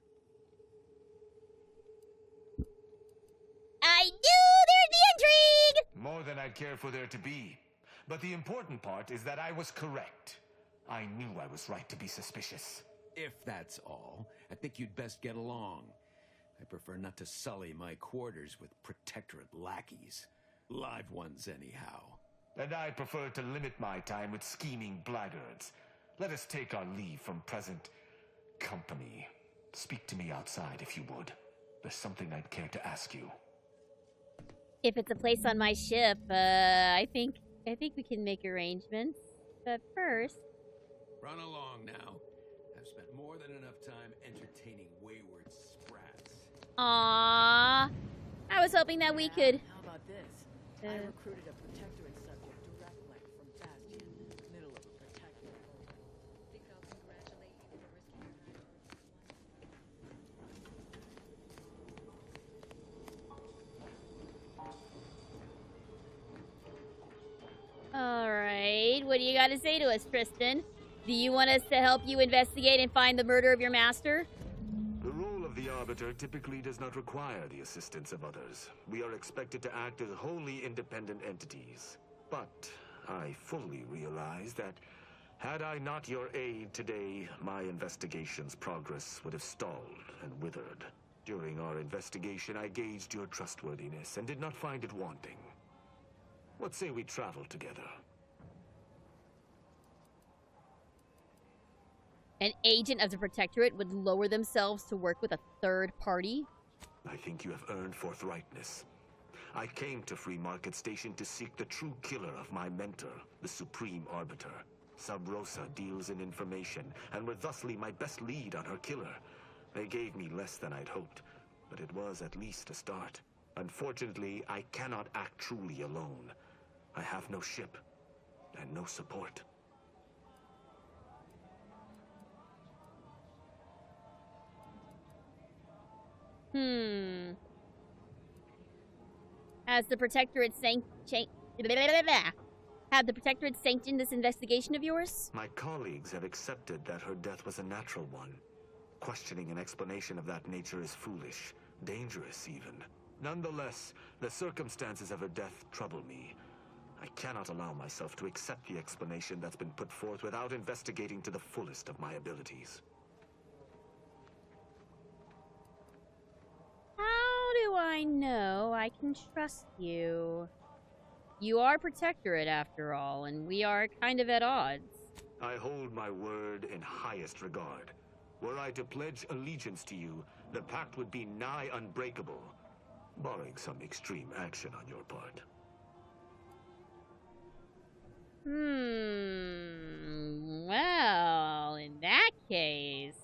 I knew there'd be intrigue! More than I'd care for there to be. But the important part is that I was correct. I knew I was right to be suspicious. If that's all, I think you'd best get along. I prefer not to sully my quarters with Protectorate lackeys. Live ones, anyhow. And I prefer to limit my time with scheming blackguards. Let us take our leave from present company. Speak to me outside, if you would. There's something I'd care to ask you. If it's a place on my ship, I think we can make arrangements. But first... Run along now. I've spent more than enough time entertaining wayward sprats. Aww. I was hoping that we could... How about this? I recruited a Protectorate subject direct from Bastion, middle of a Protectorate. Think I'll congratulate you for risking your night Alright, what do you got to say to us, Tristan? Do you want us to help you investigate and find the murder of your master? The role of the Arbiter typically does not require the assistance of others. We are expected to act as wholly independent entities. But I fully realize that had I not your aid today, my investigation's progress would have stalled and withered. During our investigation, I gauged your trustworthiness and did not find it wanting. What say we travel together? An agent of the Protectorate would lower themselves to work with a third party? I think you have earned forthrightness. I came to Free Market Station to seek the true killer of my mentor, the Supreme Arbiter. Sub Rosa deals in information, and were thusly my best lead on her killer. They gave me less than I'd hoped, but it was at least a start. Unfortunately, I cannot act truly alone. I have no ship, and no support. Has the Protectorate Have the Protectorate sanctioned this investigation of yours? My colleagues have accepted that her death was a natural one. Questioning an explanation of that nature is foolish, dangerous even. Nonetheless, the circumstances of her death trouble me. I cannot allow myself to accept the explanation that's been put forth without investigating to the fullest of my abilities. How do I know I can trust you? You are Protectorate after all, and we are kind of at odds. I hold my word in highest regard. Were I to pledge allegiance to you, the pact would be nigh unbreakable, barring some extreme action on your part. Well, in that case...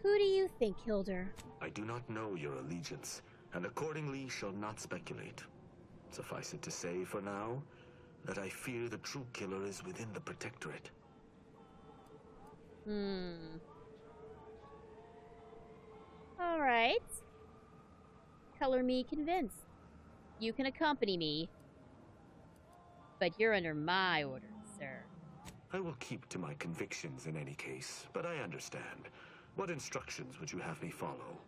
Who do you think killed her? I do not know your allegiance, and accordingly shall not speculate. Suffice it to say, for now, that I fear the true killer is within the Protectorate. Alright. Color me convinced. You can accompany me, but you're under my orders, sir. I will keep to my convictions in any case, but I understand. What instructions would you have me follow?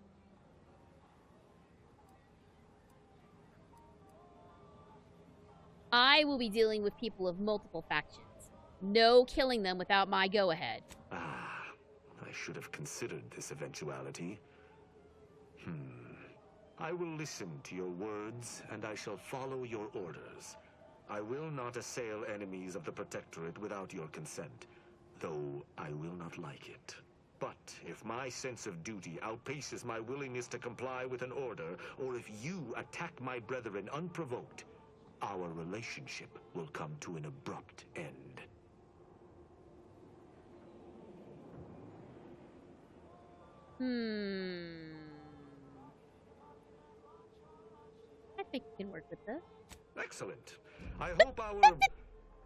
I will be dealing with people of multiple factions. No killing them without my go-ahead. I should have considered this eventuality. I will listen to your words, and I shall follow your orders. I will not assail enemies of the Protectorate without your consent, though I will not like it. But if my sense of duty outpaces my willingness to comply with an order, or if you attack my brethren unprovoked, our relationship will come to an abrupt end. I think we can work with this. Excellent. I hope our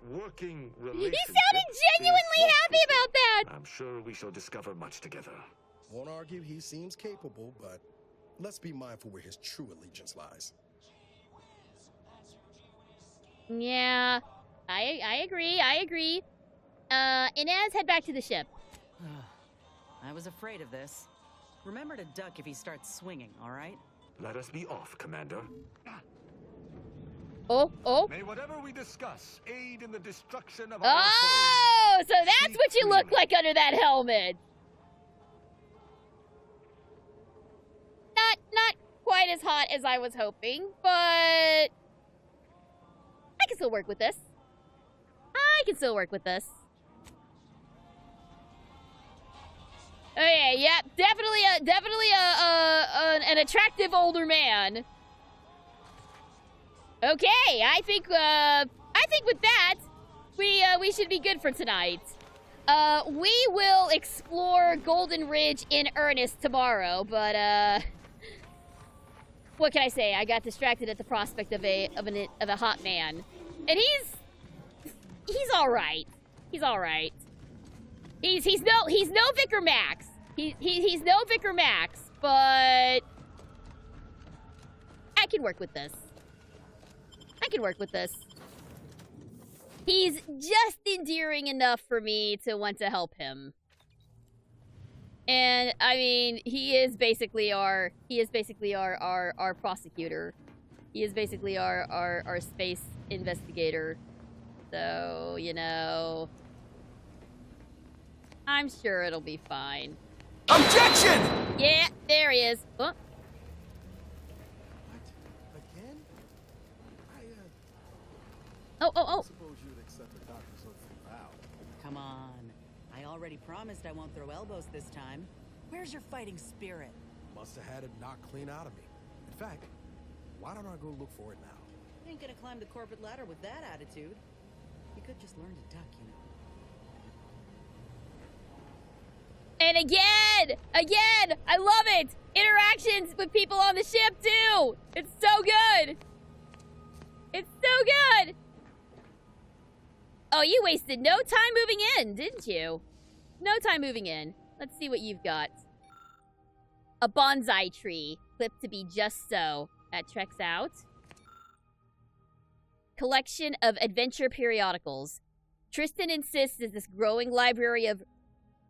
working relationship... He sounded genuinely happy about that! I'm sure we shall discover much together. Won't argue he seems capable, but let's be mindful where his true allegiance lies. Yeah, I agree. Inez, head back to the ship. I was afraid of this. Remember to duck if he starts swinging, all right? Let us be off, Commander. Oh. May whatever we discuss aid in the destruction of our foes. So that's what you look like under that helmet. Not quite as hot as I was hoping, but I can still work with this. Oh yeah, definitely an attractive older man. Okay, I think with that, we should be good for tonight. We will explore Golden Ridge in earnest tomorrow, but what can I say? I got distracted at the prospect of a hot man, and he's all right. He's no Vicar Max. He's no Vicar Max, but I can work with this. He's just endearing enough for me to want to help him. And I mean, he is basically our prosecutor. He is basically our space investigator. So, you know, I'm sure it'll be fine. Objection! Yeah, there he is. Oh. Again? Oh. I suppose you'd accept a doctor's oath from Val. Come on. I already promised I won't throw elbows this time. Where's your fighting spirit? Must have had it knocked clean out of me. fact, why don't I go look for it now? You ain't gonna climb the corporate ladder with that attitude. You could just learn to duck, you know. And again, I love it. Interactions with people on the ship too. It's so good. It's so good. Oh, you wasted no time moving in, didn't you? No time moving in. Let's see what you've got. A bonsai tree, clipped to be just so. That checks out. Collection of adventure periodicals. Tristan insists that this growing library of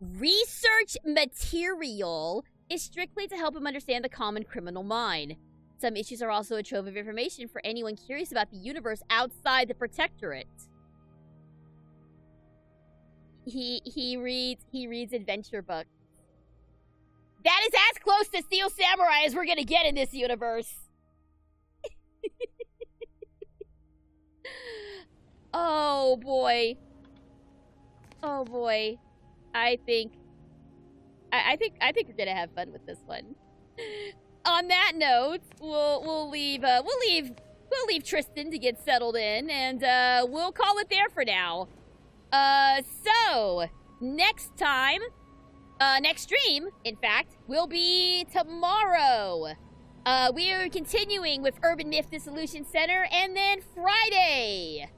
research material is strictly to help him understand the common criminal mind. Some issues are also a trove of information for anyone curious about the universe outside the Protectorate. He reads adventure books. That is as close to Steel Samurai as we're gonna get in this universe. Oh boy. Oh boy. I think we're gonna have fun with this one. On that note, we'll leave Tristan to get settled in, and we'll call it there for now. So next time, next stream, in fact, will be tomorrow. We are continuing with Urban Myth Dissolution Center, and then Friday,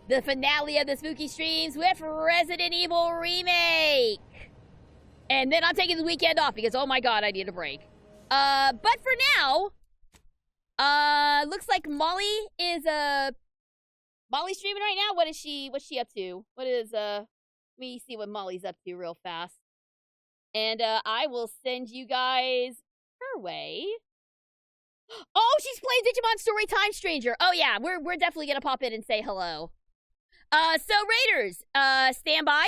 the finale of the spooky streams with Resident Evil Remake. And then I'm taking the weekend off because, oh my god, I need a break. But for now, looks like Molly is, Molly's streaming right now? What's she up to? Let me see what Molly's up to real fast. And, I will send you guys her way. Oh, she's playing Digimon Storytime Stranger. Oh yeah, we're definitely gonna pop in and say hello. So Raiders, stand by.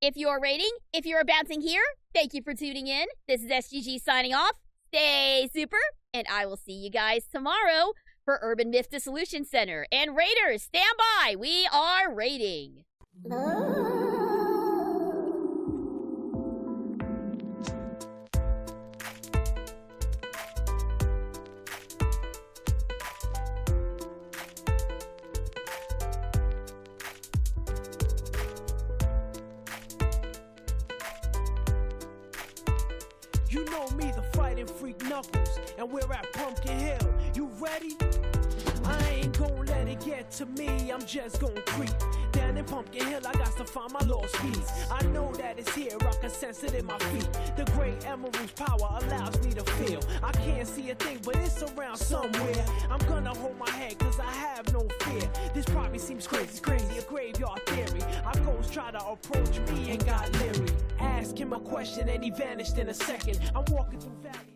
If you're raiding, if you're bouncing here, thank you for tuning in. This is SGG signing off. Stay super, and I will see you guys tomorrow for Urban Myth Dissolution Center. And Raiders, stand by. We are raiding. You know me, the fighting freak Knuckles, and we're at Pumpkin Hill. You ready? I ain't gonna let it get to me, I'm just gonna creep. Down in Pumpkin Hill, I got to find my lost piece. I know that it's here, I can sense it in my feet. The great emerald's power allows me to feel. I can't see a thing, but it's around somewhere. I'm gonna hold my head, cause I have no fear. This probably seems crazy, a graveyard theory. Our ghosts try to approach me and got leery. Ask him a question and he vanished in a second. I'm walking through valley.